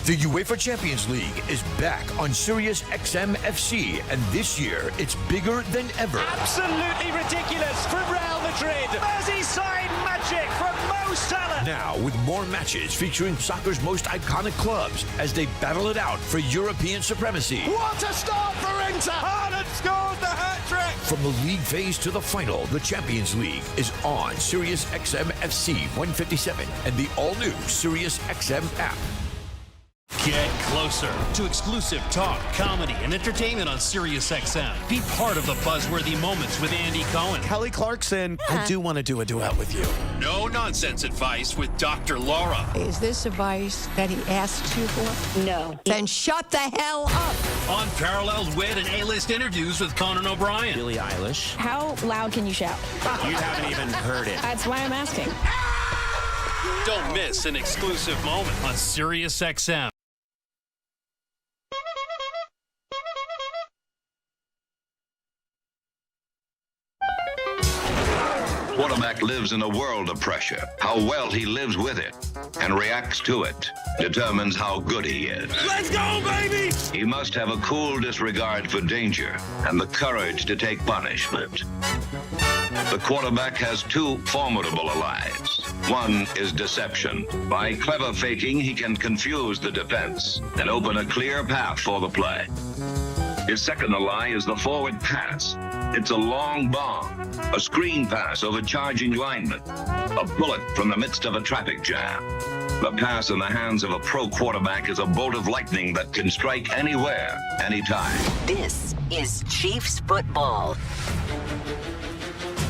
The UEFA Champions League is back on Sirius XM FC, and this year it's bigger than ever. Absolutely ridiculous from Real Madrid. Merseyside magic from Mo Salah. Now with more matches featuring soccer's most iconic clubs as they battle it out for European supremacy. What a start for Inter! Haaland scores the hat-trick! From the league phase to the final, the Champions League is on Sirius XM FC 157 and the all-new Sirius XM app. Get closer to exclusive talk, comedy, and entertainment on SiriusXM. Be part of the buzzworthy moments with Andy Cohen. Kelly Clarkson, I do want to do a duet with you. No nonsense advice with Dr. Laura. Is this advice that he asks you for? No. Then shut the hell up. Unparalleled wit and A-list interviews with Conan O'Brien. Billie Eilish. How loud can you shout? You haven't even heard it. That's why I'm asking. Don't miss an exclusive moment on SiriusXM. Quarterback lives in a world of pressure. How well he lives with it and reacts to it determines how good he is. Let's go, baby! He must have a cool disregard for danger and the courage to take punishment. The quarterback has two formidable allies. One is deception. By clever faking, he can confuse the defense and open a clear path for the play. His second ally is the forward pass. It's a long bomb, a screen pass over charging linemen, a bullet from the midst of a traffic jam. The pass in the hands of a pro quarterback is a bolt of lightning that can strike anywhere, anytime. This is Chiefs football.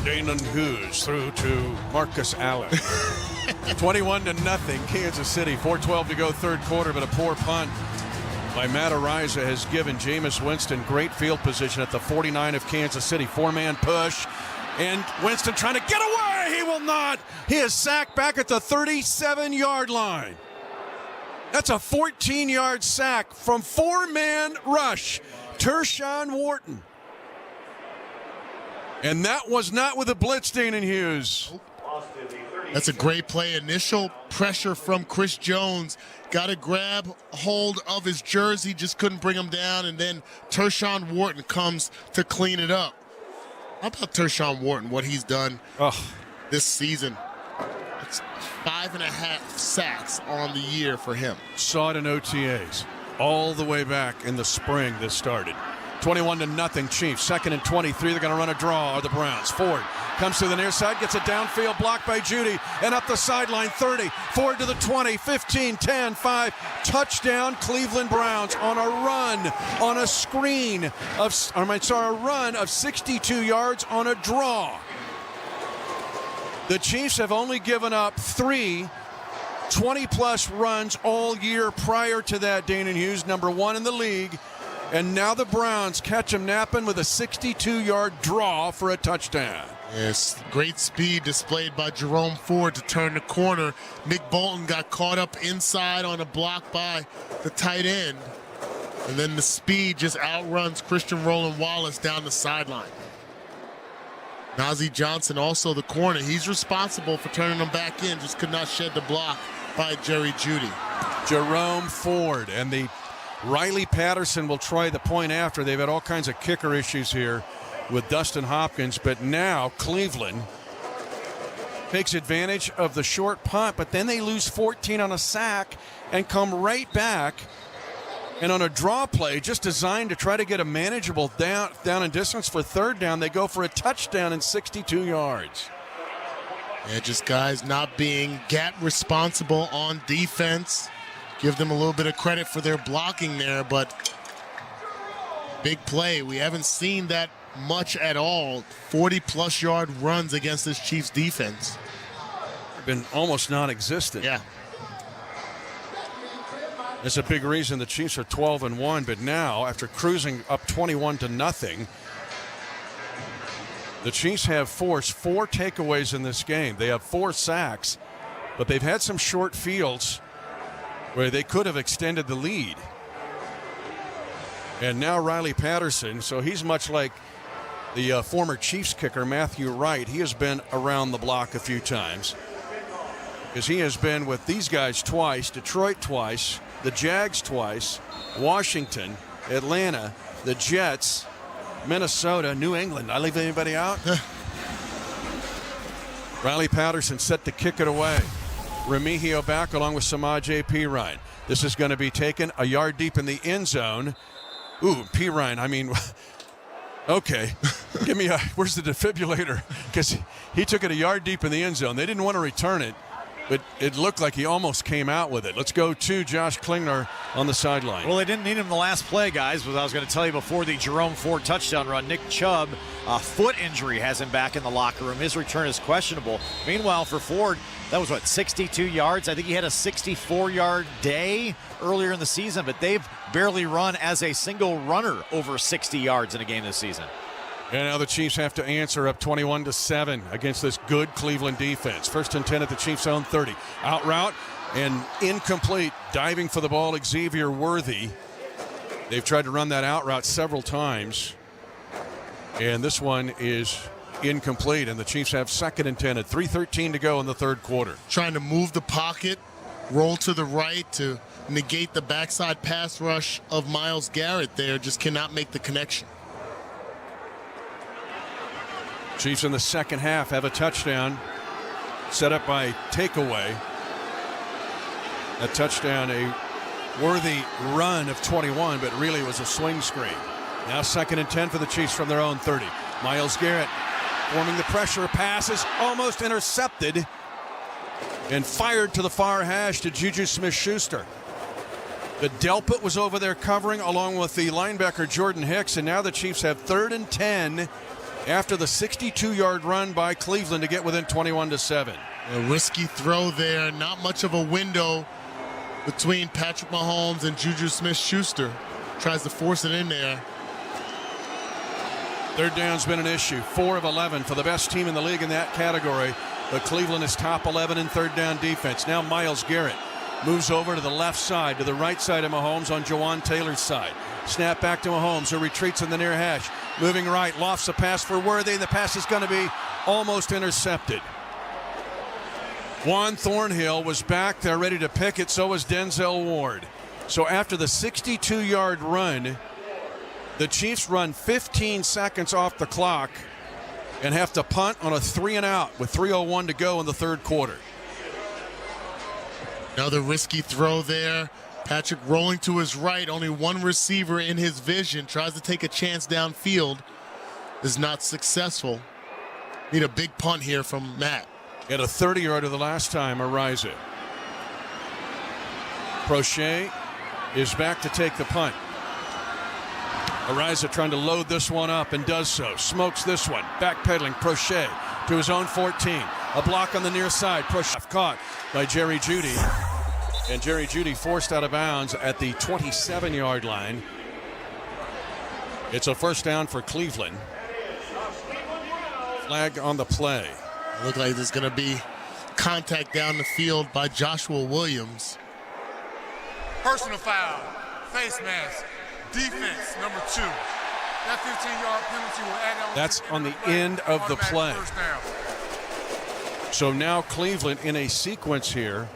Jalen Hughes through to Marcus Allen. 21-0, Kansas City. 4:12 to go, third quarter, but a poor punt by Matt Araiza has given Jameis Winston great field position at the 49 of Kansas City. Four-man push, and Winston trying to get away. He will not. He is sacked back at the 37-yard line. That's a 14-yard sack from four-man rush. Tershawn Wharton. And that was not with a blitz, Dana Hughes. That's a great play. Initial pressure from Chris Jones. Got to grab hold of his jersey, just couldn't bring him down, and then Tershawn Wharton comes to clean it up. How about Tershawn Wharton, what he's done this season? It's 5.5 sacks on the year for him. Saw it in OTAs all the way back in the spring this started. 21-0 Chiefs. Second and 23. They're going to run a draw, are the Browns. Ford comes to the near side, gets a downfield block by Judy, and up the sideline, 30. Ford to the 20, 15, 10, 5. Touchdown, Cleveland Browns on a run, on a screen of, a run of 62 yards on a draw. The Chiefs have only given up 3 20-plus runs all year prior to that, Dana Hughes, number 1 in the league. And now the Browns catch him napping with a 62-yard draw for a touchdown. Yes, great speed displayed by Jerome Ford to turn the corner. Nick Bolton got caught up inside on a block by the tight end. And then the speed just outruns Christian Roland Wallace down the sideline. Najee Johnson, also the corner. He's responsible for turning them back in, just could not shed the block by Jerry Jeudy. Jerome Ford and the Riley Patterson will try the point after. They've had all kinds of kicker issues here with Dustin Hopkins, but now Cleveland takes advantage of the short punt, but then they lose 14 on a sack and come right back. And on a draw play, just designed to try to get a manageable down and distance for third down, they go for a touchdown in 62 yards. Yeah, just guys not being gap responsible on defense. Give them a little bit of credit for their blocking there, but big play. We haven't seen that much at all. 40-plus yard runs against this Chiefs defense. Been almost non-existent. Yeah. That's a big reason the Chiefs are 12-1, but now, after cruising up 21-0, the Chiefs have forced 4 takeaways in this game. They have 4 sacks, but they've had some short fields. where they could have extended the lead. And now Riley Patterson, so he's much like the former Chiefs kicker Matthew Wright. He has been around the block a few times, because he has been with these guys twice, Detroit twice, the Jags twice, Washington, Atlanta, the Jets, Minnesota, New England. I leave anybody out? Riley Patterson set to kick it away. Remigio back along with Samaje Perine. This is going to be taken a yard deep in the end zone. Ooh, Perine, I mean, okay. Give me where's the defibrillator? Because he took it a yard deep in the end zone. They didn't want to return it, but it looked like he almost came out with it. Let's go to Josh Klingler on the sideline. Well, they didn't need him the last play, guys, but I was going to tell you before the Jerome Ford touchdown run, Nick Chubb, a foot injury has him back in the locker room. His return is questionable. Meanwhile, for Ford, that was, 62 yards? I think he had a 64-yard day earlier in the season, but they've barely run as a single runner over 60 yards in a game this season. And now the Chiefs have to answer up 21-7 against this good Cleveland defense. 1st and 10 at the Chiefs' own 30. Out route and incomplete. Diving for the ball, Xavier Worthy. They've tried to run that out route several times. And this one is incomplete. And the Chiefs have 2nd and 10 at 3:13 to go in the third quarter. Trying to move the pocket, roll to the right to negate the backside pass rush of Myles Garrett there. Just cannot make the connection. Chiefs in the second half have a touchdown set up by takeaway. A touchdown, a worthy run of 21, but really was a swing screen. Now 2nd and 10 for the Chiefs from their own 30. Myles Garrett forming the pressure, passes almost intercepted and fired to the far hash to Juju Smith-Schuster. The Delpit was over there covering along with the linebacker Jordan Hicks, and now the Chiefs have 3rd and 10 after the 62-yard run by Cleveland to get within 21-7. A risky throw there. Not much of a window between Patrick Mahomes and Juju Smith-Schuster. Tries to force it in there. Third down's been an issue. 4 of 11 for the best team in the league in that category. But Cleveland is top 11 in third down defense. Now Myles Garrett moves over to the left side, to the right side of Mahomes on Jawan Taylor's side. Snap back to Mahomes, who retreats in the near hash. Moving right, lofts a pass for Worthy, and the pass is going to be almost intercepted. Juan Thornhill was back there ready to pick it, so was Denzel Ward. So after the 62-yard run, the Chiefs run 15 seconds off the clock and have to punt on a 3-and-out with 3:01 to go in the third quarter. Another risky throw there. Patrick rolling to his right, only one receiver in his vision, tries to take a chance downfield, is not successful. Need a big punt here from Matt. Had a 30-yarder the last time, Ariza. Prochet is back to take the punt. Ariza trying to load this one up and does so. Smokes this one. Backpedaling Prochet to his own 14. A block on the near side. Prochet caught by Jerry Jeudy. And Jerry Jeudy forced out of bounds at the 27-yard line. It's a first down for Cleveland. Flag on the play. Look like there's going to be contact down the field by Joshua Williams. Personal foul, face mask, defense, number 2. That 15-yard penalty will add. That's on the end of the play. So now Cleveland in a sequence here.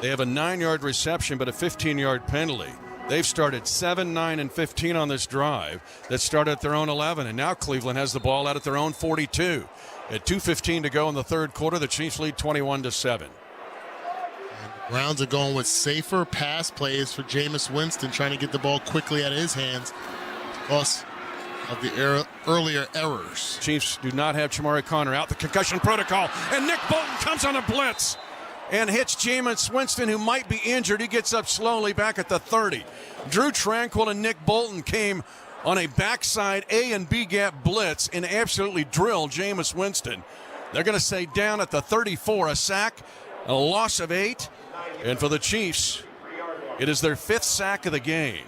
They have a 9-yard reception, but a 15-yard penalty. They've started 7, 9, and 15 on this drive that started at their own 11, and now Cleveland has the ball out at their own 42. At 2:15 to go in the third quarter, the Chiefs lead 21-7. Browns are going with safer pass plays for Jameis Winston, trying to get the ball quickly out of his hands because of the earlier errors. Chiefs do not have Chamari Connor out the concussion protocol, and Nick Bolton comes on a blitz and hits Jameis Winston, who might be injured. He gets up slowly back at the 30. Drew Tranquill and Nick Bolton came on a backside A and B gap blitz and absolutely drilled Jameis Winston. They're going to say down at the 34, a sack, a loss of 8. And for the Chiefs, it is their 5th sack of the game.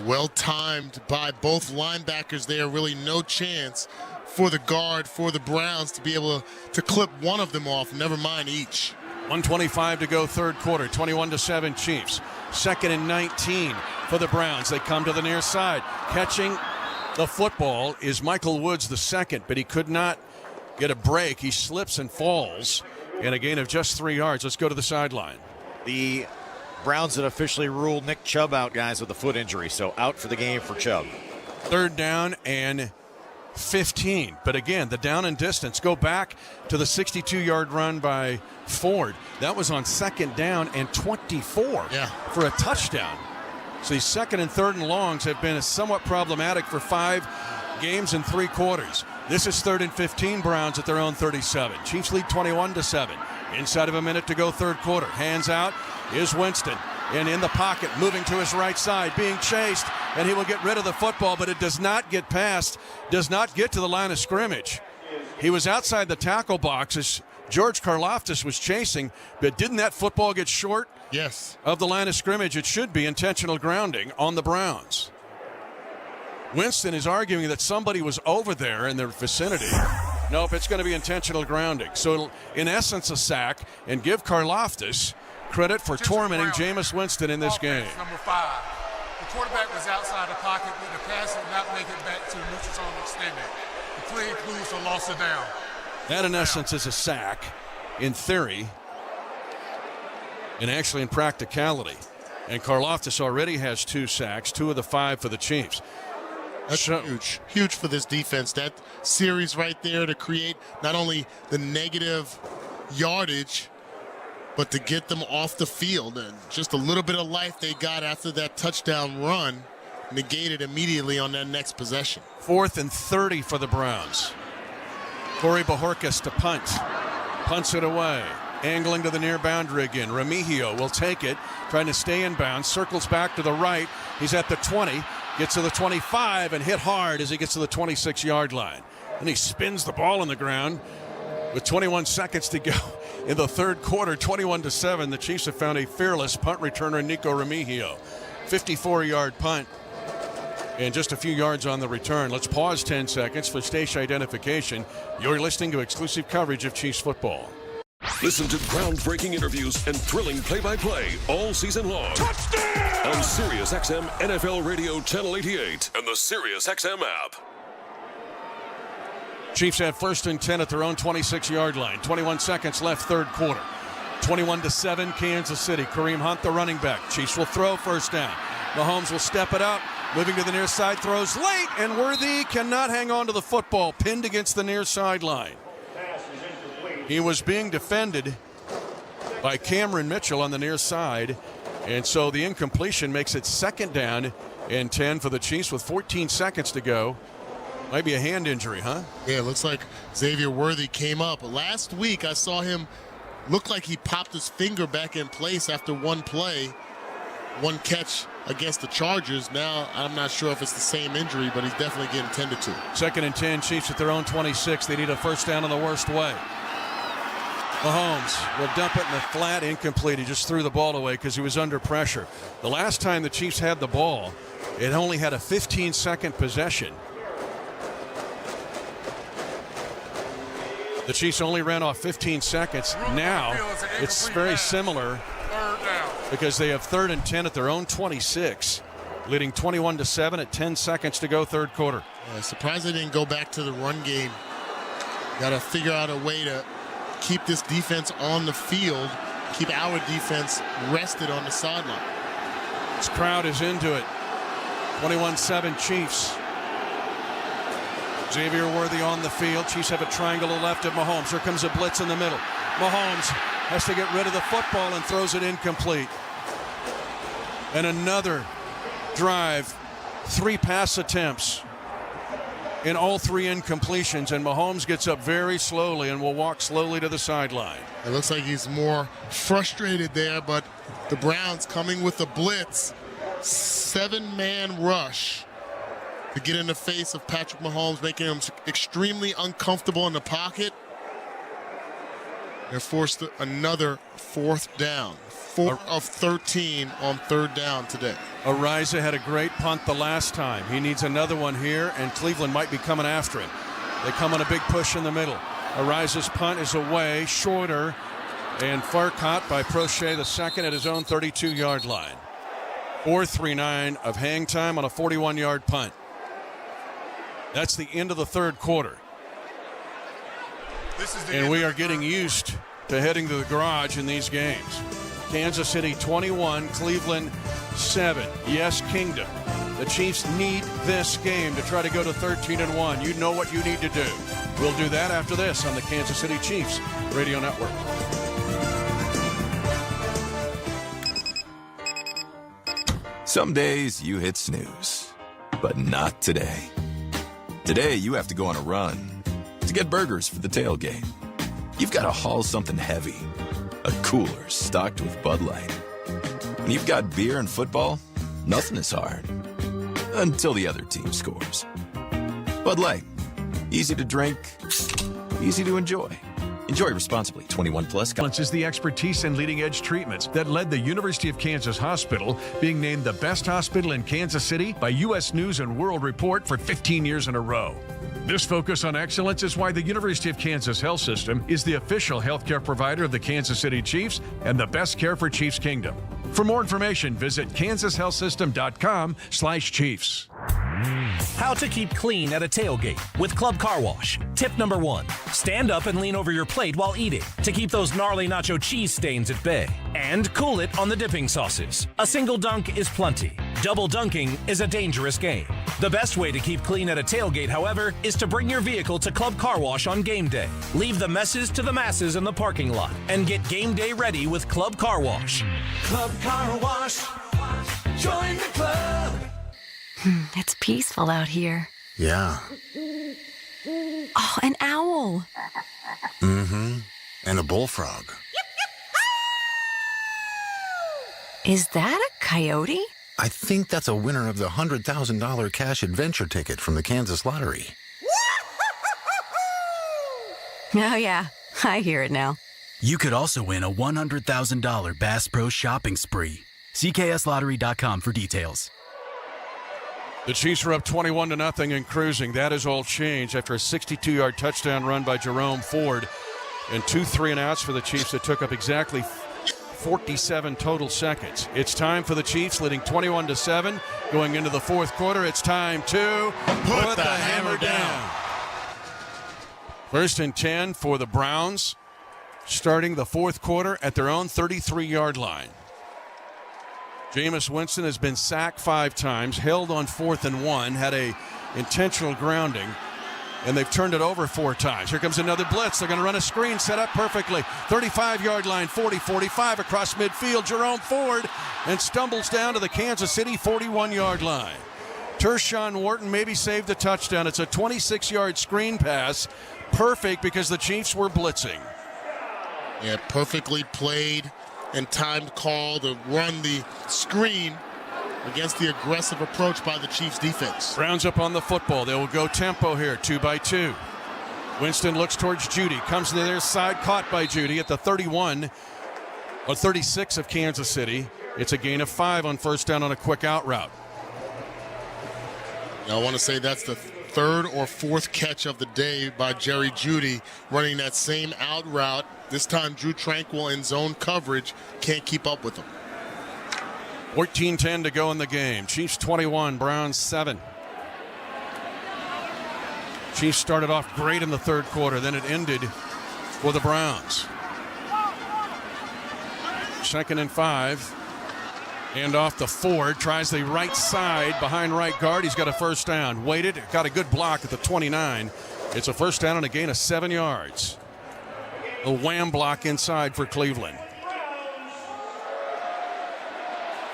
Well timed by both linebackers there. Really no chance for the guard for the Browns to be able to clip one of them off, never mind each. 1:25 to go, third quarter. 21-7 Chiefs. 2nd and 19 for the Browns. They come to the near side. Catching the football is Michael Woods, the second, but he could not get a break. He slips and falls, and a gain of just 3 yards. Let's go to the sideline. The Browns had officially ruled Nick Chubb out, guys, with a foot injury, so out for the game for Chubb. 3rd down and 15. But again, the down and distance. Go back to the 62-yard run by Ford. That was on 2nd down and 24 for a touchdown. So these 2nd and 3rd and longs have been somewhat problematic for 5 games and 3 quarters. This is 3rd and 15, Browns at their own 37. Chiefs lead 21-7. Inside of a minute to go, third quarter. Hands out is Winston. And in the pocket, moving to his right side, being chased, and he will get rid of the football, but it does not get past, does not get to the line of scrimmage. He was outside the tackle box as George Karlaftis was chasing, but didn't that football get short? Yes. Of the line of scrimmage? It should be intentional grounding on the Browns. Winston is arguing that somebody was over there in their vicinity. Nope, it's going to be intentional grounding. So it'll, in essence, a sack, and give Karlaftis credit for tormenting Jameis Winston in this game. Number 5. The quarterback was outside the pocket, but the pass did not make it back to the neutral zone extended. The play includes a loss of down. That, in essence, is a sack, in theory, and actually in practicality. And Karlaftis already has 2 sacks, 2 of the 5 for the Chiefs. That's huge for this defense. That series right there to create not only the negative yardage, but to get them off the field. And just a little bit of life they got after that touchdown run negated immediately on that next possession. 4th and 30 for the Browns. Corey Bojorquez to punt. Punts it away. Angling to the near boundary again. Remigio will take it, trying to stay in bounds. Circles back to the right. He's at the 20. Gets to the 25 and hit hard as he gets to the 26-yard line. And he spins the ball on the ground with 21 seconds to go in the third quarter. 21-7. The Chiefs have found a fearless punt returner, Nico Remigio. 54-yard punt. And just a few yards on the return. Let's pause 10 seconds for station identification. You're listening to exclusive coverage of Chiefs football. Listen to groundbreaking interviews and thrilling play-by-play all season long. Touchdown! On Sirius XM NFL Radio Channel 88 and the Sirius XM app. Chiefs have 1st and 10 at their own 26-yard line. 21 seconds left, third quarter. 21-7 Kansas City. Kareem Hunt, the running back. Chiefs will throw, first down. Mahomes will step it up. Moving to the near side, throws late, and Worthy cannot hang on to the football, pinned against the near sideline. He was being defended by Cameron Mitchell on the near side, and so the incompletion makes it 2nd down and 10 for the Chiefs with 14 seconds to go. Might be a hand injury, huh? Yeah, it looks like Xavier Worthy came up. Last week, I saw him look like he popped his finger back in place after one play, one catch against the Chargers. Now, I'm not sure if it's the same injury, but he's definitely getting tended to. 2nd and 10, Chiefs at their own 26. They need a first down in the worst way. Mahomes will dump it in the flat, incomplete. He just threw the ball away because he was under pressure. The last time the Chiefs had the ball, it only had a 15-second possession. The Chiefs only ran off 15 seconds. Now it's very similar because they have 3rd and 10 at their own 26, leading 21-7 at 10 seconds to go, third quarter. Surprised they didn't go back to the run game. Got to figure out a way to keep this defense on the field, keep our defense rested on the sideline. This crowd is into it. 21-7 Chiefs. Xavier Worthy on the field. Chiefs have a triangle to the left of Mahomes. Here comes a blitz in the middle. Mahomes has to get rid of the football and throws it incomplete. And another drive, 3 pass attempts in all 3 incompletions, and Mahomes gets up very slowly and will walk slowly to the sideline. It looks like he's more frustrated there, but the Browns coming with a blitz. 7-man rush to get in the face of Patrick Mahomes, making him extremely uncomfortable in the pocket. They're forced another 4th down. 4 of 13 on 3rd down today. Ariza had a great punt the last time. He needs another one here, and Cleveland might be coming after him. They come on a big push in the middle. Ariza's punt is away, shorter, And far caught by Prochet the second at his own 32-yard line. 4:39 of hang time on a 41-yard punt. That's the end of the third quarter. And we are getting used to heading to the garage in these games. Kansas City 21, Cleveland 7. Yes, Kingdom. The Chiefs need this game to try to go to 13-1. You know what you need to do. We'll do that after this on the Kansas City Chiefs Radio Network. Some days you hit snooze, but not today. Today you have to go on a run to get burgers for the tailgate. You've got to haul something heavy, a cooler stocked with Bud Light. When you've got beer and football, nothing is hard. Until the other team scores. Bud Light. Easy to drink, easy to enjoy. Enjoy responsibly. 21 plus. Is the expertise and leading-edge treatments that led the University of Kansas Hospital being named the best hospital in Kansas City by U.S. News and World Report for 15 years in a row. This focus on excellence is why the University of Kansas Health System is the official healthcare provider of the Kansas City Chiefs and the best care for Chiefs Kingdom. For more information, visit kansashealthsystem.com/Chiefs. How to keep clean at a tailgate with Club Car Wash. Tip number 1, stand up and lean over your plate while eating to keep those gnarly nacho cheese stains at bay. And cool it on the dipping sauces. A single dunk is plenty. Double dunking is a dangerous game. The best way to keep clean at a tailgate, however, is to bring your vehicle to Club Car Wash on game day. Leave the messes to the masses in the parking lot and get game day ready with Club Car Wash. Club Car Wash. Join the club. It's peaceful out here. Yeah. Oh, an owl. Mm-hmm. And a bullfrog. Is that a coyote? I think that's a winner of the $100,000 cash adventure ticket from the Kansas Lottery. Oh, yeah. I hear it now. You could also win a $100,000 Bass Pro shopping spree. CKSLottery.com for details. The Chiefs are up 21-0 and cruising. That has all changed after a 62-yard touchdown run by Jerome Ford and 2 3-and-outs for the Chiefs that took up exactly 47 total seconds. It's time for the Chiefs, leading 21-7 going into the fourth quarter. It's time to put the hammer down. 1st and 10 for the Browns, starting the fourth quarter at their own 33-yard line. Jameis Winston has been sacked 5 times, held on 4th and 1, had a intentional grounding, and they've turned it over 4 times. Here comes another blitz. They're going to run a screen set up perfectly. 35-yard line, 40, 45 across midfield. Jerome Ford and stumbles down to the Kansas City 41-yard line. Tershawn Wharton maybe saved a touchdown. It's a 26-yard screen pass. Perfect because the Chiefs were blitzing. Yeah, perfectly played and timed call to run the screen against the aggressive approach by the Chiefs defense. Browns up on the football. They will go tempo here, 2-by-2. Winston looks towards Judy, comes to their side, caught by Judy at the 31 or 36 of Kansas City. It's a gain of 5 on 1st down on a quick out route. Now, I want to say that's the 3rd or 4th catch of the day by Jerry Judy, running that same out route. This time, Drew Tranquil in zone coverage can't keep up with him. 14-10 to go in the game. Chiefs 21, Browns 7. Chiefs started off great in the third quarter, then it ended for the Browns. 2nd and 5. And off the Ford, tries the right side behind right guard. He's got a 1st down. Waited, got a good block at the 29. It's a 1st down and a gain of 7 yards. A wham block inside for Cleveland.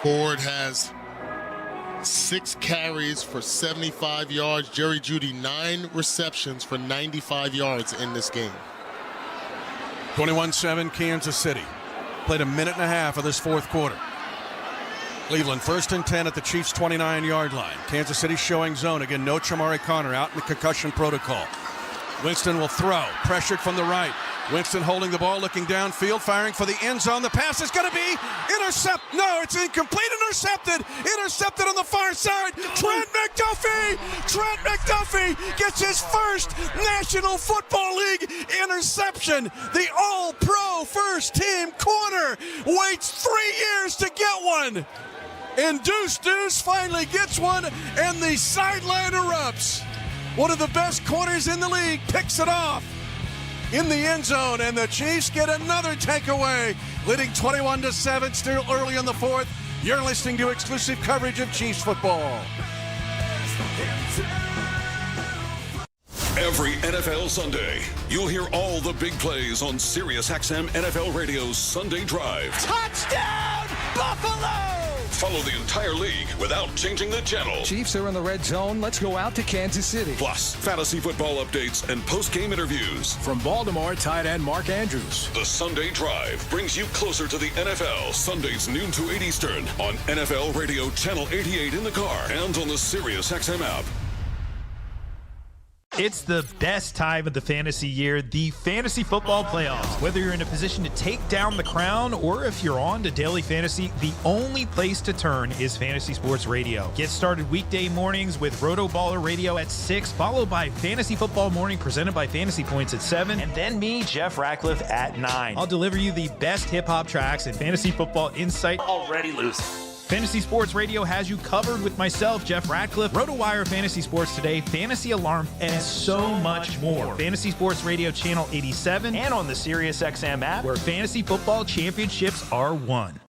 Ford has 6 carries for 75 yards. Jerry Judy, 9 receptions for 95 yards in this game. 21-7 Kansas City. Played a minute and a half of this fourth quarter. Cleveland 1st and 10 at the Chiefs' 29-yard line. Kansas City showing zone. Again, no Chamari Connor out in the concussion protocol. Winston will throw. Pressured from the right. Winston holding the ball, looking downfield, firing for the end zone. The pass is going to be intercepted. No, it's incomplete. Intercepted on the far side. Trent McDuffie gets his first National Football League interception. The All-Pro first-team corner waits 3 years to get one. And Deuce finally gets one, and the sideline erupts. One of the best corners in the league picks it off in the end zone, and the Chiefs get another takeaway, leading 21-7, still early in the fourth. You're listening to exclusive coverage of Chiefs football. Every NFL Sunday, you'll hear all the big plays on SiriusXM NFL Radio's Sunday Drive. Touchdown, Buffalo! Follow the entire league without changing the channel. Chiefs are in the red zone. Let's go out to Kansas City. Plus, fantasy football updates and post-game interviews. From Baltimore, tight end Mark Andrews. The Sunday Drive brings you closer to the NFL. Sundays noon to 8 Eastern on NFL Radio Channel 88 in the car and on the SiriusXM app. It's the best time of the fantasy year, the fantasy football playoffs. Whether you're in a position to take down the crown or if you're on to daily fantasy, the only place to turn is Fantasy Sports Radio. Get started weekday mornings with Roto Baller Radio at 6, followed by Fantasy Football Morning presented by Fantasy Points at 7, and then me, Jeff Ratcliffe, at 9. I'll deliver you the best hip-hop tracks and fantasy football insight. Already losing. Fantasy Sports Radio has you covered with myself, Jeff Ratcliffe, RotoWire Fantasy Sports Today, Fantasy Alarm, and so much more. Fantasy Sports Radio Channel 87 and on the SiriusXM app, where fantasy football championships are won.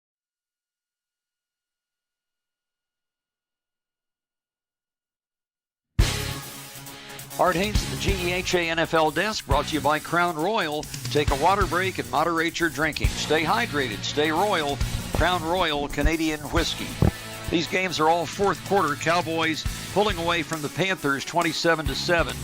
Art Haynes at the GEHA NFL desk, brought to you by Crown Royal. Take a water break and moderate your drinking. Stay hydrated, stay royal. Crown Royal Canadian Whiskey. These games are all fourth quarter. Cowboys pulling away from the Panthers 27-7.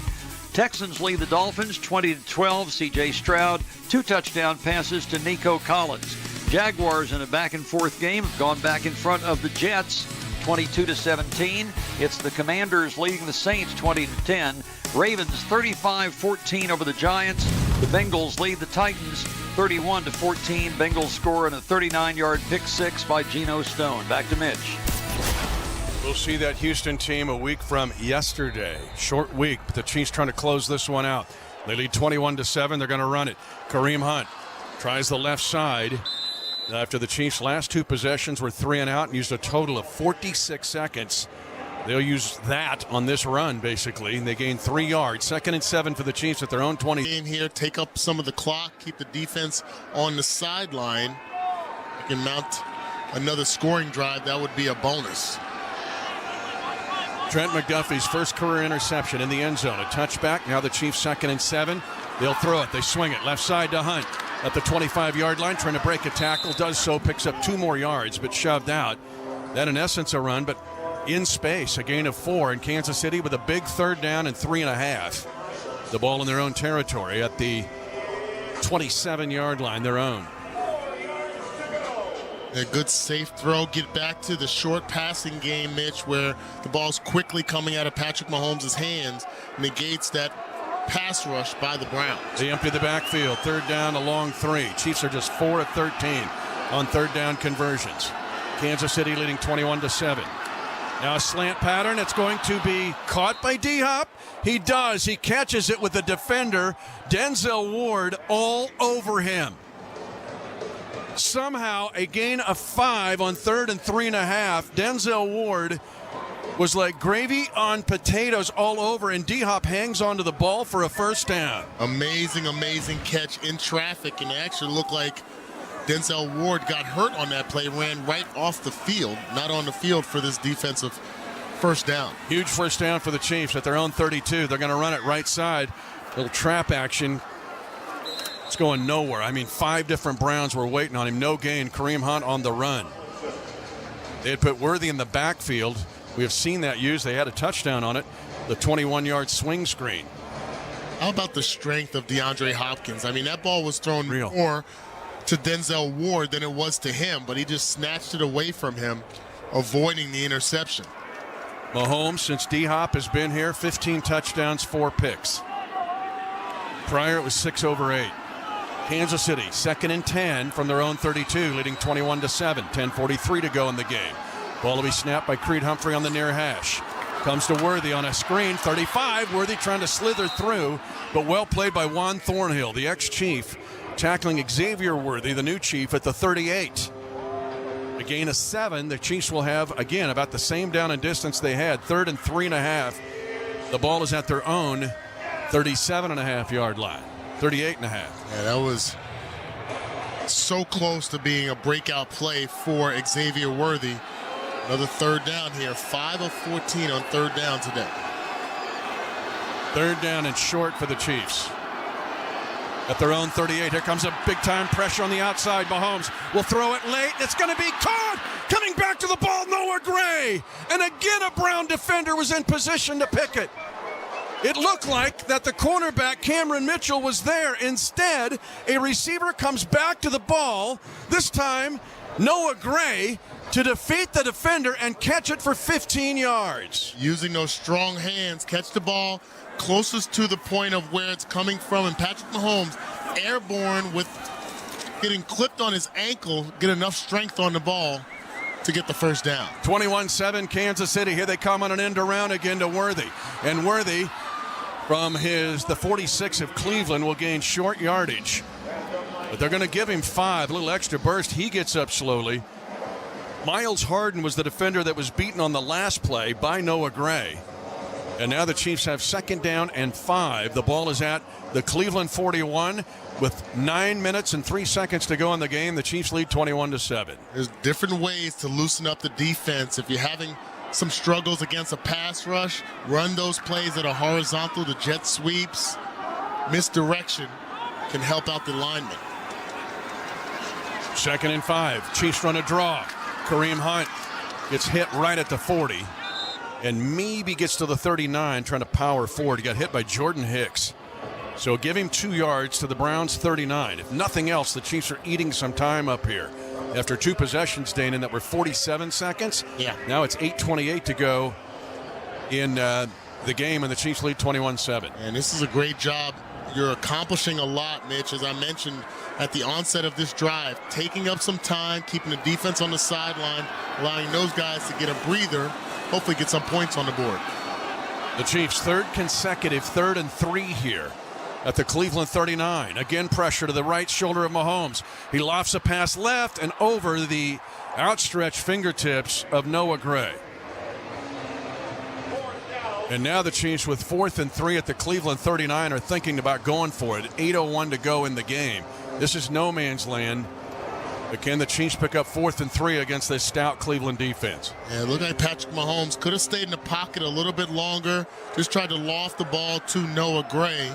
Texans lead the Dolphins 20-12. C.J. Stroud, 2 touchdown passes to Nico Collins. Jaguars in a back-and-forth game have gone back in front of the Jets 22-17. It's the Commanders leading the Saints 20-10. Ravens 35-14 over the Giants. The Bengals lead the Titans 31-14. Bengals score on a 39-yard pick six by Geno Stone. Back to Mitch. We'll see that Houston team a week from yesterday. Short week, but the Chiefs trying to close this one out. They lead 21-7. They're going to run it. Kareem Hunt tries the left side. After the Chiefs' last 2 possessions were 3 and out and used a total of 46 seconds. They'll use that on this run, basically, and they gain 3 yards. 2nd and 7 for the Chiefs at their own 20. In here, take up some of the clock, keep the defense on the sideline. You can mount another scoring drive. That would be a bonus. Trent McDuffie's first career interception in the end zone. A touchback. Now the Chiefs 2nd and 7. They'll throw it. They swing it. Left side to Hunt at the 25-yard line, trying to break a tackle. Does so, picks up 2 more yards, but shoved out. That, in essence, a run, but in space, a gain of 4 in Kansas City with a big 3rd down and 3.5. The ball in their own territory at the 27-yard line, their own. A good safe throw. Get back to the short passing game, Mitch, where the ball's quickly coming out of Patrick Mahomes' hands. Negates that pass rush by the Browns. They empty the backfield. 3rd down, a long 3. Chiefs are just 4 of 13 on 3rd down conversions. Kansas City leading 21-7. Now a slant pattern. It's going to be caught by D-Hop. He does. He catches it with the defender, Denzel Ward, all over him. Somehow a gain of 5 on 3rd and 3.5. Denzel Ward was like gravy on potatoes all over, and D-Hop hangs onto the ball for a 1st down. Amazing, amazing catch in traffic, and it actually looked like Denzel Ward got hurt on that play, ran right off the field, not on the field for this defensive 1st down. Huge 1st down for the Chiefs at their own 32. They're going to run it right side. Little trap action. It's going nowhere. I mean, 5 different Browns were waiting on him. No gain. Kareem Hunt on the run. They had put Worthy in the backfield. We have seen that used. They had a touchdown on it. The 21-yard swing screen. How about the strength of DeAndre Hopkins? I mean, that ball was thrown more to Denzel Ward than it was to him, but he just snatched it away from him, avoiding the interception. Mahomes, since D-Hop has been here, 15 touchdowns, 4 picks. Prior, it was 6 over 8. Kansas City, 2nd and 10 from their own 32, leading 21-7. 10:43 to go in the game. Ball will be snapped by Creed Humphrey on the near hash. Comes to Worthy on a screen. 35. Worthy trying to slither through, but well played by Juan Thornhill, the ex-Chief, tackling Xavier Worthy, the new Chief, at the 38. A gain of 7. The Chiefs will have, again, about the same down and distance they had. 3rd and 3.5. The ball is at their own 37.5-yard line. 38.5. Yeah, that was so close to being a breakout play for Xavier Worthy. Another third down here. 5 of 14 on third down today. Third down and short for the Chiefs. At their own 38, here comes a big-time pressure on the outside. Mahomes will throw it late. It's going to be caught. Coming back to the ball, Noah Gray. And again, a Brown defender was in position to pick it. It looked like that the cornerback, Cameron Mitchell, was there. Instead, a receiver comes back to the ball. This time, Noah Gray to defeat the defender and catch it for 15 yards. Using those strong hands, catch the ball closest to the point of where it's coming from. And Patrick Mahomes, airborne with getting clipped on his ankle, get enough strength on the ball to get the first down. 21-7 Kansas City. Here they come on an end around again to Worthy. And Worthy, from the 46 of Cleveland, will gain short yardage. But they're going to give him 5, a little extra burst. He gets up slowly. Miles Harden was the defender that was beaten on the last play by Noah Gray. And now the Chiefs have 2nd down and 5. The ball is at the Cleveland 41 with 9 minutes and 3 seconds to go in the game. The Chiefs lead 21-7. There's different ways to loosen up the defense. If you're having some struggles against a pass rush, run those plays that are horizontal, the jet sweeps, misdirection can help out the linemen. 2nd and 5. Chiefs run a draw. Kareem Hunt gets hit right at the 40 and maybe gets to the 39 trying to power forward. He got hit by Jordan Hicks. So give him 2 yards to the Browns' 39. If nothing else, the Chiefs are eating some time up here. After 2 possessions, Dana, that were 47 seconds. Yeah. Now it's 8:28 to go in the game, and the Chiefs lead 21-7. And this is a great job. You're accomplishing a lot, Mitch, as I mentioned at the onset of this drive, taking up some time, keeping the defense on the sideline, allowing those guys to get a breather, hopefully get some points on the board. The Chiefs' 3rd consecutive 3rd and 3 here at the Cleveland 39. Again, pressure to the right shoulder of Mahomes. He lofts a pass left and over the outstretched fingertips of Noah Gray. And now the Chiefs, with 4th and 3 at the Cleveland 39, are thinking about going for it. 8:01 to go in the game. This is no man's land. But can the Chiefs pick up 4th and 3 against this stout Cleveland defense? Yeah, look like Patrick Mahomes could have stayed in the pocket a little bit longer. Just tried to loft the ball to Noah Gray.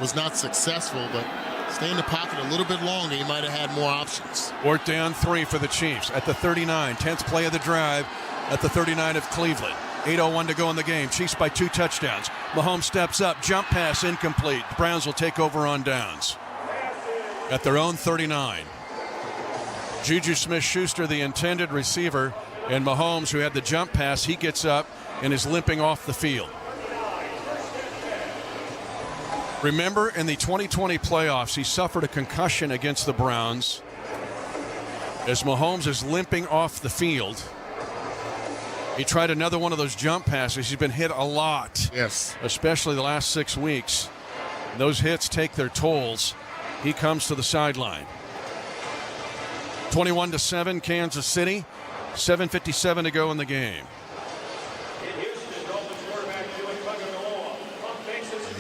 Was not successful, but stay in the pocket a little bit longer. He might have had more options. 4th down 3 for the Chiefs at the 39. 10th play of the drive at the 39 of Cleveland. 8:01 to go in the game. Chiefs by 2 touchdowns. Mahomes steps up. Jump pass incomplete. The Browns will take over on downs. At their own 39. Juju Smith-Schuster, the intended receiver, and Mahomes, who had the jump pass, he gets up and is limping off the field. Remember, in the 2020 playoffs, he suffered a concussion against the Browns. As Mahomes is limping off the field, he tried another one of those jump passes. He's been hit a lot. Yes. Especially the last 6 weeks. Those hits take their tolls. He comes to the sideline. 21-7 Kansas City. 7:57 to go in the game.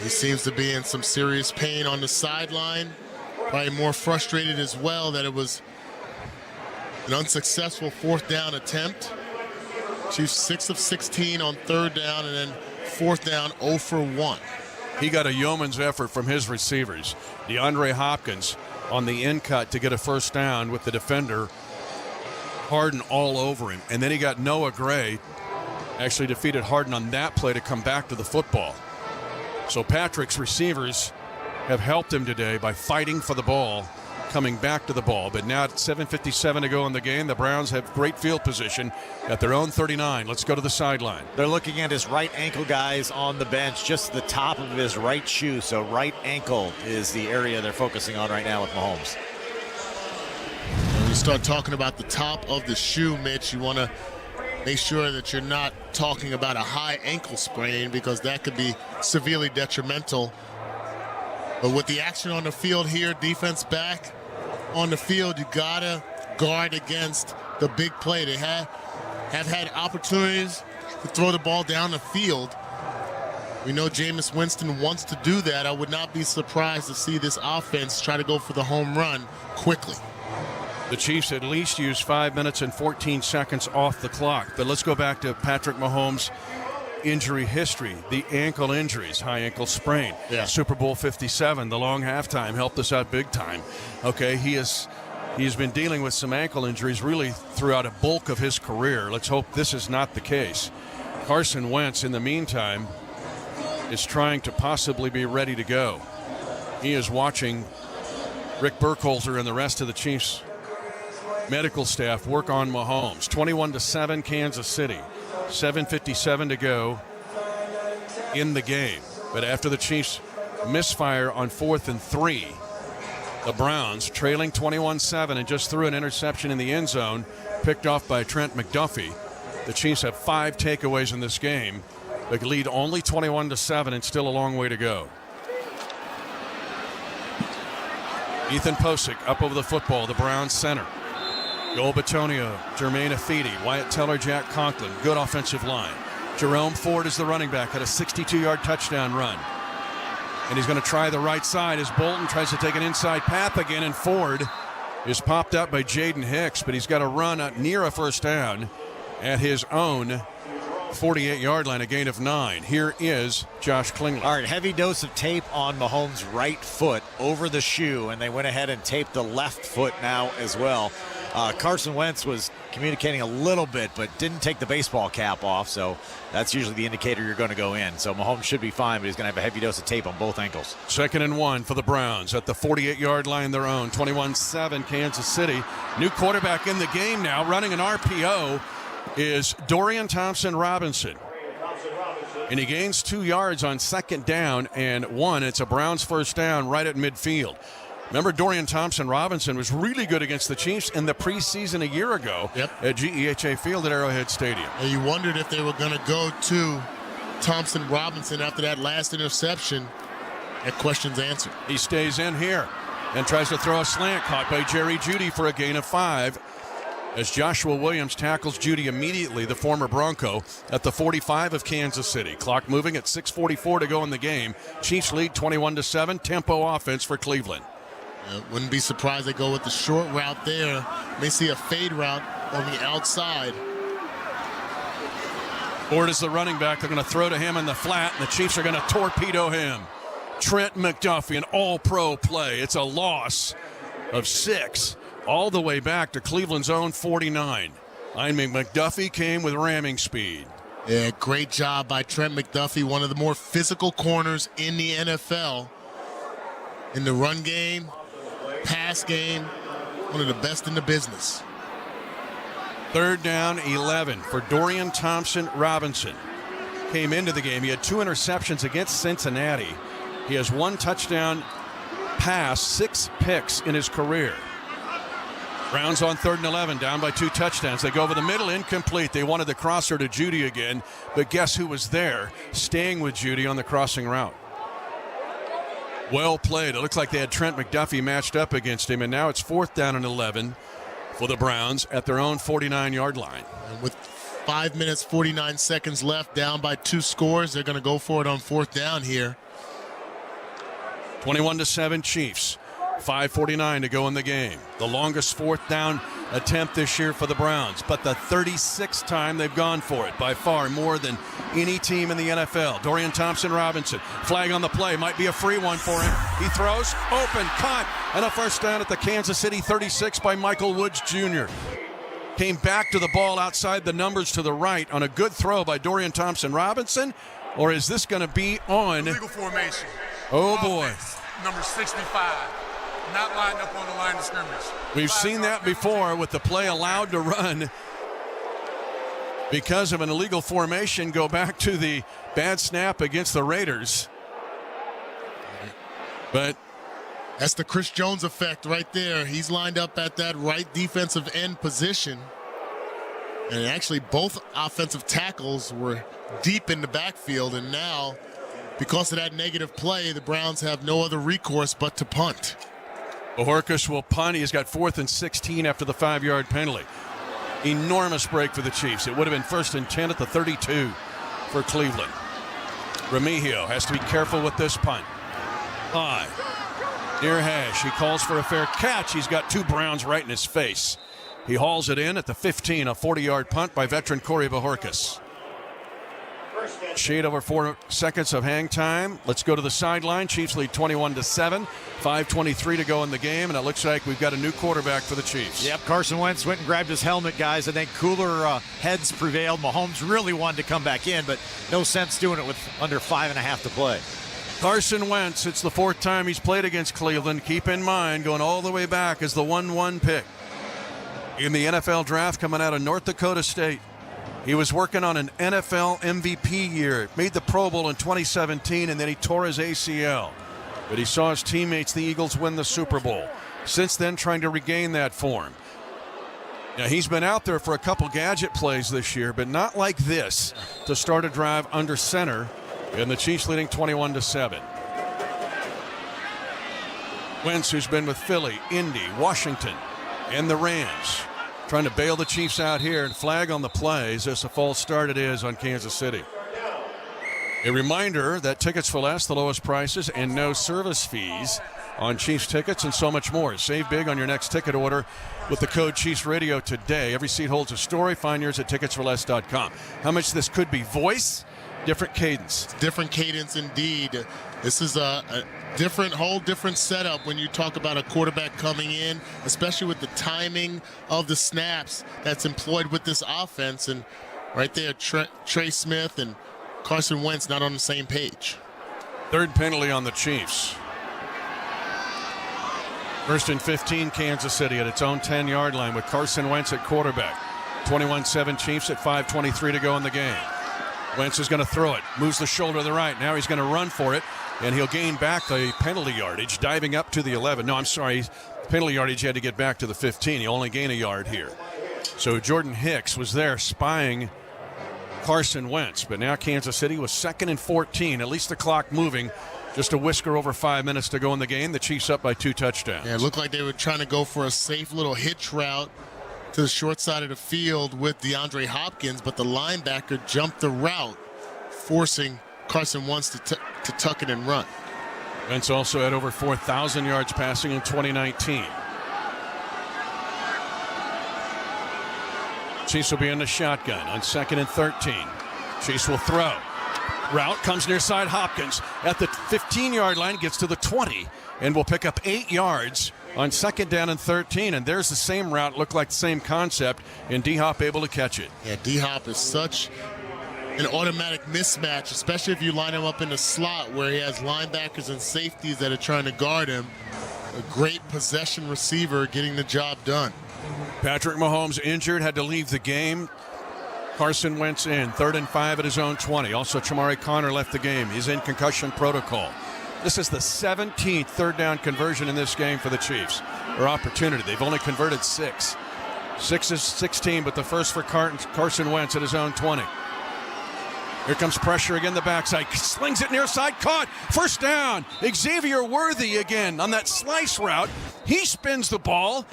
He seems to be in some serious pain on the sideline. Probably more frustrated as well that it was an unsuccessful 4th down attempt. Chiefs 6 of 16 on 3rd down, and then 4th down 0 for 1. He got a yeoman's effort from his receivers. DeAndre Hopkins on the in cut to get a 1st down with the defender Harden all over him. And then he got Noah Gray, actually defeated Harden on that play to come back to the football. So Patrick's receivers have helped him today by fighting for the ball, coming back to the ball. But now at 7:57 to go in the game, the Browns have great field position at their own 39. Let's go to the sideline. They're looking at his right ankle guys on the bench, just the top of his right shoe. So right ankle is the area they're focusing on right now with Mahomes. When you start talking about the top of the shoe, Mitch, you want to make sure that you're not talking about a high ankle sprain, because that could be severely detrimental. But with the action on the field here, defense back on the field, you gotta guard against the big play. They have had opportunities to throw the ball down the field. We know Jameis Winston wants to do that. I would not be surprised to see this offense try to go for the home run quickly. The Chiefs at least use 5 minutes and 14 seconds off the clock. But let's go back to Patrick Mahomes' injury history. The ankle injuries, high ankle sprain. Yeah. Super Bowl 57, the long halftime helped us out big time. Okay, he's been dealing with some ankle injuries really throughout a bulk of his career. Let's hope this is not the case. Carson Wentz, in the meantime, is trying to possibly be ready to go. He is watching Rick Burkholder and the rest of the Chiefs medical staff work on Mahomes. 21-7 Kansas City. 7:57 to go in the game. But after the Chiefs misfire on 4th and 3, the Browns, trailing 21-7 and just threw an interception in the end zone, picked off by Trent McDuffie. The Chiefs have 5 takeaways in this game. They lead only 21-7 and still a long way to go. Ethan Posick up over the football, the Browns center. Joel Bitonio, Jermaine Afidi, Wyatt Teller, Jack Conklin. Good offensive line. Jerome Ford is the running back, had a 62-yard touchdown run. And he's going to try the right side as Bolton tries to take an inside path again, and Ford is popped up by Jaden Hicks, but he's got a run near a first down at his own 48-yard line, a gain of 9. Here is Josh Klingler. All right, heavy dose of tape on Mahomes' right foot over the shoe, and they went ahead and taped the left foot now as well. Carson Wentz was communicating a little bit, but didn't take the baseball cap off, so that's usually the indicator you're going to go in. So Mahomes should be fine, but he's going to have a heavy dose of tape on both ankles. 2nd and 1 for the Browns at the 48-yard line, their own. 21-7 Kansas City. New quarterback in the game now, running an RPO, is Dorian Thompson-Robinson. And he gains 2 yards on 2nd down and 1. It's a Browns first down right at midfield. Remember, Dorian Thompson-Robinson was really good against the Chiefs in the preseason a year ago at GEHA Field at Arrowhead Stadium. And you wondered if they were going to go to Thompson-Robinson after that last interception. That question's answered. He stays in here and tries to throw a slant, caught by Jerry Jeudy for a gain of 5. As Joshua Williams tackles Jeudy immediately, the former Bronco, at the 45 of Kansas City. Clock moving at 6:44 to go in the game. Chiefs lead 21-7. Tempo offense for Cleveland. Wouldn't be surprised they go with the short route there. May see a fade route on the outside. Ford is the running back. They're going to throw to him in the flat, and the Chiefs are going to torpedo him. Trent McDuffie, an all-pro play. It's a loss of 6 all the way back to Cleveland's own 49. Lineman McDuffie came with ramming speed. Yeah, great job by Trent McDuffie, one of the more physical corners in the NFL. In the run game, pass game, one of the best in the business. 3rd down, 11 for Dorian Thompson-Robinson. Came into the game. He had 2 interceptions against Cincinnati. He has 1 touchdown pass, 6 picks in his career. Browns on 3rd and 11, down by 2 touchdowns. They go over the middle, incomplete. They wanted the crosser to Jeudy again, but guess who was there, staying with Jeudy on the crossing route? Well played. It looks like they had Trent McDuffie matched up against him, and now it's 4th down and 11 for the Browns at their own 49-yard line. And with 5 minutes, 49 seconds left, down by 2 scores, they're going to go for it on 4th down here. 21-7 Chiefs. 5:49 to go in the game. The longest 4th down attempt this year for the Browns, but the 36th time they've gone for it, by far more than any team in the NFL. Dorian Thompson-Robinson, flag on the play, might be a free one for him. He throws, open, caught, and a first down at the Kansas City 36 by Michael Woods Jr. Came back to the ball outside the numbers to the right on a good throw by Dorian Thompson-Robinson, or is this going to be on? Illegal formation. Oh boy. Offense, number 65. Not lined up on the line of scrimmage. We've seen that before with the play allowed to run because of an illegal formation. Go back to the bad snap against the Raiders. But that's the Chris Jones effect right there. He's lined up at that right defensive end position. And actually, both offensive tackles were deep in the backfield, and now, because of that negative play, the Browns have no other recourse but to punt. Bojorquez will punt. He's got 4th and 16 after the 5-yard penalty. Enormous break for the Chiefs. It would have been 1st and 10 at the 32 for Cleveland. Remigio has to be careful with this punt. High. Near hash. He calls for a fair catch. He's got 2 Browns right in his face. He hauls it in at the 15, a 40-yard punt by veteran Corey Bojorquez. Shade over 4 seconds of hang time. Let's go to the sideline. Chiefs lead 21-7. 5:23 to go in the game, and it looks like we've got a new quarterback for the Chiefs. Yep, Carson Wentz went and grabbed his helmet, guys. I think cooler heads prevailed. Mahomes really wanted to come back in, but no sense doing it with under 5.5 to play. Carson Wentz, it's the 4th time he's played against Cleveland. Keep in mind, going all the way back as the 1-1 pick in the NFL draft coming out of North Dakota State. He was working on an NFL MVP year, made the Pro Bowl in 2017, and then he tore his ACL. But he saw his teammates, the Eagles, win the Super Bowl. Since then, trying to regain that form. Now, he's been out there for a couple gadget plays this year, but not like this to start a drive under center, and the Chiefs leading 21-7. Wentz, who's been with Philly, Indy, Washington, and the Rams, trying to bail the Chiefs out here, and flag on the plays as a false start it is on Kansas City. A reminder that tickets for less, the lowest prices, and no service fees on Chiefs tickets and so much more. Save big on your next ticket order with the code Chiefs Radio today. Every seat holds a story. Find yours at ticketsforless.com. How much this could be voice, different cadence. Different cadence indeed. This is a whole different setup when you talk about a quarterback coming in, especially with the timing of the snaps that's employed with this offense. And right there, Trey Smith and Carson Wentz not on the same page. 3rd penalty on the Chiefs. 1st and 15, Kansas City at its own 10-yard line with Carson Wentz at quarterback. 21-7 Chiefs at 5:23 to go in the game. Wentz is going to throw it. Moves the shoulder to the right. Now he's going to run for it, and he'll gain back the penalty yardage, diving up to the 11. No, I'm sorry. Penalty yardage, he had to get back to the 15. He only gained a yard here. So Jordan Hicks was there spying Carson Wentz, but now Kansas City was 2nd and 14. At least the clock moving. Just a whisker over 5 minutes to go in the game. The Chiefs up by 2 touchdowns. Yeah, it looked like they were trying to go for a safe little hitch route to the short side of the field with DeAndre Hopkins, but the linebacker jumped the route, forcing Carson Wentz to tuck it and run. Wentz also had over 4,000 yards passing in 2019. Chiefs will be in the shotgun on 2nd and 13. Chiefs will throw. Route comes near side. Hopkins at the 15-yard line, gets to the 20, and will pick up 8 yards on 2nd down and 13. And there's the same route, looked like the same concept, and D-Hop able to catch it. Yeah, D-Hop is such an automatic mismatch, especially if you line him up in the slot where he has linebackers and safeties that are trying to guard him. A great possession receiver getting the job done. Patrick Mahomes injured, had to leave the game. Carson Wentz in, 3rd and 5 at his own 20. Also, Chamari Connor left the game. He's in concussion protocol. This is the 17th 3rd down conversion in this game for the Chiefs, or opportunity. They've only converted 6. 6 is 16, but the first for Carson Wentz at his own 20. Here comes pressure again, the backside. Slings it near side, caught. 1st down. Xavier Worthy again on that slice route. He spins the ball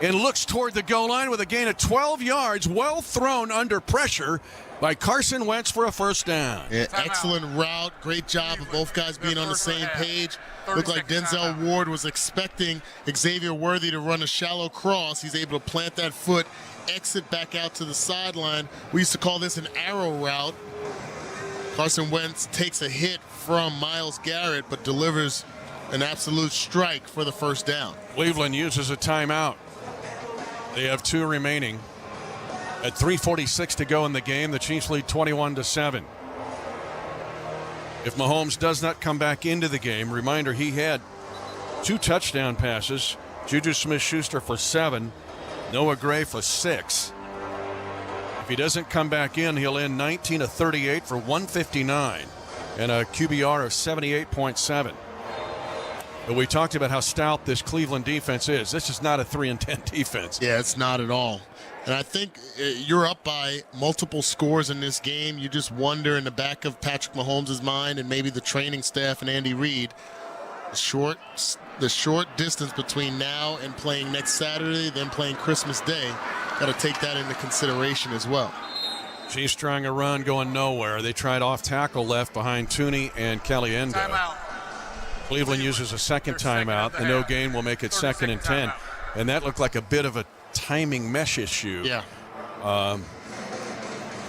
and looks toward the goal line with a gain of 12 yards, well thrown under pressure by Carson Wentz for a 1st down. Yeah, excellent route. Great job of both guys being on the same page. Looked like Denzel Ward was expecting Xavier Worthy to run a shallow cross. He's able to plant that foot, exit back out to the sideline. We used to call this an arrow route. Carson Wentz takes a hit from Myles Garrett, but delivers an absolute strike for the 1st down. Cleveland uses a timeout. They have 2 remaining. At 3:46 to go in the game, the Chiefs lead 21-7. If Mahomes does not come back into the game, reminder, he had 2 touchdown passes. Juju Smith-Schuster for 7, Noah Gray for 6. If he doesn't come back in, he'll end 19 of 38 for 159 and a QBR of 78.7. We talked about how stout this Cleveland defense is. This is not a 3-10 defense. Yeah, it's not at all. And I think you're up by multiple scores in this game. You just wonder in the back of Patrick Mahomes' mind and maybe the training staff and Andy Reid, the short distance between now and playing next Saturday, then playing Christmas Day. Got to take that into consideration as well. Chiefs trying a run, going nowhere. They tried off tackle left behind Tooney and Caliendo. Timeout. Cleveland uses a second timeout. The no gain will make it 2nd and 10. And that looked like a bit of a timing mesh issue. Yeah.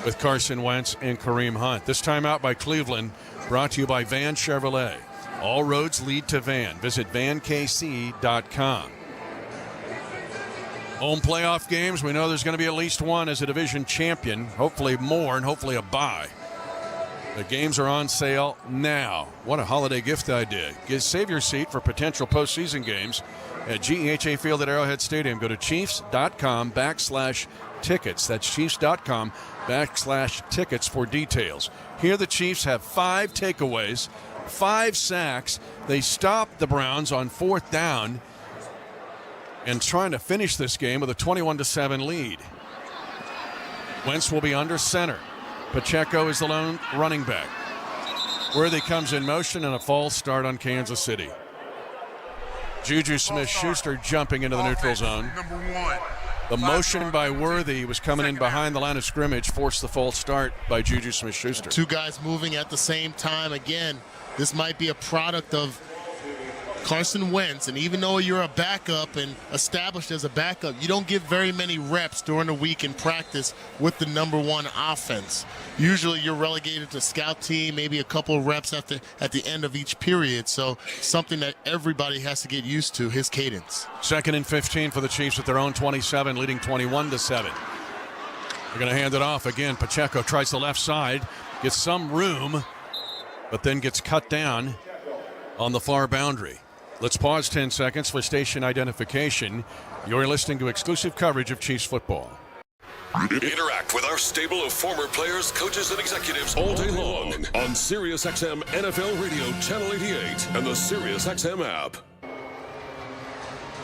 With Carson Wentz and Kareem Hunt. This timeout by Cleveland brought to you by Van Chevrolet. All roads lead to Van. Visit vankc.com. Home playoff games, we know there's going to be at least one as a division champion, hopefully more, and hopefully a bye. The games are on sale now. What a holiday gift idea. Save your seat for potential postseason games at GEHA Field at Arrowhead Stadium. Go to Chiefs.com/tickets. That's Chiefs.com/tickets for details. Here the Chiefs have 5 takeaways, 5 sacks. They stopped the Browns on 4th down and trying to finish this game with a 21-7 lead. Wentz will be under center. Pacheco is the lone running back. Worthy comes in motion and a false start on Kansas City. Juju Smith-Schuster jumping into the neutral zone. Number 1. The motion by Worthy was coming in behind the line of scrimmage, forced the false start by Juju Smith-Schuster. 2 guys moving at the same time. Again, this might be a product of Carson Wentz, and even though you're a backup and established as a backup, you don't get very many reps during the week in practice with the number 1 offense. Usually you're relegated to scout team, maybe a couple of reps at the end of each period, so something that everybody has to get used to, his cadence. 2nd and 15 for the Chiefs at their own 27, leading 21-7. They're going to hand it off again. Pacheco tries the left side, gets some room, but then gets cut down on the far boundary. Let's pause 10 seconds for station identification. You're listening to exclusive coverage of Chiefs football. Interact with our stable of former players, coaches, and executives all day long on SiriusXM NFL Radio Channel 88 and the SiriusXM app.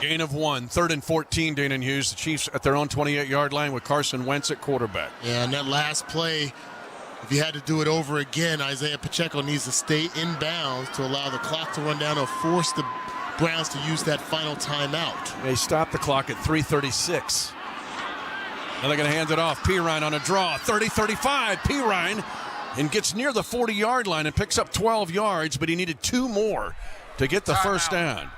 Gain of 1, 3rd and 14, Dana and Hughes. The Chiefs at their own 28-yard line with Carson Wentz at quarterback. Yeah, and that last play, if you had to do it over again, Isaiah Pacheco needs to stay in bounds to allow the clock to run down or force the Browns to use that final timeout. They stopped the clock at 3:36. Now they're going to hand it off. Pirine on a draw. 30-35. Pirine and gets near the 40-yard line and picks up 12 yards, but he needed 2 more to get the first down.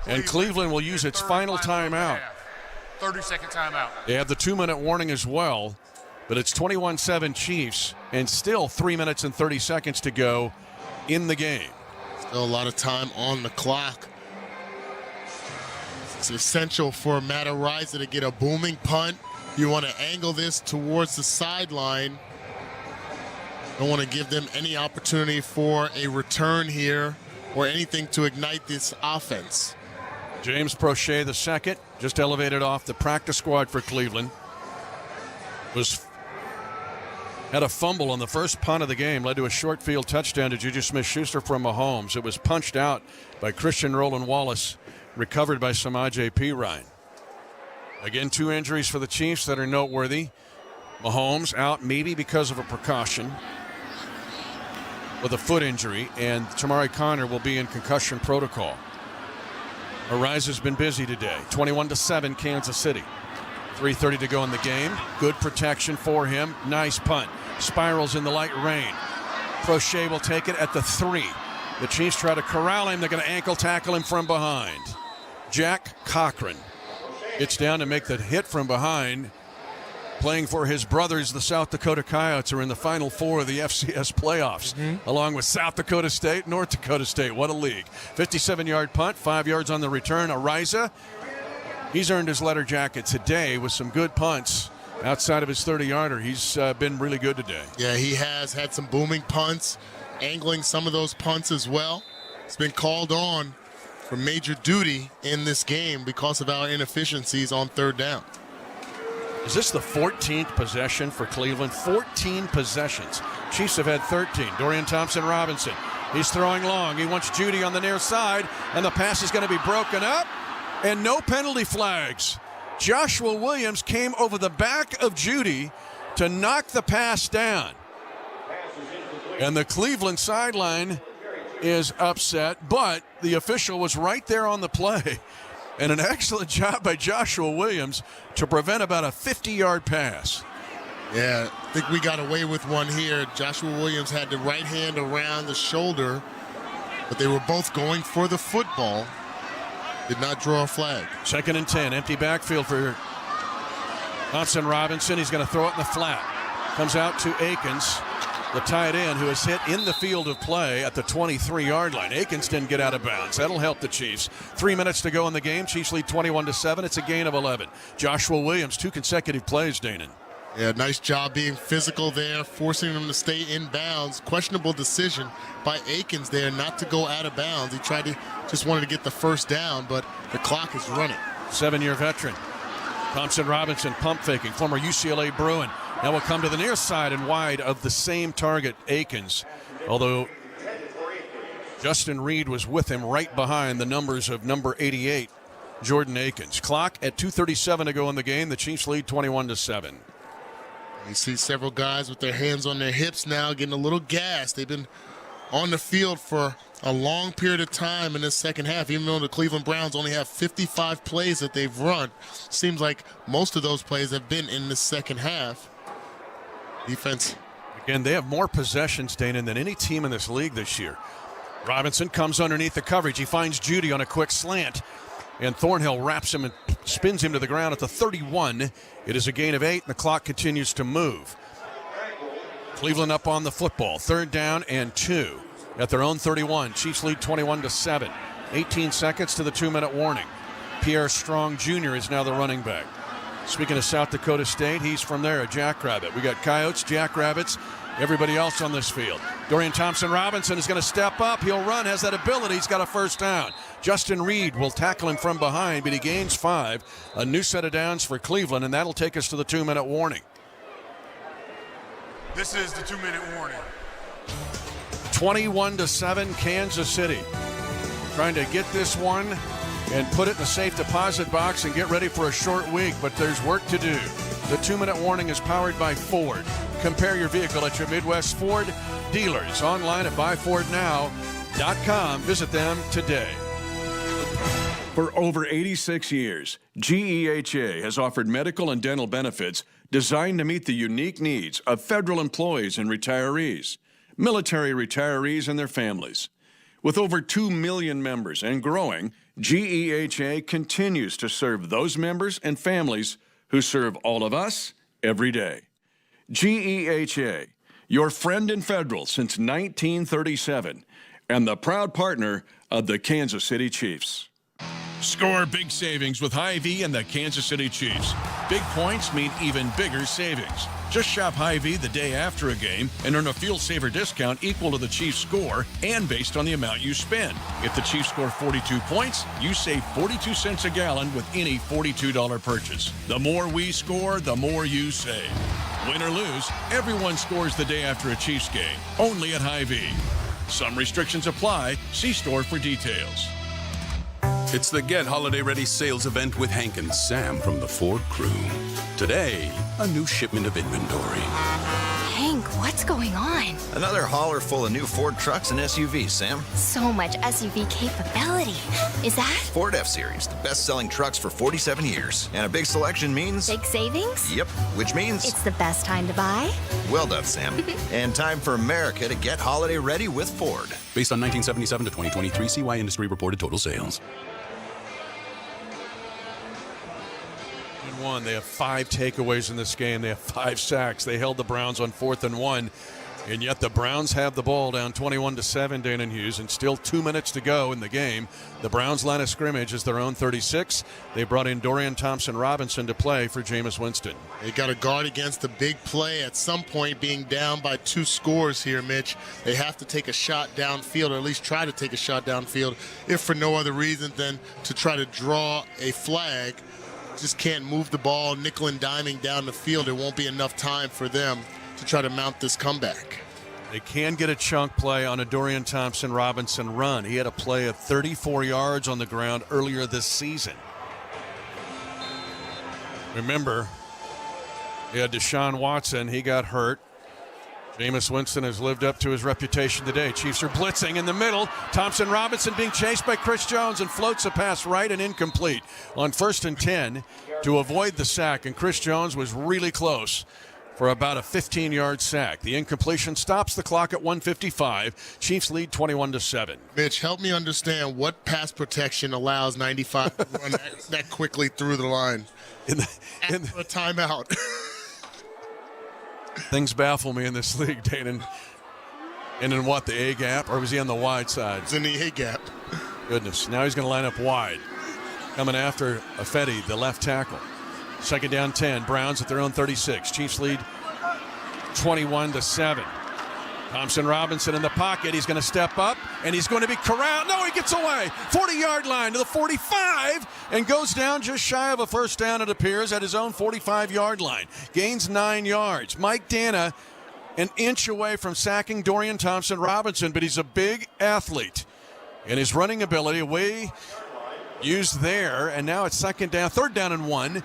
And Cleveland will use its final timeout. 30-second timeout. They have the 2-minute warning as well, but it's 21-7 Chiefs and still 3 minutes and 30 seconds to go in the game. Still a lot of time on the clock. It's essential for Matt Araiza to get a booming punt. You want to angle this towards the sideline. Don't want to give them any opportunity for a return here or anything to ignite this offense. James Prochet II, just elevated off the practice squad for Cleveland, had a fumble on the first punt of the game, led to a short field touchdown to Juju Smith-Schuster from Mahomes. It was punched out by Christian Roland Wallace, recovered by Samaje Perine. Again, 2 injuries for the Chiefs that are noteworthy. Mahomes out maybe because of a precaution with a foot injury, and Tamari Connor will be in concussion protocol. Araiza's been busy today. 21-7 Kansas City. 3:30 to go in the game. Good protection for him. Nice punt. Spirals in the light rain. Prochet will take it at the 3. The Chiefs try to corral him. They're going to ankle tackle him from behind. Jack Cochran gets down to make the hit from behind. Playing for his brothers, the South Dakota Coyotes, are in the Final Four of the FCS playoffs, along with South Dakota State, North Dakota State. What a league. 57-yard punt, 5 yards on the return. Araiza, he's earned his letter jacket today with some good punts. Outside of his 30-yarder, he's been really good today. Yeah, he has had some booming punts, angling some of those punts as well. It's been called on for major duty in this game because of our inefficiencies on 3rd down. Is this the 14th possession for Cleveland? 14 possessions. Chiefs have had 13. Dorian Thompson-Robinson He's throwing long. He wants Judy on the near side, and the pass is going to be broken up, and no penalty flags. Joshua Williams came over the back of Judy to knock the pass down. And the Cleveland sideline is upset, but the official was right there on the play. And an excellent job by Joshua Williams to prevent about a 50-yard pass. Yeah, I think we got away with one here. Joshua Williams had the right hand around the shoulder, but they were both going for the football. Did not draw a flag. 2nd and 10, empty backfield for Thompson Robinson. He's going to throw it in the flat. Comes out to Akins, the tight end, who is hit in the field of play at the 23-yard line. Akins didn't get out of bounds. That'll help the Chiefs. 3 minutes to go in the game. Chiefs lead 21-7. It's a gain of 11. Joshua Williams, 2 consecutive plays, Danon. Yeah, nice job being physical there, forcing him to stay in bounds. Questionable decision by Akins there not to go out of bounds. He just wanted to get the first down, but the clock is running. 7-year veteran. Thompson Robinson pump faking, former UCLA Bruin. Now will come to the near side and wide of the same target, Akins. Although Justin Reed was with him right behind the numbers of number 88, Jordan Akins. Clock at 2:37 to go in the game. The Chiefs lead 21-7. You see several guys with their hands on their hips now getting a little gassed. They've been on the field for a long period of time in this second half, even though the Cleveland Browns only have 55 plays that they've run. Seems like most of those plays have been in the second half. Defense. Again, they have more possessions, Danon, than any team in this league this year. Robinson comes underneath the coverage. He finds Judy on a quick slant, and Thornhill wraps him and spins him to the ground at the 31. It is a gain of 8, and the clock continues to move. Cleveland up on the football. 3rd down and 2 at their own 31. Chiefs lead 21-7. 18 seconds to the 2-minute warning. Pierre Strong Jr. is now the running back. Speaking of South Dakota State, he's from there, a Jackrabbit. We got Coyotes, Jackrabbits, everybody else on this field. Dorian Thompson-Robinson is going to step up. He'll run, has that ability. He's got a first down. Justin Reed will tackle him from behind, but he gains 5. A new set of downs for Cleveland, and that'll take us to the 2-minute warning. This is the 2-minute warning. 21-7, Kansas City. Trying to get this one and put it in the safe deposit box and get ready for a short week, but there's work to do. The 2-minute warning is powered by Ford. Compare your vehicle at your Midwest Ford dealers. Online at buyfordnow.com. Visit them today. For over 86 years, GEHA has offered medical and dental benefits designed to meet the unique needs of federal employees and retirees, military retirees and their families. With over 2 million members and growing, GEHA continues to serve those members and families who serve all of us every day. GEHA, your friend in federal since 1937, and the proud partner of the Kansas City Chiefs. Score big savings with Hy-Vee and the Kansas City Chiefs. Big points mean even bigger savings. Just shop Hy-Vee the day after a game and earn a Fuel Saver discount equal to the Chiefs' score and based on the amount you spend. If the Chiefs score 42 points, you save 42 cents a gallon with any $42 purchase. The more we score, the more you save. Win or lose, everyone scores the day after a Chiefs game. Only at Hy-Vee. Some restrictions apply. See store for details. It's the Get Holiday Ready sales event with Hank and Sam from the Ford crew. Today, a new shipment of inventory. Hank, what's going on? Another hauler full of new Ford trucks and SUVs, Sam. So much SUV capability. Is that? Ford F-Series, the best-selling trucks for 47 years. And a big selection means... big savings? Yep, which means... it's the best time to buy? Well done, Sam. And time for America to get holiday ready with Ford. Based on 1977 to 2023 CY Industry reported total sales. They have 5 takeaways in this game. They have 5 sacks. They held the Browns on 4th and 1, and yet the Browns have the ball down 21-7, Danon Hughes, and still 2 minutes to go in the game. The Browns' line of scrimmage is their own 36. They brought in Dorian Thompson-Robinson to play for Jameis Winston. They got to guard against the big play at some point, being down by 2 scores here, Mitch. They have to take a shot downfield, or at least try to take a shot downfield, if for no other reason than to try to draw a flag. Just can't move the ball nickel and diming down the field. It won't be enough time for them to try to mount this comeback. They can get a chunk play on a Dorian Thompson-Robinson run. He had a play of 34 yards on the ground earlier this season. Remember, he had Deshaun Watson. He got hurt. Jameis Winston has lived up to his reputation today. Chiefs are blitzing in the middle. Thompson-Robinson being chased by Chris Jones and floats a pass right and incomplete on 1st and 10 to avoid the sack. And Chris Jones was really close for about a 15-yard sack. The incompletion stops the clock at 1:55. Chiefs lead 21-7. Mitch, help me understand what pass protection allows 95 to run that quickly through the line after a timeout. Things baffle me in this league, Dayton. And in what, the A gap? Or was he on the wide side? It's in the A gap. Goodness. Now he's going to line up wide. Coming after Afedi, the left tackle. 2nd down 10. Browns at their own 36. Chiefs lead 21-7. Thompson-Robinson in the pocket. He's going to step up, and he's going to be corralled. No, he gets away. 40-yard line to the 45 and goes down just shy of a first down, it appears, at his own 45-yard line. Gains 9 yards. Mike Dana an inch away from sacking Dorian Thompson-Robinson, but he's a big athlete. And his running ability way used there, and now it's 3rd down and 1.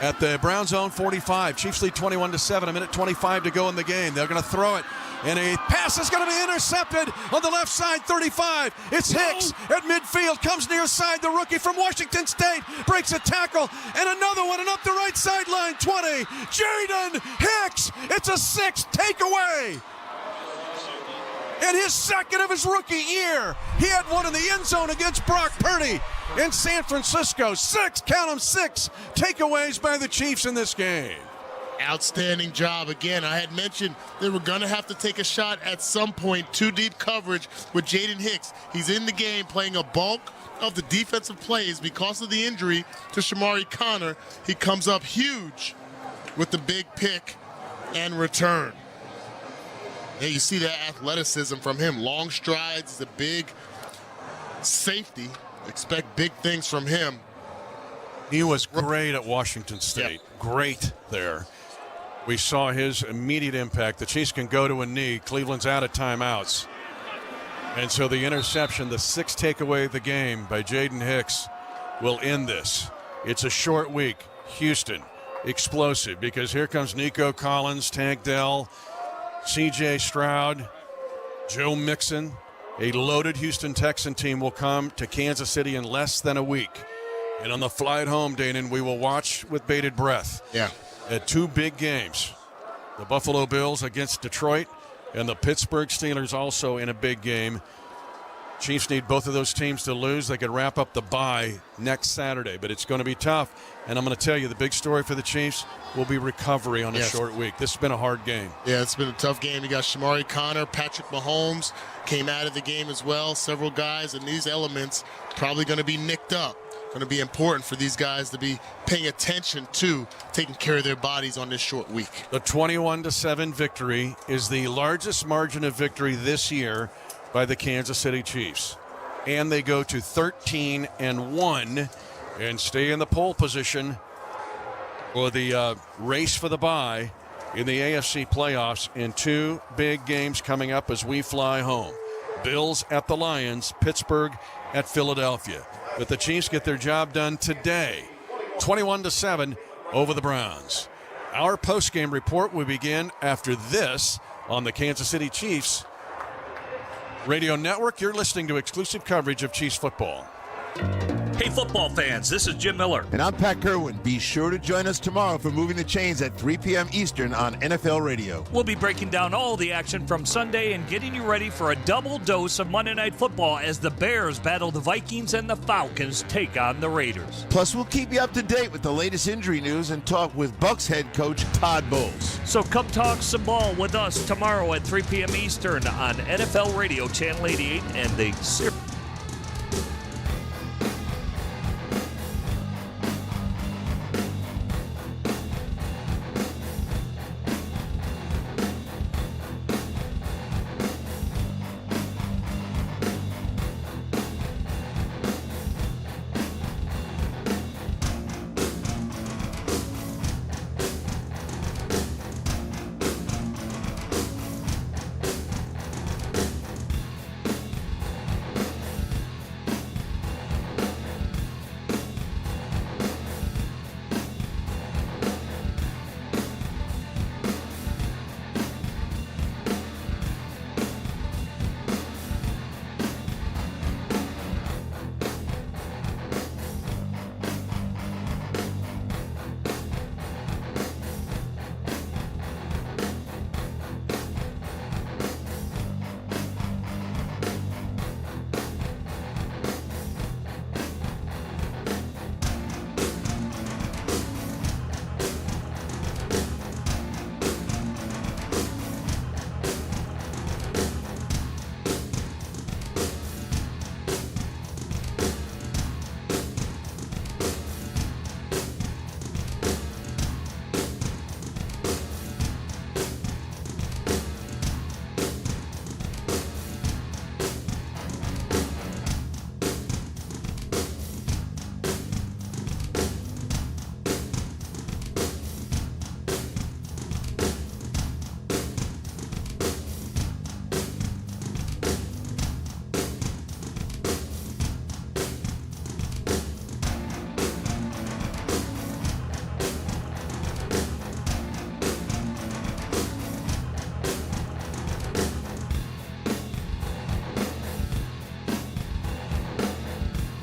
At the Browns' own 45. Chiefs lead 21-7, a minute 25 to go in the game. They're going to throw it, and a pass is going to be intercepted on the left side, 35. It's Hicks at midfield, comes near side. The rookie from Washington State breaks a tackle, and another one, and up the right sideline, 20. Jaden Hicks, it's a 6th takeaway. And his 2nd of his rookie year. He had one in the end zone against Brock Purdy in San Francisco. 6, count them, 6 takeaways by the Chiefs in this game. Outstanding job. Again, I had mentioned they were going to have to take a shot at some point. 2-deep coverage with Jaden Hicks. He's in the game playing a bulk of the defensive plays because of the injury to Shamari Connor. He comes up huge with the big pick and return. Yeah, you see that athleticism from him. Long strides, he's a big safety. Expect big things from him. He was great at Washington State. Yep. Great there. We saw his immediate impact. The Chiefs can go to a knee. Cleveland's out of timeouts. And so the interception, the 6th takeaway of the game by Jaden Hicks, will end this. It's a short week. Houston, explosive, because here comes Nico Collins, Tank Dell, C.J. Stroud, Joe Mixon. A loaded Houston Texan team will come to Kansas City in less than a week. And on the flight home, Danon, we will watch with bated breath. Yeah. At 2 big games. The Buffalo Bills against Detroit and the Pittsburgh Steelers also in a big game. Chiefs need both of those teams to lose. They could wrap up the bye next Saturday, but it's going to be tough. And I'm going to tell you, the big story for the Chiefs will be recovery on a short week. This has been a hard game. Yeah, it's been a tough game. You got Shamari Connor, Patrick Mahomes came out of the game as well. Several guys in these elements probably going to be nicked up. Going to be important for these guys to be paying attention to taking care of their bodies on this short week. The 21-7 victory is the largest margin of victory this year by the Kansas City Chiefs. And they go to 13-1 and stay in the pole position for the race for the bye in the AFC playoffs in 2 big games coming up as we fly home. Bills at the Lions, Pittsburgh at Philadelphia. But the Chiefs get their job done today, 21-7 over the Browns. Our postgame report will begin after this on the Kansas City Chiefs Radio Network. You're listening to exclusive coverage of Chiefs football. Hey, football fans, this is Jim Miller. And I'm Pat Kerwin. Be sure to join us tomorrow for Moving the Chains at 3 p.m. Eastern on NFL Radio. We'll be breaking down all the action from Sunday and getting you ready for a double dose of Monday Night Football as the Bears battle the Vikings and the Falcons take on the Raiders. Plus, we'll keep you up to date with the latest injury news and talk with Bucs head coach Todd Bowles. So come talk some ball with us tomorrow at 3 p.m. Eastern on NFL Radio Channel 88 and the